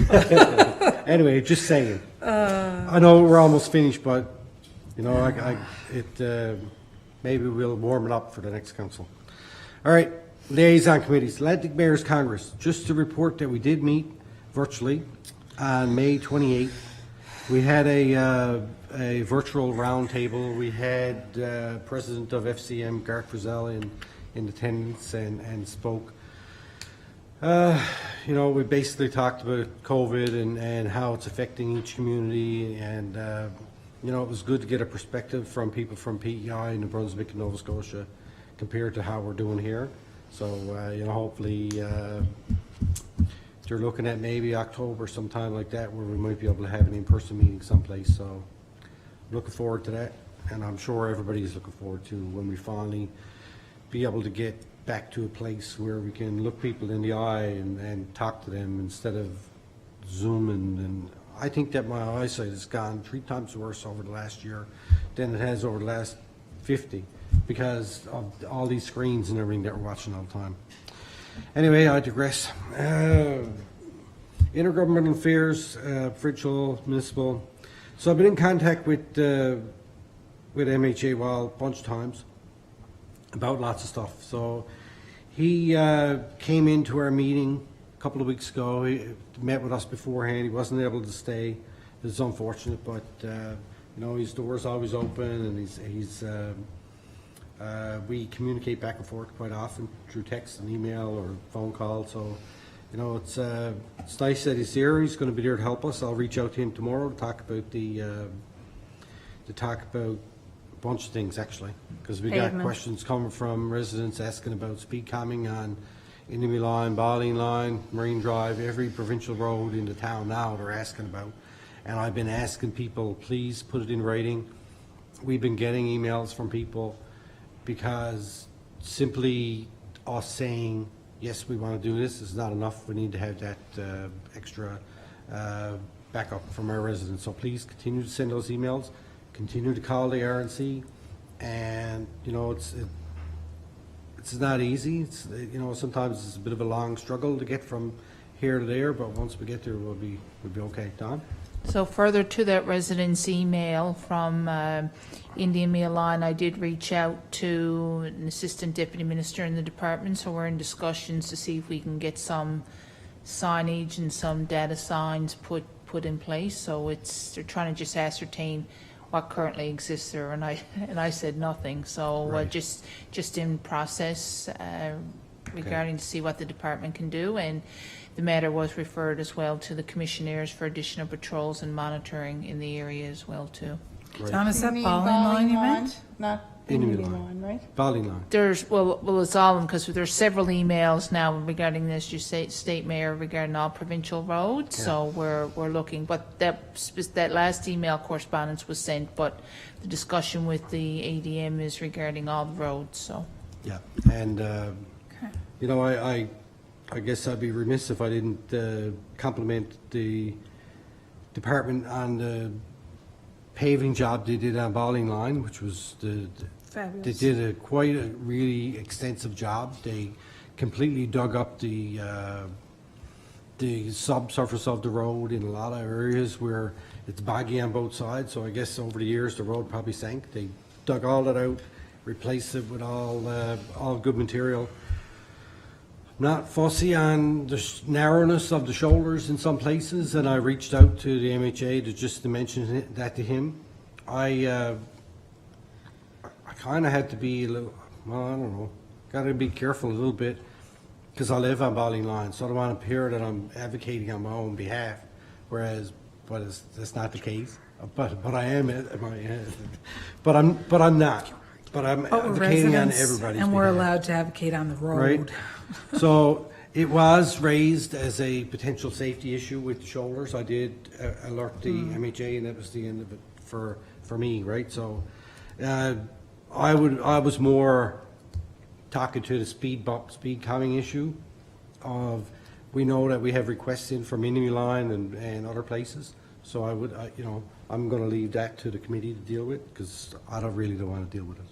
Anyway, just saying. I know we're almost finished, but, you know, maybe we'll warm it up for the next council. All right, liaison committees, Atlantic Mayors Congress, just to report that we did meet virtually on May 28th. We had a virtual roundtable. We had President of FCM, Garth Frizzell, in attendance and spoke. You know, we basically talked about COVID and how it's affecting each community, and you know, it was good to get a perspective from people from PEI, New Brunswick, and Nova Scotia, compared to how we're doing here. So you know, hopefully they're looking at maybe October, sometime like that, where we might be able to have an in-person meeting someplace. So looking forward to that, and I'm sure everybody's looking forward to when we finally be able to get back to a place where we can look people in the eye and talk to them instead of Zooming. And I think that my eyesight has gone 3 times worse over the last year than it has over the last 50 because of all these screens and everything that we're watching all the time. Anyway, I digress. Intergovernmental affairs, provincial, municipal. So I've been in contact with MHA a bunch of times about lots of stuff. So he came into our meeting a couple of weeks ago. He met with us beforehand. He wasn't able to stay. It's unfortunate, but you know, his door's always open, and we communicate back and forth quite often through text and email or phone call. So you know, it's nice that he's here. He's going to be there to help us. I'll reach out to him tomorrow to talk about a bunch of things, actually, because we got questions coming from residents asking about speed calming on Enemy Line, Balling Line, Marine Drive, every provincial road in the town now they're asking about. And I've been asking people, please put it in writing. We've been getting emails from people because simply us saying, yes, we want to do this is not enough. We need to have that extra backup from our residents. So please continue to send those emails. Continue to call the RNC, and you know, it's not easy. It's, you know, sometimes it's a bit of a long struggle to get from here to there, but once we get there, we'll be okay. Don? So further to that resident's email from Indian Meal Line, I did reach out to an assistant deputy minister in the department, so we're in discussions to see if we can get some signage and some data signs put in place. So they're trying to just ascertain what currently exists there, and I said nothing. So Right. just in process regarding to see what the department can do, and the matter was referred as well to the commissioners for additional patrols and monitoring in the area as well too. Right. John, is that mean Balling Line you meant? Not Enemy Enemy line. Line, right? Balling Line. There's well it's all because there's several emails now regarding this. You say state mayor regarding all provincial roads, so we're looking. But that last email correspondence was sent, but the discussion with the ADM is regarding all the roads. So Yeah, and you know, I guess I'd be remiss if I didn't compliment the department on the paving job they did on Balling Line, which was they Fabulous. did quite a really extensive job. They completely dug up the subsurface of the road in a lot of areas where it's boggy on both sides. So I guess over the years the road probably sank. They dug all that out, replaced it with all good material. Not fussy on the narrowness of the shoulders in some places, and I reached out to the MHA to mention that to him. I kind of had to be a little, well, I don't know, got to be careful a little bit because I live on Balling Line, so I don't want to appear that I'm advocating on my own behalf, that's not the case. But I am, but I'm not. But I'm But we're advocating on residents, everybody's and we're behalf. allowed to advocate on the road. Right. So it was raised as a potential safety issue with the shoulders. I did alert the MHA, and that was the end of it for me, right? So I was more talking to the speed calming issue of, we know that we have requests in from Enemy Line and other places. So I'm going to leave that to the committee to deal with because I don't want to deal with it.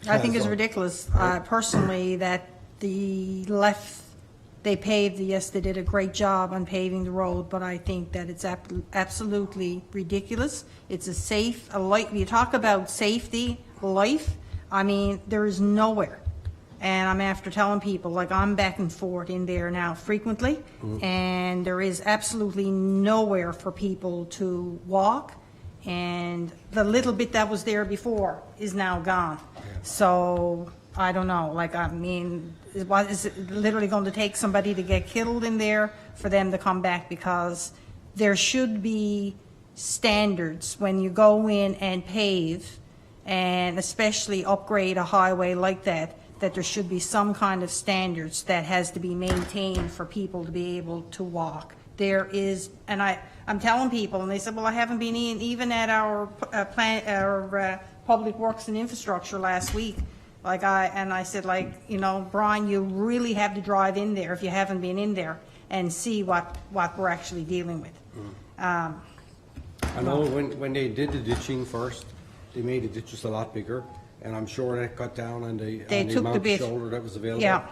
I think it's So- ridiculous, personally, that they paved, yes, they did a great job on paving the road, but I think that it's absolutely ridiculous. It's you talk about safety, life, I mean, there is nowhere. And I'm after telling people, like, I'm back and forth in there now frequently, and there is absolutely nowhere for people to walk, and the little bit that was there before is now gone. So, I don't know, like, I mean, is it literally going to take somebody to get killed in there for them to come back? Because there should be standards when you go in and pave, and especially upgrade a highway like that there should be some kind of standards that has to be maintained for people to be able to walk. There is, and I'm telling people, and they said, well, I haven't been in, even at our Public Works and Infrastructure last week. I said, like, you know, Brian, you really have to drive in there if you haven't been in there and see what we're actually dealing with. I know when they did the ditching first, they made the ditches a lot bigger, and I'm sure that cut down on the amount of shoulder that was available. Yeah.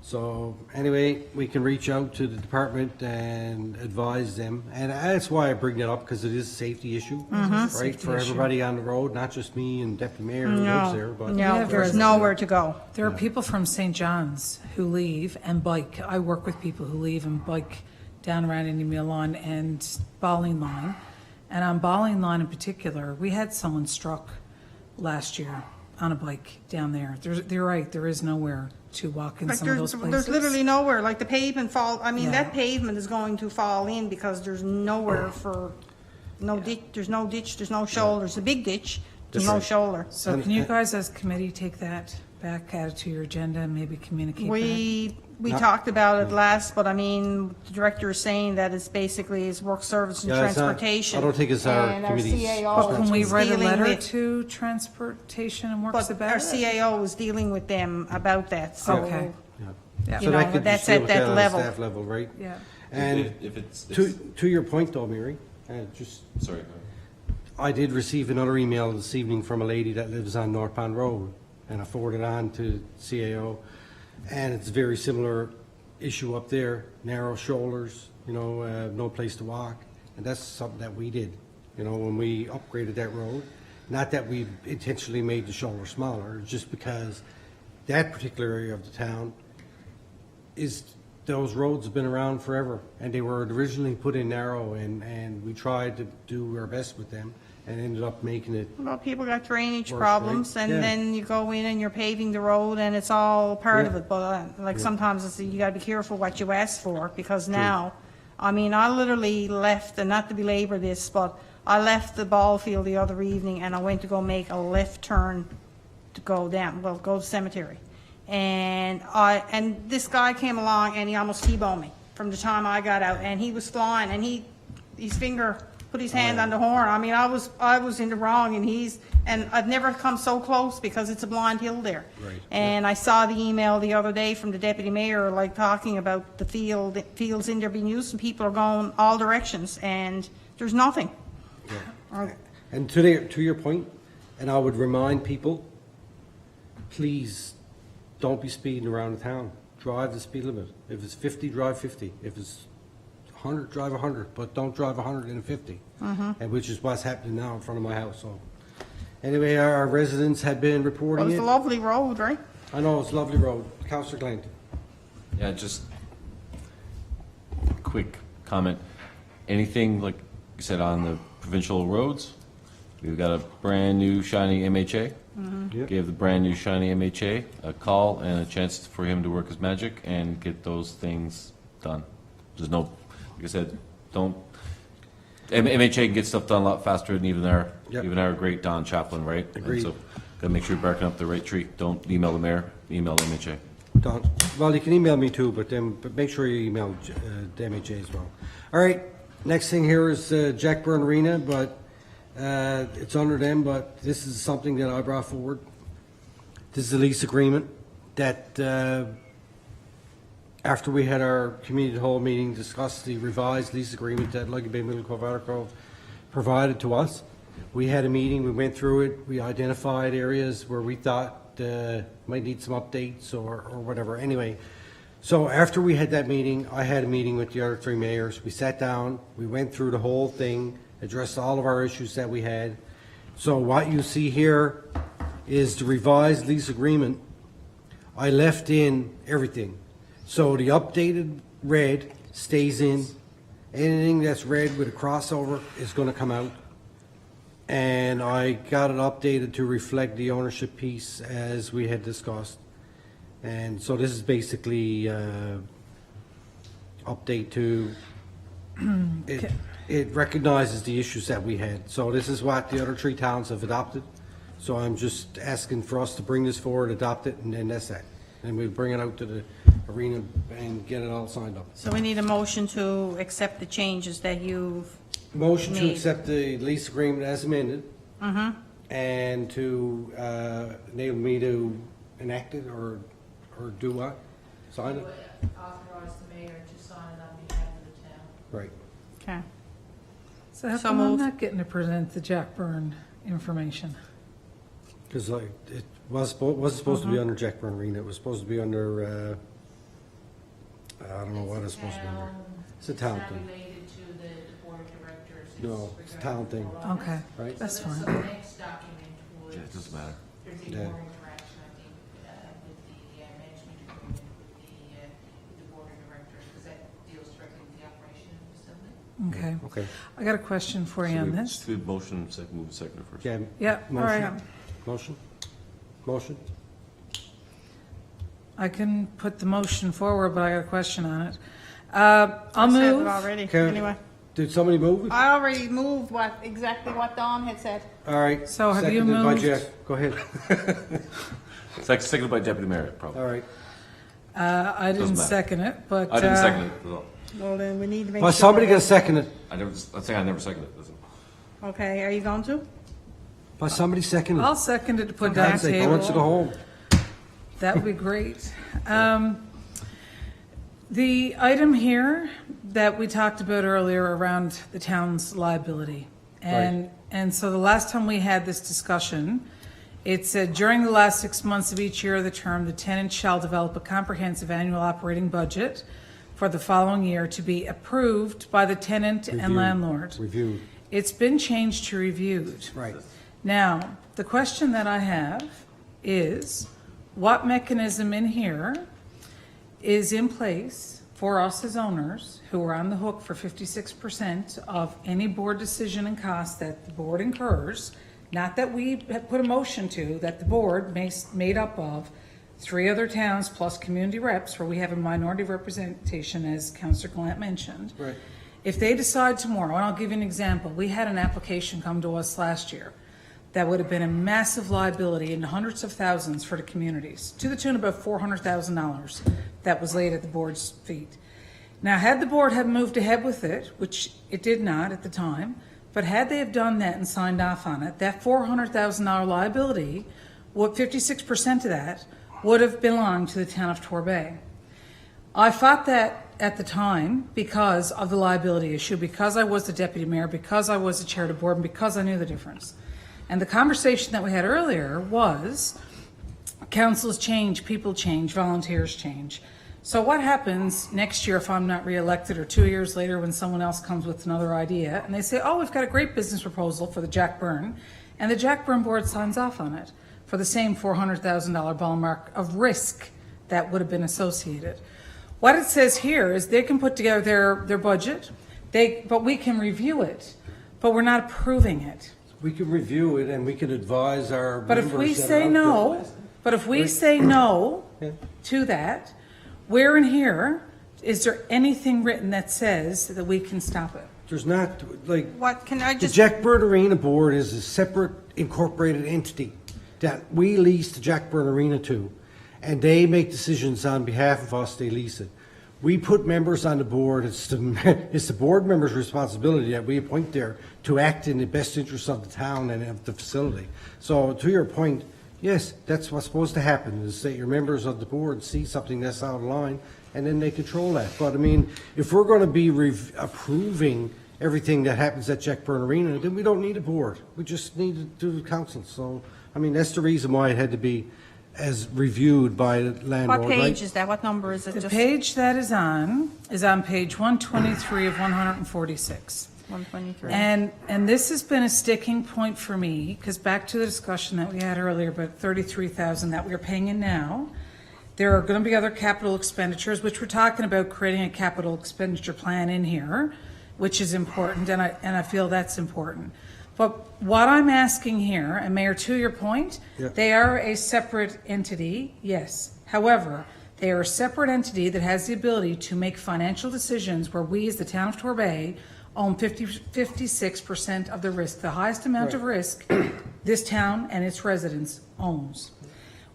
So anyway, we can reach out to the department and advise them, and that's why I bring that up, because it is a safety issue, right, for everybody on the road, not just me and Deputy Mayor who lives there, but. No, there's nowhere to go. There are people from St. John's who leave and bike. I work with people who leave and bike down around Indian Mill Line and Bowling Line. And on Bowling Line in particular, we had someone struck last year on a bike down there. You're right, there is nowhere to walk in Like some of those places. there's literally nowhere, like the pavement Yeah. that pavement is going to fall in because there's nowhere for, ditch, there's no ditch, there's no shoulder, there's a big ditch, there's no shoulder. So can you guys as committee take that back, add it to your agenda, and maybe communicate back? We talked about it last, but I mean, the director is saying that it's basically his work service and Yeah, it's not- transportation. I don't think it's our and committee's CAO But can we is write a dealing letter with- to Transportation and Works But about our it? CAO is dealing with them about that, so. Okay. So Yeah. You that know, could that's just deal at with that on a level. staff level, right? Yeah. And If it's, to your point though, Mary, just, sorry. I did receive another email this evening from a lady that lives on North Pond Road, and I forwarded on to CAO, and it's a very similar issue up there, narrow shoulders, you know, no place to walk, and that's something that we did, you know, when we upgraded that road. Not that we intentionally made the shoulder smaller, it's just because that particular area of the town those roads have been around forever, and they were originally put in narrow, and we tried to do our best with them, and ended up making it. Well, people got drainage Worse, problems, right? and Yeah. then you go in and you're paving the road, and it's all part of Yeah. it, but sometimes you gotta be careful what you ask for, because now, I mean, I literally left, and not to belabor this, but I left the ball field the other evening, and I went to go make a left turn to go down, go to the cemetery. And this guy came along, and he almost T-boned me from the time I got out, and he was flying, and his finger put his hand on the horn. I mean, I was in the wrong, and I've never come so close because it's a blind hill there. Right. And I saw the email the other day from the deputy mayor, like talking about the fields in there being used, and people are going all directions, and there's nothing. And to your point, and I would remind people, please don't be speeding around the town. Drive the speed limit. If it's 50, drive 50. If it's 100, drive 100, but don't drive 150. And which is what's happening now in front of my house. So anyway, our residents have been Well, reporting it's it. a lovely road, right? I know, it's a lovely road. Councillor Clanton. Yeah, just quick comment. Anything, like you said, on the provincial roads? We've got a brand-new shiny MHA. Yep. Gave the brand-new shiny MHA a call and a chance for him to work his magic and get those things done. There's no, like I said, MHA can get stuff done a lot faster than even our great Don Chaplin, right? And Agreed. so, gotta make sure you're barking up the right tree. Don't email the mayor, email MHA. Don, well, you can email me too, but make sure you email the MHA as well. All right, next thing here is Jack Byrne Arena, but it's under them, but this is something that I brought forward. This is a lease agreement that after we had our community hall meeting, discussed the revised lease agreement that Lucky Bay Middle Cove Outer Cove provided to us. We had a meeting, we went through it, we identified areas where we thought might need some updates or whatever. Anyway, so after we had that meeting, I had a meeting with the other three mayors. We sat down, we went through the whole thing, addressed all of our issues that we had. So what you see here is the revised lease agreement. I left in everything. So the updated red stays in. Anything that's red with a crossover is going to come out. And I got it updated to reflect the ownership piece as we had discussed. And so this is basically update to, it recognizes the issues that we had. So this is what the other three towns have adopted. So I'm just asking for us to bring this forward, adopt it, and then that's that. And we'll bring it out to the arena and get it all signed up. So we need a motion to accept the changes that you've, Motion to Made. accept the lease agreement as amended. And to enable me to enact it or do what? Sign it? Authorize the mayor to sign it on behalf of the town. Right. okay. So how So come I'm moved. not getting to present the Jack Byrne information? Because like, it wasn't supposed to be under Jackburn Arena. It was supposed to be under, I don't know what it's supposed to be under. It's a town It's thing. not related to the board of directors. No, it's a town thing. Okay, Right. that's So fine. the next document would. Yeah, it doesn't matter. There's Yeah. more interaction, I think, with the management agreement with the board of directors, because that deals directly with the operation of the facility. Okay. Okay. I got a question for you on this. Just do motion, second, move second first. Yeah. Yeah, all right. Motion? Motion? I can put the motion forward, but I got a question on it. I'll I said it move. already, Okay. anyway. Did somebody move it? I already moved exactly what Dawn had said. All right. So have you Seconded by moved? Jeff. Go ahead. Seconded by Deputy Mayor, probably. All right. I didn't Doesn't matter. second it, but. I didn't second it at all. Well, then we need to make Well, sure. somebody that- gonna second it. I'm saying I never seconded it. Listen. Okay, are you going to? But somebody second it. I'll second it to put For down God's sake, I want you to go table. home. That would be great. The item here that we talked about earlier around the town's liability. And so the last time we had this discussion, it said during the last 6 months of each year of the term, the tenant shall develop a comprehensive annual operating budget for the following year to be approved by the tenant and Reviewed. landlord. Reviewed. It's been changed to reviewed. Right. Now, the question that I have is, what mechanism in here is in place for us as owners who are on the hook for 56% of any board decision and cost that the board incurs, not that we have put a motion to, that the board made up of 3 other towns plus community reps, where we have a minority representation, as Councillor Glant mentioned. Right. If they decide tomorrow, and I'll give you an example, we had an application come to us last year that would have been a massive liability in hundreds of thousands for the communities, to the tune of about $400,000 that was laid at the board's feet. Now, had the board have moved ahead with it, which it did not at the time, but had they have done that and signed off on it, that $400,000 liability, 56% of that, would have belonged to the town of Torbay. I fought that at the time because of the liability issue, because I was the deputy mayor, because I was the chair of the board, and because I knew the difference. And the conversation that we had earlier was councils change, people change, volunteers change. So what happens next year if I'm not reelected, or 2 years later when someone else comes with another idea and they say, oh, we've got a great business proposal for the Jack Byrne, and the Jack Byrne board signs off on it for the same $400,000 ballpark of risk that would have been associated. What it says here is they can put together their budget, but we can review it, but we're not approving it. We can review it and we can advise our But if members we that are say out no, there. but if we say no Yeah. to that, where in here, is there anything written that says that we can stop it? There's not, like, What, can I the just, Jack Byrne Arena Board is a separate incorporated entity that we lease the Jack Byrne Arena to, and they make decisions on behalf of us, they lease it. We put members on the board, it's the board members' responsibility that we appoint there to act in the best interest of the town and of the facility. So to your point, yes, that's what's supposed to happen, is that your members of the board see something that's out of line, and then they control that. But I mean, if we're going to be approving everything that happens at Jack Byrne Arena, then we don't need a board. We just need to do the council. So, I mean, that's the reason why it had to be as reviewed by the landlord, What right? page is that? What number is it? The Just page that is on page 123 of 146. 123. And this has been a sticking point for me, because back to the discussion that we had earlier about 33,000 that we're paying in now, there are going to be other capital expenditures, which we're talking about creating a capital expenditure plan in here, which is important, and I feel that's important. But what I'm asking here, and Mayor, to your point, Yeah. they are a separate entity, yes. However, they are a separate entity that has the ability to make financial decisions where we, as the town of Torbay, own 56% of the risk, the highest amount of risk this town and its residents owns.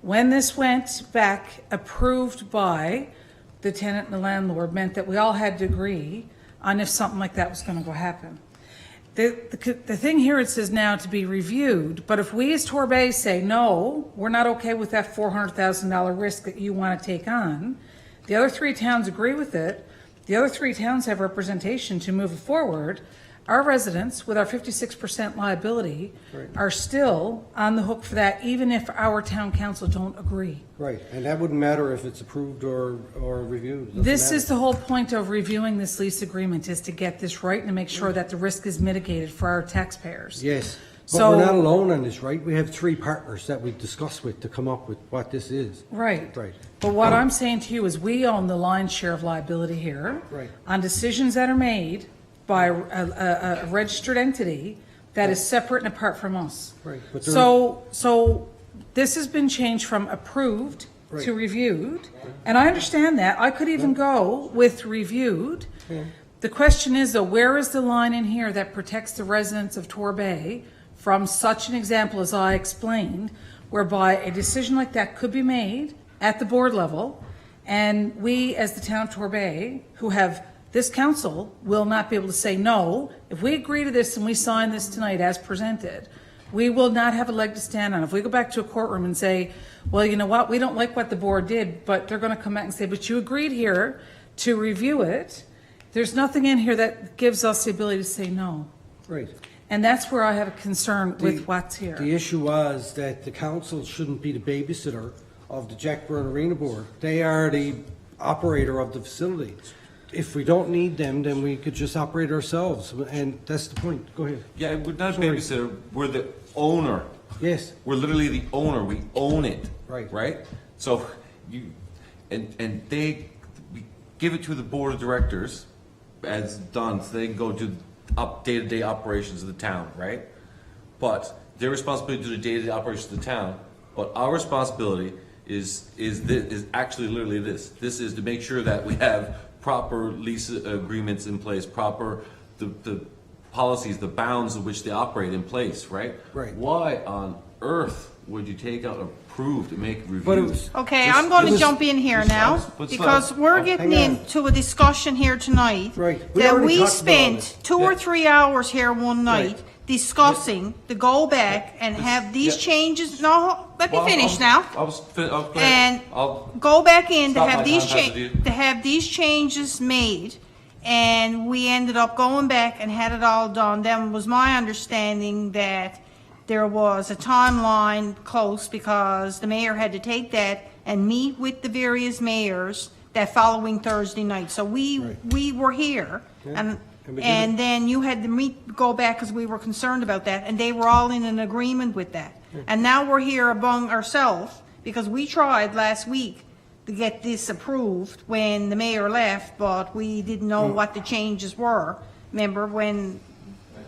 When this went back, approved by the tenant and the landlord, meant that we all had to agree on if something like that was going to go happen. The thing here, it says now to be reviewed, but if we as Torbay say, no, we're not okay with that $400,000 risk that you want to take on, the other three towns agree with it, the other three towns have representation to move it forward, our residents, with our 56% liability, are still on the hook for that, even if our town council don't agree. Right, and that wouldn't matter if it's approved or reviewed. Doesn't This matter. is the whole point of reviewing this lease agreement, is to get this right and to make sure that the risk is mitigated for our taxpayers. Yes, but So- we're not alone on this, right? We have three partners that we discussed with to come up with what this is. Right. Right. But what I'm saying to you is we own the lion's share of liability here. Right. On decisions that are made by a registered entity that is separate and apart from us. Right, but there- So this has been changed from approved Right. to reviewed, and I understand that. I could even go with reviewed. The question is, though, where is the line in here that protects the residents of Torbay from such an example as I explained, whereby a decision like that could be made at the board level, and we, as the town of Torbay, who have this council, will not be able to say no. If we agree to this and we sign this tonight as presented, we will not have a leg to stand on. If we go back to a courtroom and say, well, you know what, we don't like what the board did, but they're going to come back and say, but you agreed here to review it, there's nothing in here that gives us the ability to say no. Right. And that's where I have a concern with what's here. The issue was that the council shouldn't be the babysitter of the Jack Byrne Arena Board. They are the operator of the facility. If we don't need them, then we could just operate ourselves, and that's the point. Go ahead. Yeah, we're not a babysitter, we're the owner. Yes. We're literally the owner, we own it. Right. Right? So you, and they, we give it to the board of directors as done, so they can go do day-to-day operations of the town, right? But their responsibility to do the day-to-day operations of the town, but our responsibility is actually literally this. This is to make sure that we have proper lease agreements in place, proper, the policies, the bounds of which they operate in place, right? Right. Why on earth would you take out approved and make reviews? But it was- Okay, Just- I'm going to just- jump in here just now, stop, but because stop. we're Oh, getting hang on. into a discussion here tonight. Right. We That already we talked about spent it. 2 or 3 hours here one night Right. discussing to go back and have these Yeah. changes, no, let me Well, finish now. And I'll, go back in to Stop have my these time, Pastor Dean. to have these changes made, and we ended up going back and had it all done. Then was my understanding that there was a timeline close because the mayor had to take that and meet with the various mayors that following Thursday night. So we were here, And we did and then you had to go back because we were concerned about that, and they were all in an agreement with that. And now we're here among ourselves because we tried last week to get this approved when the mayor left, but we didn't know what the changes were. Remember when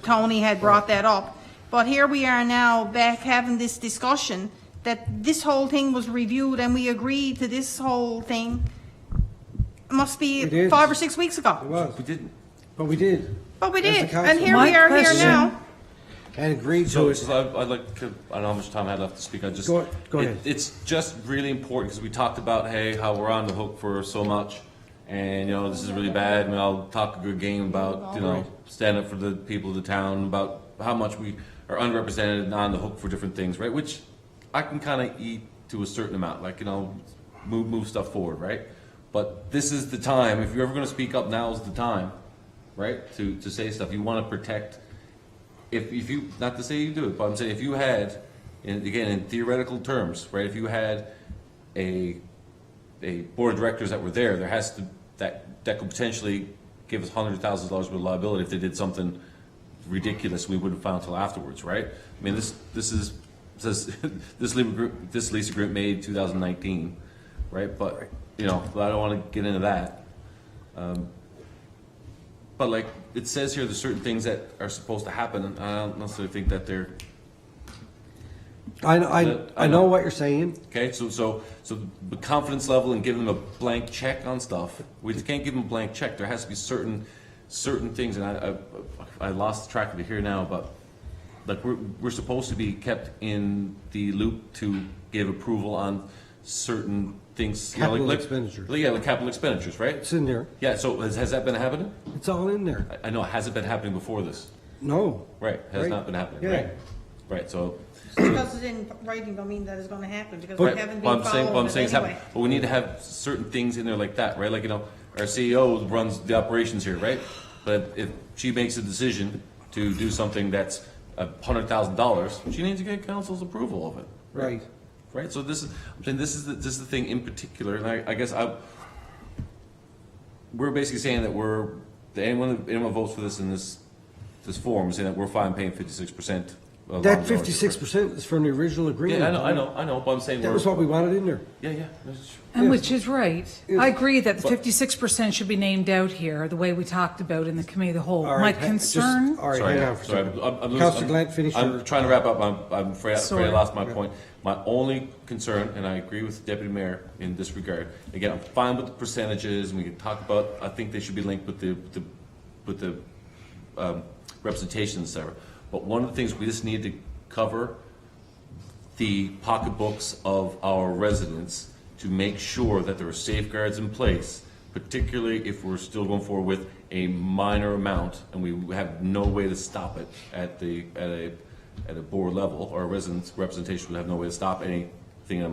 Tony had brought that up? But here we are now back having this discussion that this whole thing was reviewed and we agreed to this whole thing. Must We be did. 5 or 6 weeks ago. It was, we didn't. but we did. But we As the did, and council. here My we are here question- now. And agreed to So, it. I'd like to, I don't know how much time I had left to speak, I just. Go ahead. It's just really important, because we talked about, hey, how we're on the hook for so much, and, you know, this is really bad, and I'll talk a good game about, you know, stand up for the people of the town, about how much we are underrepresented and on the hook for different things, right? Which I can kind of eat to a certain amount, like, you know, move stuff forward, right? But this is the time, if you're ever gonna speak up, now's the time, right? To say stuff, you wanna protect, if you, not to say you do it, but I'm saying if you had and again, in theoretical terms, right, if you had a board of directors that were there, there has to, that could potentially give us $100,000 worth of liability if they did something ridiculous we wouldn't found until afterwards, right? I mean, this says this lease agreement made 2019, right? But you know, I don't want to get into that. But like it says here, there's certain things that are supposed to happen, and I don't necessarily think that they're I know what you're saying. okay. So the confidence level and giving them a blank check on stuff, we just can't give them a blank check. There has to be certain things, and I lost track of it here now, but like we're supposed to be kept in the loop to give approval on certain things. Capital expenditures. Yeah, like capital expenditures, right? It's in there. Yeah. So has that been happening? It's all in there. I know. Has it been happening before this? No. Right. Has Right. not been happening. Yeah. Right. Right. So. Because it's in writing don't mean that it's gonna happen, because But we haven't what been I'm saying, what I'm following saying it is anyway. but we need to have certain things in there like that, right? Like, you know, our CEO runs the operations here, right? But if she makes a decision to do something that's $100,000, she needs to get council's approval of it. Right. Right? So this is, I'm saying this is the thing in particular, and I guess we're basically saying that anyone votes for this in this form, is saying that we're fine paying 56%. That 56% is from the original agreement. Yeah, I know, but I'm saying That was what we wanted in there. yeah. And which is right. Yes. I agree that the But- 56% should be named out here, the way we talked about in the committee of the whole. All My right, concern, all right, Sorry, hang on for a sorry. second. I'm losing- Councillor Glant, finish I'm your. trying to wrap up. I'm afraid I Sorry. lost my point. My only concern, and I agree with the Deputy Mayor in this regard, again, I'm fine with the percentages, and we can talk about, I think they should be linked with the representation, etc. But one of the things we just need to cover the pocketbooks of our residents to make sure that there are safeguards in place, particularly if we're still going forward with a minor amount and we have no way to stop it at a board level, or residents representation would have no way to stop anything in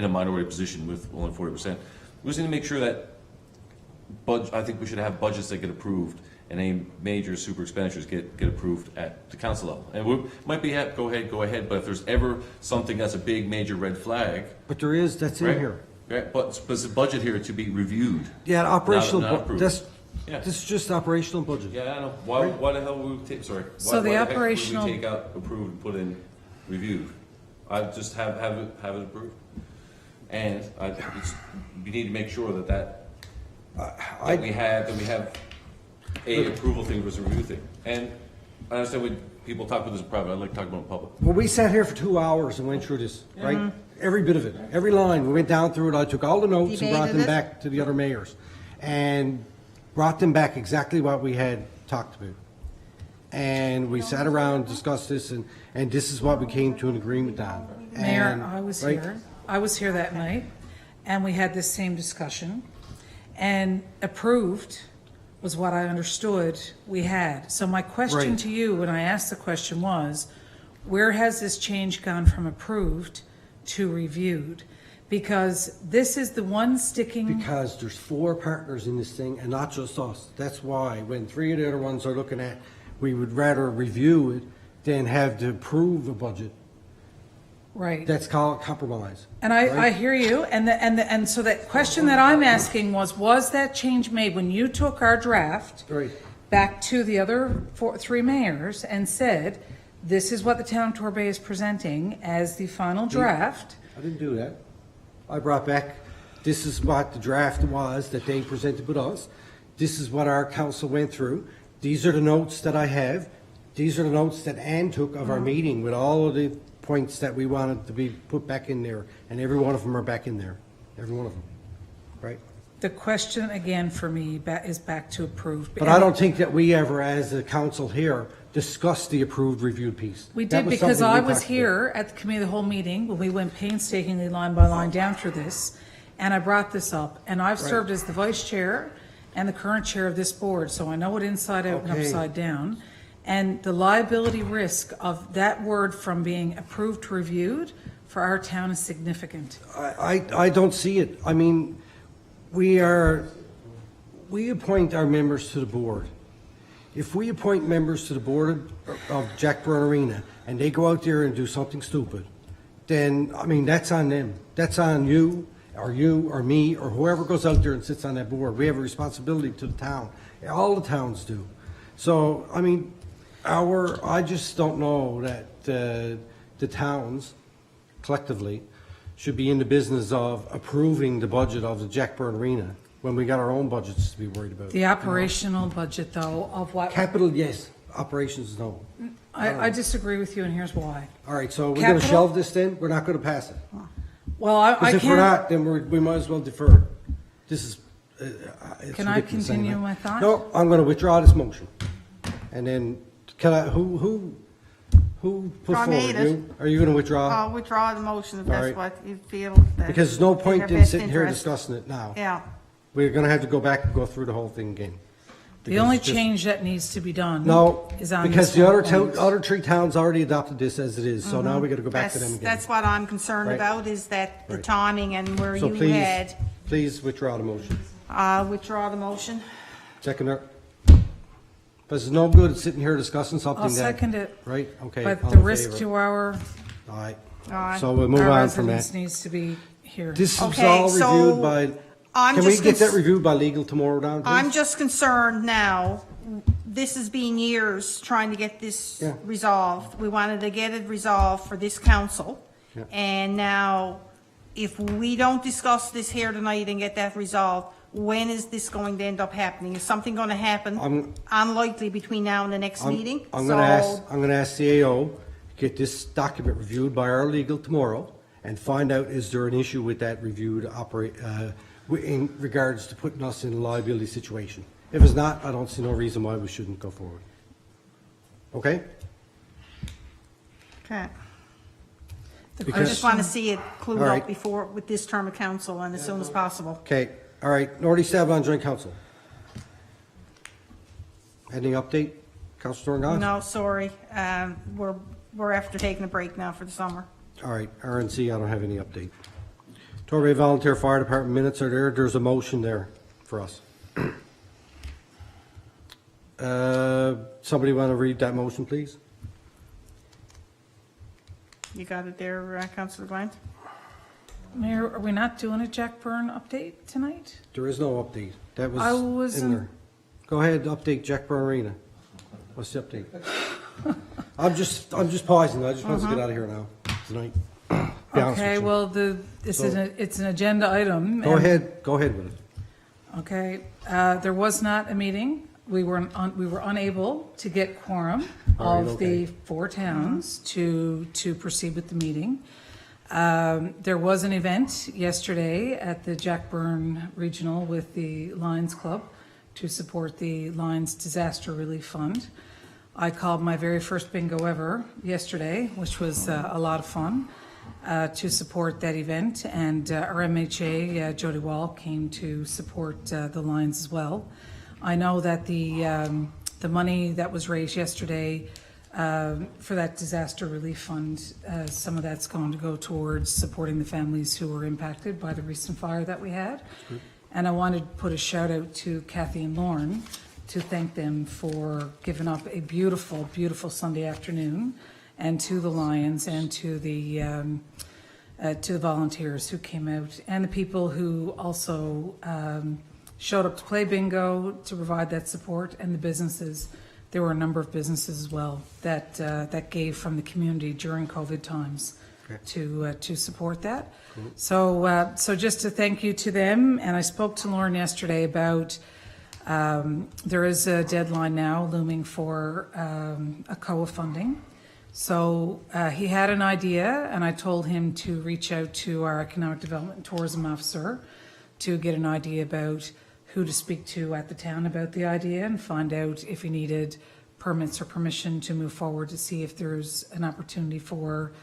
a minority position with only 40%. We just need to make sure that I think we should have budgets that get approved, and any major super expenditures get approved at the council level. And we might be go ahead, but if there's ever something that's a big major red flag, But that's in right? here. Right, but there's a budget here to be reviewed. Yeah, operational, Not approved. this Yeah. is just operational budget. Yeah, I know. Why the hell would we take, sorry. So the why heck would operational- we take out approved and put in reviewed? I just have it approved. And we need to make sure that we have a approval thing versus a review thing. And I understand when people talk about this in private, I like to talk about it in public. Well, we sat here for 2 hours and went through this, right? Every bit of it, every line. We went down through it. I took all the notes and brought Debated them it. back to the other mayors and brought them back exactly what we had talked about. And we sat around, discussed this, and this is what we came to an agreement on. Mayor, And- I was right? here. I was here that night, and we had this same discussion. And approved was what I understood we had. So my question Right. to you, when I asked the question was, where has this change gone from approved to reviewed? Because this is the one sticking, Because there's 4 partners in this thing and not just us. That's why when 3 of the other ones are looking at, we would rather review it than have to approve a budget. right. That's called compromise. And I right? hear you, and so that question that I'm asking was that change made when you took our draft Right. back to the other 3 mayors and said, this is what the town of Torbay is presenting as the final draft? I didn't do that. I brought back, this is what the draft was that they presented with us. This is what our council went through. These are the notes that I have. These are the notes that Ann took of our meeting with all of the points that we wanted to be put back in there. And every one of them are back in there. Every one of them. Right? The question again for me is back to approved. But I don't think that we ever, as a council here, discussed the approved reviewed piece. We That did, was because something we I was talked about. here at the committee of the whole meeting when we went painstakingly line by line down through this, and I brought this up, and I've served as the vice chair and the current chair of this board, so I know it inside out and Okay. upside down. And the liability risk of that word from being approved to reviewed for our town is significant. I don't see it. I mean, we appoint our members to the board. if we appoint members to the board of Jack Byrne Arena and they go out there and do something stupid, then, I mean, that's on them. That's on you or me or whoever goes out there and sits on that board. We have a responsibility to the town. All the towns do. So, I mean, I just don't know that the towns collectively should be in the business of approving the budget of the Jack Byrne Arena when we got our own budgets to be worried about. The operational budget, though, of what, Capital, yes. Operations, no. I disagree with you, and here's why. All right, so we're going to Capital? shelve this then? We're not going to pass it? Well, I Because if we're can't, not, then we might as well defer. This is, it's Can I ridiculous continue anyway. my thought? No, I'm going to withdraw this motion. And then, who put I forward? made it. You? Are you going to withdraw? I'll withdraw the motion if All that's right. what you feel. that Because there's no in point your in best sitting here interest. discussing it now. Yeah. We're going to have to go back and go through the whole thing again. the Because only it's just- change that needs to be done No, is on because this the one other point. other three towns already adopted this as it is, so now we got to go back to them again. That's what I'm concerned Right. about, is that the Right. timing and where So you please, had. please withdraw the motion. I'll withdraw the motion. Seconder? Because it's no good sitting here discussing something I'll that. second it, Right, okay. but all the in risk favor. to our All right, Aye. so we'll move on from residents that. needs to be here. This is Okay, all so reviewed by, I'm can we just get that cons- reviewed by legal tomorrow down, please? I'm just concerned now, this has been years trying to get this Yeah. resolved. We wanted to get it resolved for this council. Yeah. And now, if we don't discuss this here tonight and get that resolved, when is this going to end up happening? Is something going to happen? I'm- Unlikely between now and the next meeting? I'm gonna ask the AO, get this document reviewed by our legal tomorrow, and find out, is there an issue with that review to operate, in regards to putting us in a liability situation? If it's not, I don't see no reason why we shouldn't go forward. Okay? Okay. I Because- just want to see it clued All right. up before, with this term of council and as soon as possible. Okay, all right, Northeast Avalon Joint Council. Any update, Councilor Torngon? No, sorry. We're after taking a break now for the summer. All right, RNC, I don't have any update. Torbay Volunteer Fire Department minutes are there, there's a motion there for us. Somebody want to read that motion, please? You got it there, Councillor Glant? Mayor, are we not doing a Jack Byrne update tonight? There is no update. That I was was in in- there. Go ahead, update Jack Byrne Arena. What's the update? I'm just pausing. I just want to get out of here now, tonight. Be honest Okay, with you. well, it's an agenda item. Go and- ahead with it. Okay, there was not a meeting. We were unable to get quorum All right, of the okay. 4 towns to proceed with the meeting. There was an event yesterday at the Jack Byrne Regional with the Lions Club to support the Lions Disaster Relief Fund. I called my very first bingo ever yesterday, which was a lot of fun, to support that event. And our MHA, Jody Wall, came to support the Lions as well. I know that the money that was raised yesterday for that disaster relief fund, some of that's going to go towards supporting the families who were impacted by the recent fire that we had. And I wanted to put a shout out to Kathy and Lauren to thank them for giving up a beautiful, beautiful Sunday afternoon, and to the Lions and to the volunteers who came out, and the people who also showed up to play bingo to provide that support, and the businesses. There were a number of businesses as well that gave from the community during COVID times to support that. So just to thank you to them, and I spoke to Lauren yesterday about there is a deadline now looming for a COA funding. So he had an idea, and I told him to reach out to our Economic Development and Tourism Officer to get an idea about who to speak to at the town about the idea, and find out if he needed permits or permission to move forward to see if there's an opportunity for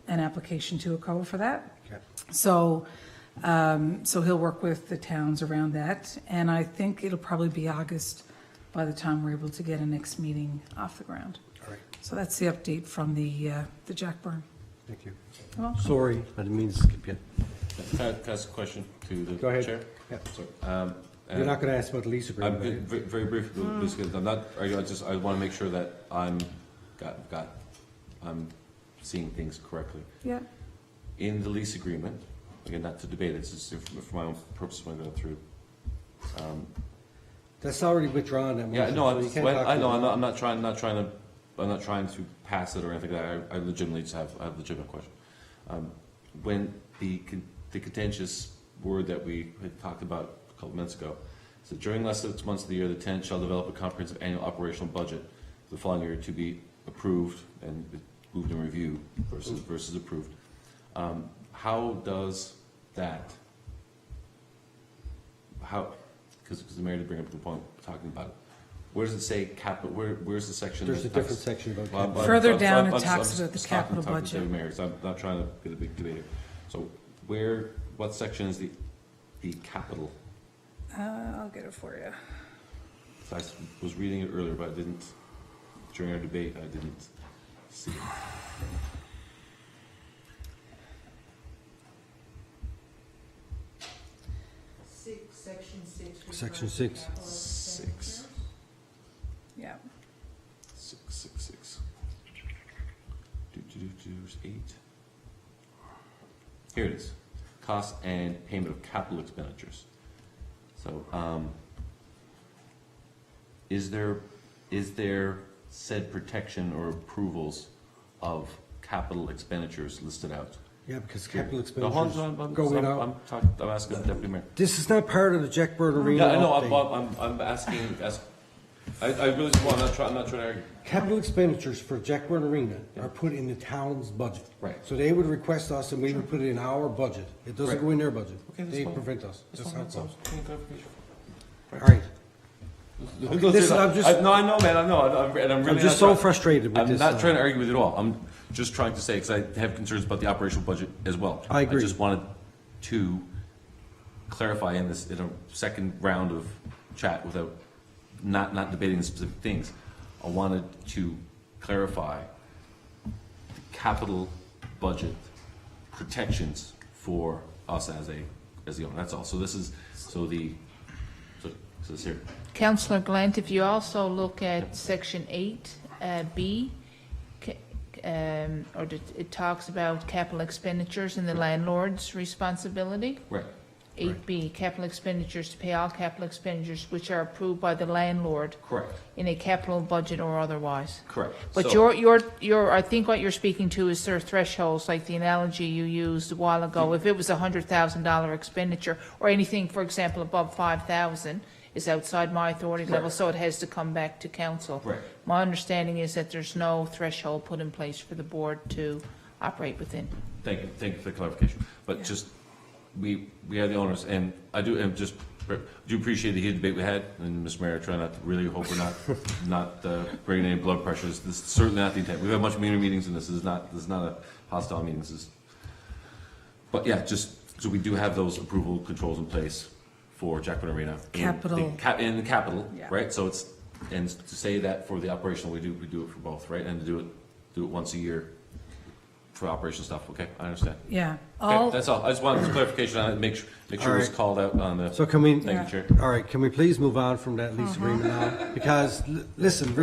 an application to a COA for that. Okay. So he'll work with the towns around that, and I think it'll probably be August by the time we're able to get a next meeting off the ground. All right, So that's the update from the Jack Byrne. thank you. You're welcome. Sorry, I didn't mean to skip you. Can I ask a question to the Go ahead. chair? Yeah. Sorry. You're not going to ask about the lease I'm agreement, are you? very briefly, I'm not, I want to make sure that I'm seeing things correctly. Yeah. In the lease agreement, again, not to debate, it's just for my own purposes when I go through. That's already withdrawn, that motion. Yeah, no, so you it's, can't well, talk I to know, it. I'm not trying to pass it or anything like that. I legitimately just have a legitimate question. When the contentious word that we had talked about a couple minutes ago, so during last 6 months of the year, the tenant shall develop a comprehensive annual operational budget for the following year to be approved and moved and reviewed versus approved. How does that, because the mayor did bring up the point talking about it, where does it say capital, where's the section? There's a that different talks- section about Well, capital. Further down, it I'm talks about the just capital talking to budget. the mayor, 'cause I'm not trying to get a big debate here. So what section is the capital? I'll get it for you. So I was reading it earlier, but I didn't, during our debate, I didn't see it. Section 6. Section 6. 6. Yeah. 6. There's 8. Here it is. Cost and payment of capital expenditures. So, is there said protection or approvals of capital expenditures listed out? Yeah, because capital No, expenditures hold on, going out. I'm asking the deputy mayor. This is not part of the Jack Bird Arena Yeah, I know, update. I'm asking, I really just want, I'm not trying to argue. Capital expenditures for Jack Bird Arena are put in the town's budget. Right. So they would request us and we would put it in our budget. It doesn't Right. go in their budget. Okay, that's They fine. prevent us. That's That's fine, how it goes. Any clarification? All right. Listen, I'm just- no, I know, man, I know, and I'm really I'm not just so trying- frustrated with I'm this. not trying to argue with it at all. I'm just trying to say, because I have concerns about the operational budget as well. I agree. I just wanted to clarify in a second round of chat without not debating the specific things. I wanted to clarify the capital budget protections for us as the owner. That's all. So this is, so this here. Councillor Glant, if you also look at section 8, B, it talks about capital expenditures and the landlord's responsibility. Right. 8B, capital expenditures to pay all capital expenditures which are approved by the landlord Correct. in a capital budget or otherwise. Correct. But So- your, I think what you're speaking to is their thresholds, like the analogy you used a while ago. If it was a $100,000 expenditure or anything, for example, above 5,000 is outside my authority level, Correct. so it has to come back to council. Right. My understanding is that there's no threshold put in place for the board to operate within. Thank you for the clarification. But just, we are the owners, and I do, and just, do appreciate the heated debate we had, and Mr. Mayor, try not to, really hope we're not bringing any blood pressures. This is certainly not the intent. We've had much meaner meetings, and this is not a hostile meeting. This is, but yeah, just, so we do have those approval controls in place for Jackman Arena. Capital. In the capital, Yeah. right? So it's, and to say that for the operational, we do it for both, right? And to do it once a year for operational stuff, okay? I understand. Yeah. Okay, that's all. I just wanted clarification on it, make sure All it was right. called out on the. So can we, Thank you, Chair. all right, can we please move on from that lease agreement now? Because, listen,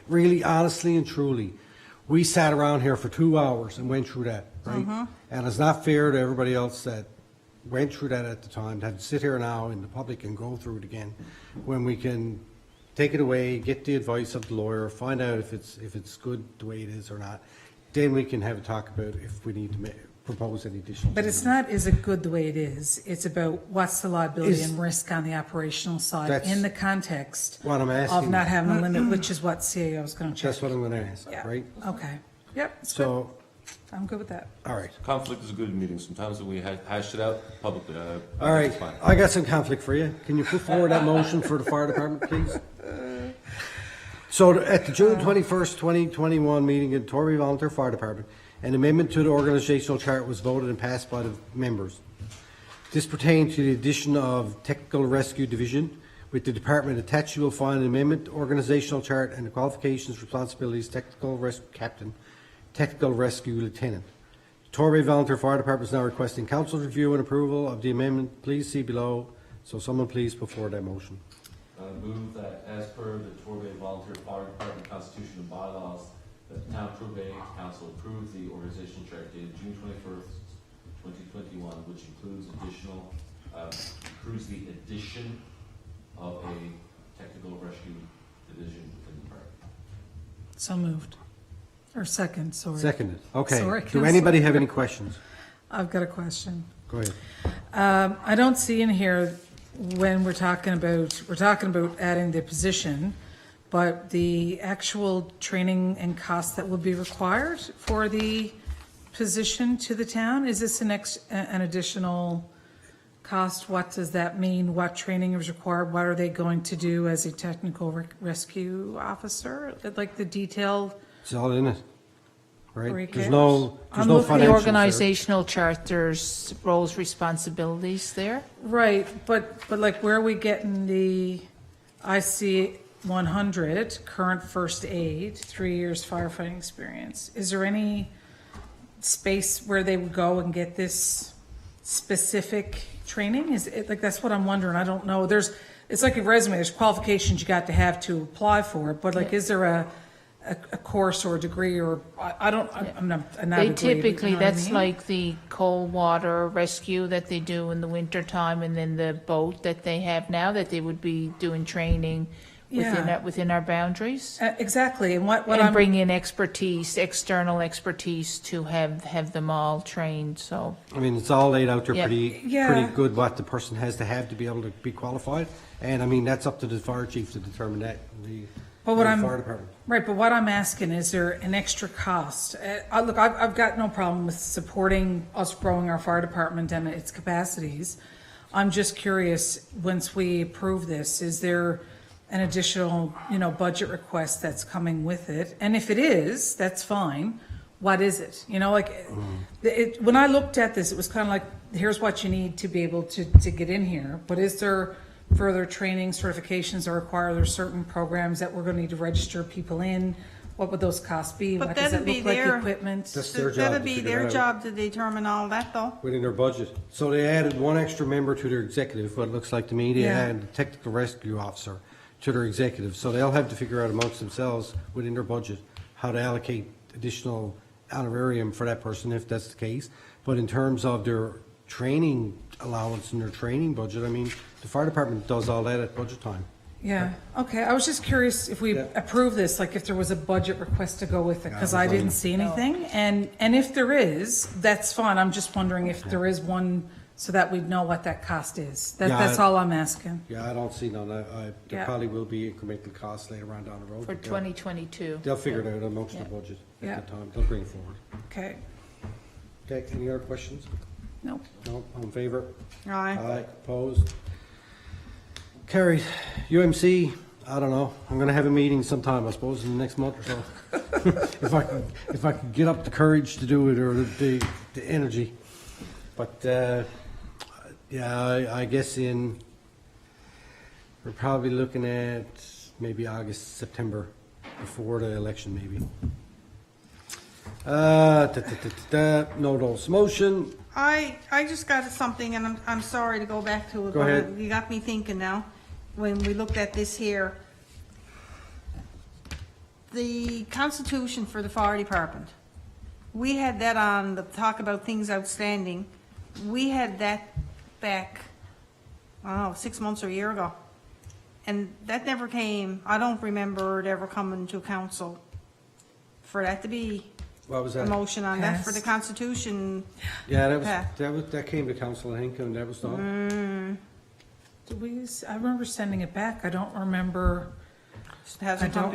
really honestly and truly, we sat around here for 2 hours and went through that, right? And it's not fair to everybody else that went through that at the time, to have to sit here now in the public and go through it again, when we can take it away, get the advice of the lawyer, find out if it's good the way it is or not. Then we can have a talk about if we need to propose any additional. But it's not, is it good the way it is? It's about what's the liability Is- and risk on the operational side That's in the context what I'm of asking. not having a limit, which is what CAO is going to check. That's what I'm going to ask, Yeah. right? Okay. Yep, it's good. So, I'm good with that. all right. Conflict is a good meeting. Sometimes when we hash it out publicly. All right, it's fine. I got some conflict for you. Can you put forward that motion for the fire department, please? So at the June 21st, 2021 meeting in Torbay Volunteer Fire Department, an amendment to the organizational chart was voted and passed by the members. This pertained to the addition of Technical Rescue Division. With the department attached, you will find an amendment, organizational chart, and the qualifications, responsibilities, Technical Rescue Captain, Technical Rescue Lieutenant. Torbay Volunteer Fire Department is now requesting council review and approval of the amendment. Please see below So someone please put forward that motion. Move that as per the Torbay Volunteer Fire Department Constitution and bylaws, that the Town of Torbay Council approves the organizational chart dated June 21st, 2021, which includes the addition of a technical rescue division within the park. So moved. Or second, sorry. Seconded. Okay. Sorry, Do Councillor. anybody have any questions? I've got a question. Go ahead. I don't see in here when we're talking about adding the position, but the actual training and cost that will be required for the position to the town. Is this an additional cost? What does that mean? What training is required? What are they going to do as a technical rescue officer? Like the detailed, It's all in it, right? Very There's good. no I'm financials looking at The there. organizational chart, there's roles, responsibilities there. right, but like where are we getting the, I see 100, current first aid, 3 years firefighting experience. Is there any space where they would go and get this specific training? Is it, like, that's what I'm wondering. I don't know. It's like a resume. There's qualifications you got to have to apply for it, but like, is there a course or a degree or, I'm not a They degree, typically, you know what I that's mean? like the cold water rescue that they do in the winter time, and then the boat that they have now, that they would be doing training Yeah. within our boundaries. Exactly. And what And I'm, bring in expertise, external expertise to have them all trained, so. I mean, it's all laid out there Yeah. Yeah. pretty good what the person has to have to be able to be qualified. And I mean, that's up to the fire chief to determine that, But what the I'm- fire department. right, but what I'm asking, is there an extra cost? Look, I've got no problem with supporting us growing our fire department and its capacities. I'm just curious, once we approve this, is there an additional, budget request that's coming with it? And if it is, that's fine. What is it? When I looked at this, it was kind of like, here's what you need to be able to get in here. But is there further training, certifications are required? There's certain programs that we're going to need to register people in. What would those costs be? But What does that'd it be look like, their- equipment? That's their job That'd to be figure their that out. job to determine all that, though. Within their budget. So they added one extra member to their executive, what it looks like to me. They Yeah. added a technical rescue officer to their executive. So they'll have to figure out amongst themselves within their budget how to allocate additional honorarium for that person if that's the case. But in terms of their training allowance and their training budget, I mean, the fire department does all that at budget time. Yeah, okay, I was just curious if we Yeah. approve this, like if there was a budget request to go with it, because Yeah, I I didn't don't- see anything. And if there is, that's fine, I'm just wondering if there is one, so that we'd know what that cost is. Yeah, That's all I'm asking. Yeah, I don't see none. There Yeah. probably will be incremental costs later on down the road. For but 2022. They'll figure it out amongst the Yeah. budget Yeah. at the time. They'll bring it forward. Okay, Okay, any other questions? no, No, all in favor? Aye. Aye, opposed? Carried. UMC, I don't know. I'm gonna have a meeting sometime, I suppose, in the next month or so. If I could get up the courage to do it or the energy. But, yeah, I guess we're probably looking at maybe August, September, before the election, maybe. No notice motion. I just got something, and I'm sorry to go back to it. Go but ahead. You got me thinking now, when we looked at this here. The Constitution for the fire department, we had that on the talk about things outstanding. We had that back, I don't know, 6 months or a year ago. And that never came, I don't remember it ever coming to council for that to be What was a that? motion on that for the Passed. Constitution. Yeah, Yeah. that came to council, I think, and that was done. I remember sending it back, I don't remember, That hasn't come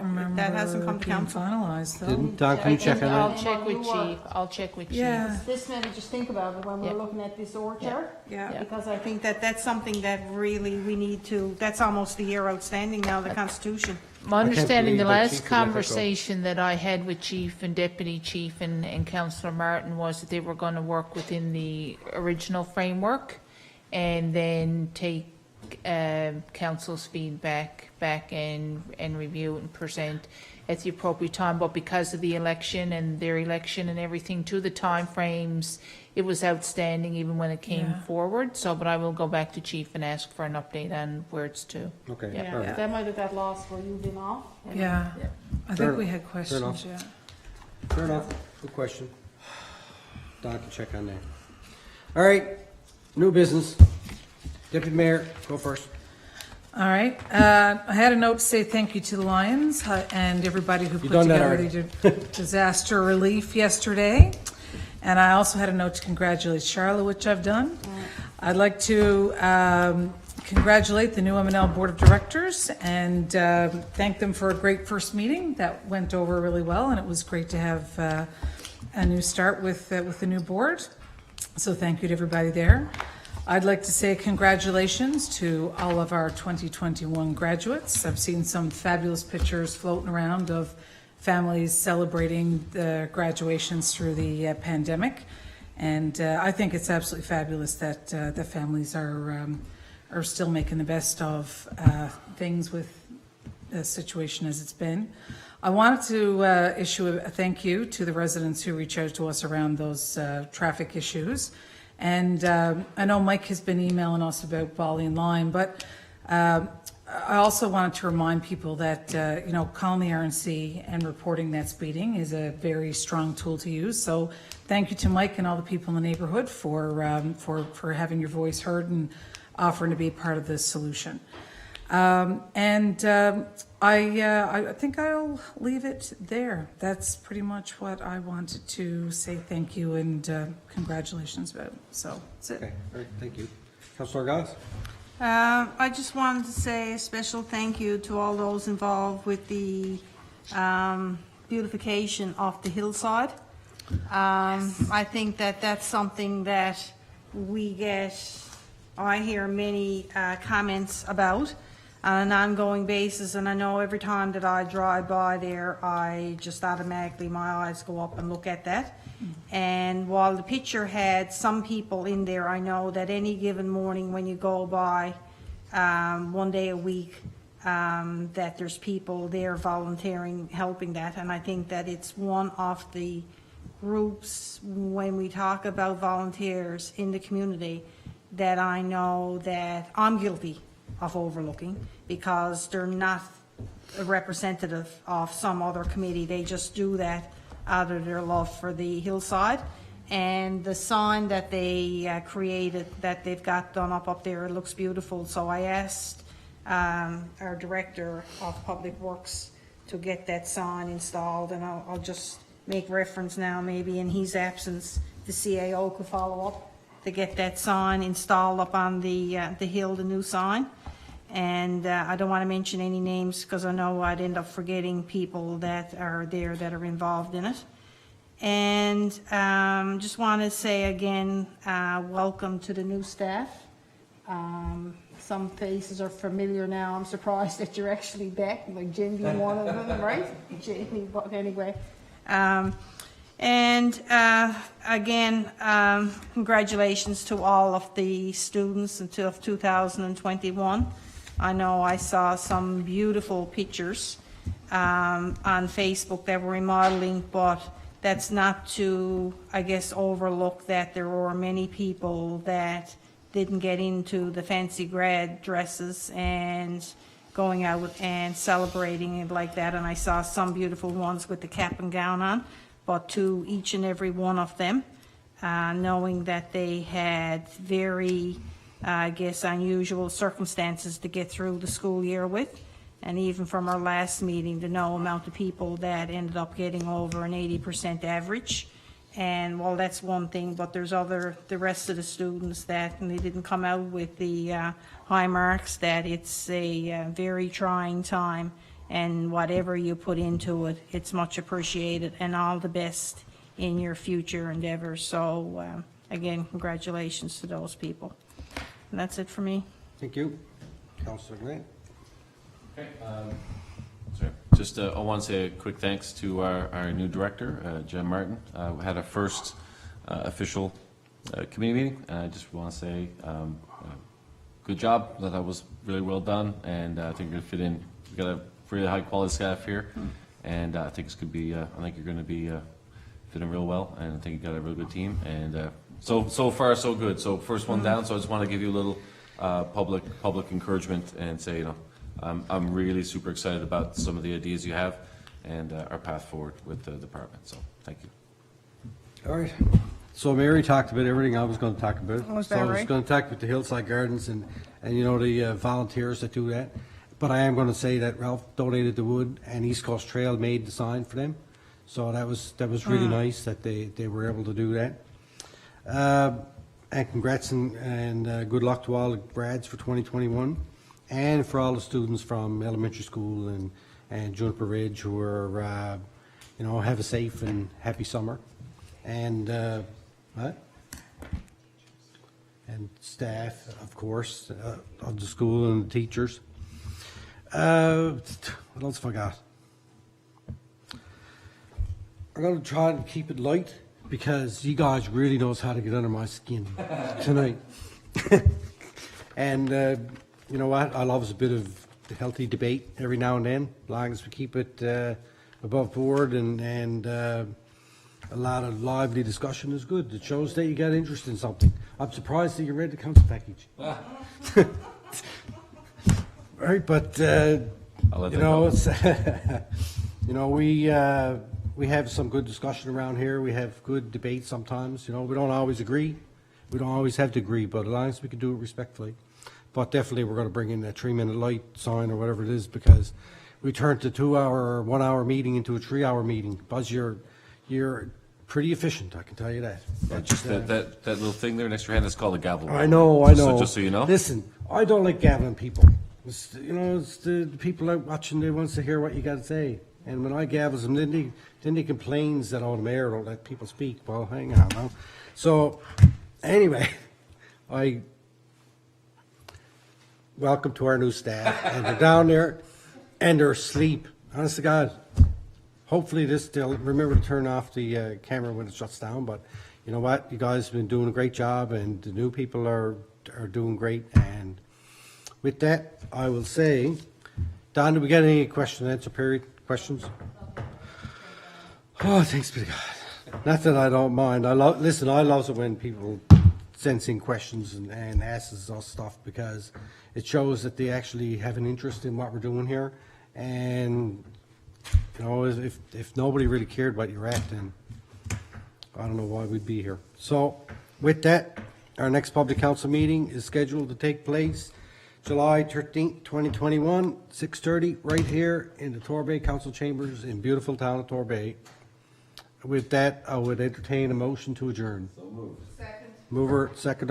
to being council. Finalized, though. Didn't, Don, can you check on I'll that? check with chief, I'll check with chief. Yeah. This made me just think about it when we're Yeah. looking at this orchard. Yeah. Yeah. Because I think that's something that really we need to, that's almost a year outstanding now, the Constitution. My understanding, the believe that last chief would let that go. conversation that I had with chief and deputy chief and councillor Martin was that they were going to work within the original framework and then take council's feedback back and review it and present at the appropriate time. But because of the election and their election and everything to the timeframes, it was outstanding even when it came Yeah. forward. So, but I will go back to Chief and ask for an update on where it's to. Okay, Yeah. all right. That might have got lost where you've been off. Yeah, I Fair- think we had enough. questions, yeah. Fair enough, good question. Don can check on that. All right, new business. Deputy Mayor, go first. All right, I had a note to say thank you to the Lions and everybody who put done that together the disaster relief yesterday. And I also had a note to congratulate Charlotte, which I've done. I'd like to congratulate the new M&L Board of Directors and thank them for a great first meeting. That went over really well, and it was great to have a new start with the new board. So thank you to everybody there. I'd like to say congratulations to all of our 2021 graduates. I've seen some fabulous pictures floating around of families celebrating the graduations through the pandemic. And I think it's absolutely fabulous that the families are still making the best of things with the situation as it's been. I wanted to issue a thank you to the residents who reach out to us around those traffic issues. And I know Mike has been emailing us about Bali and Lime, but I also wanted to remind people that, calling the RNC and reporting that speeding is a very strong tool to use. So thank you to Mike and all the people in the neighborhood for having your voice heard and offering to be part of this solution. I think I'll leave it there. That's pretty much what I wanted to say thank you and congratulations about. So that's it. Okay, all right, thank you. Councillor Goss? I just wanted to say a special thank you to all those involved with the beautification of the hillside. I think that that's something that I hear many comments about on an ongoing basis, and I know every time that I drive by there, I just automatically, my eyes go up and look at that. And while the picture had some people in there, I know that any given morning when you go by, one day a week, that there's people there volunteering, helping that, and I think that it's one of the groups, when we talk about volunteers in the community, that I know that I'm guilty of overlooking, because they're not a representative of some other committee. They just do that out of their love for the hillside. And the sign that they created, that they've got done up there, it looks beautiful. So I asked our Director of Public Works to get that sign installed, and I'll just make reference now, maybe in his absence, the CAO could follow up to get that sign installed up on the hill, the new sign. And I don't want to mention any names because I know I'd end up forgetting people that are there that are involved in it. And just want to say again, welcome to the new staff. Some faces are familiar now. I'm surprised that you're actually back, like Jim being one of them, right? Jamie, but anyway. Again, congratulations to all of the students until 2021. I know I saw some beautiful pictures on Facebook that were remodeling, but that's not to, I guess, overlook that there were many people that didn't get into the fancy grad dresses and going out and celebrating it like that. And I saw some beautiful ones with the cap and gown on, but to each and every one of them, knowing that they had very, I guess, unusual circumstances to get through the school year with. And even from our last meeting, the no amount of people that ended up getting over an 80% average. And well, that's one thing, but there's the rest of the students that, and they didn't come out with the high marks, that it's a very trying time. And whatever you put into it, it's much appreciated, and all the best in your future endeavors. So again, congratulations to those people. And that's it for me. Thank you. Councillor Grant? Okay. Sorry. Just I want to say a quick thanks to our new director, Jen Martin. We had our first official committee meeting, and I just want to say good job. That was really well done, and I think you're going to fit in. We've got a really high quality staff here, and I think it's going to be. I think you're going to be fitting real well, and I think you've got a really good team, and So far, so good. So first one down, so I just want to give you a little public encouragement and say, I'm really super excited about some of the ideas you have and our path forward with the department, so thank you. All right. So Mary talked about everything I was going to talk about. Was So that I was right? going to talk about the Hillside Gardens and the volunteers that do that. But I am going to say that Ralph donated the wood and East Coast Trail made the sign for them. So that was really nice that they were able to do that. And congrats and good luck to all the grads for 2021 and for all the students from elementary school and Juniper Ridge who are, have a safe and happy summer. And, and staff, of course, of the school and the teachers. What else have I got? I'm going to try and keep it light because you guys really knows how to get under my skin tonight. And you know what? I love a bit of healthy debate every now and then, as long as we keep it above board and a lot of lively discussion is good. It shows that you got interest in something. I'm surprised that you read the council package. Right, but I'll let that go. it's we have some good discussion around here. We have good debate sometimes. We don't always agree. We don't always have to agree, but as long as we can do it respectfully. But definitely, we're going to bring in that 3-minute light sign or whatever it is because we turned a 2-hour or 1-hour meeting into a 3-hour meeting. Buzz, you're pretty efficient, I can tell you that. Just that little thing there next to your hand is called a gavel. I know. Just so you know. Listen, I don't like gaveling people. It's the people out watching. They wants to hear what you got to say. And when I gavels them, then he complains that the mayor don't let people speak. Well, hang on now. So, anyway, welcome to our new staff, and they're down there, and they're asleep. Honest to God. Hopefully they'll remember to turn off the camera when it shuts down. But you know what? You guys have been doing a great job, and the new people are doing great. And with that, I will say, Don, do we get any question and answer period questions? Oh, thanks be to God. Not that I don't mind. I love it when people send in questions and ask us stuff because it shows that they actually have an interest in what we're doing here. And if nobody really cared what you're at, then I don't know why we'd be here. So with that, our next public council meeting is scheduled to take place July 13th, 2021, 6:30, right here in the Torbay Council Chambers in beautiful town of Torbay. With that, I would entertain a motion to adjourn. So moved. Second. Mover, second.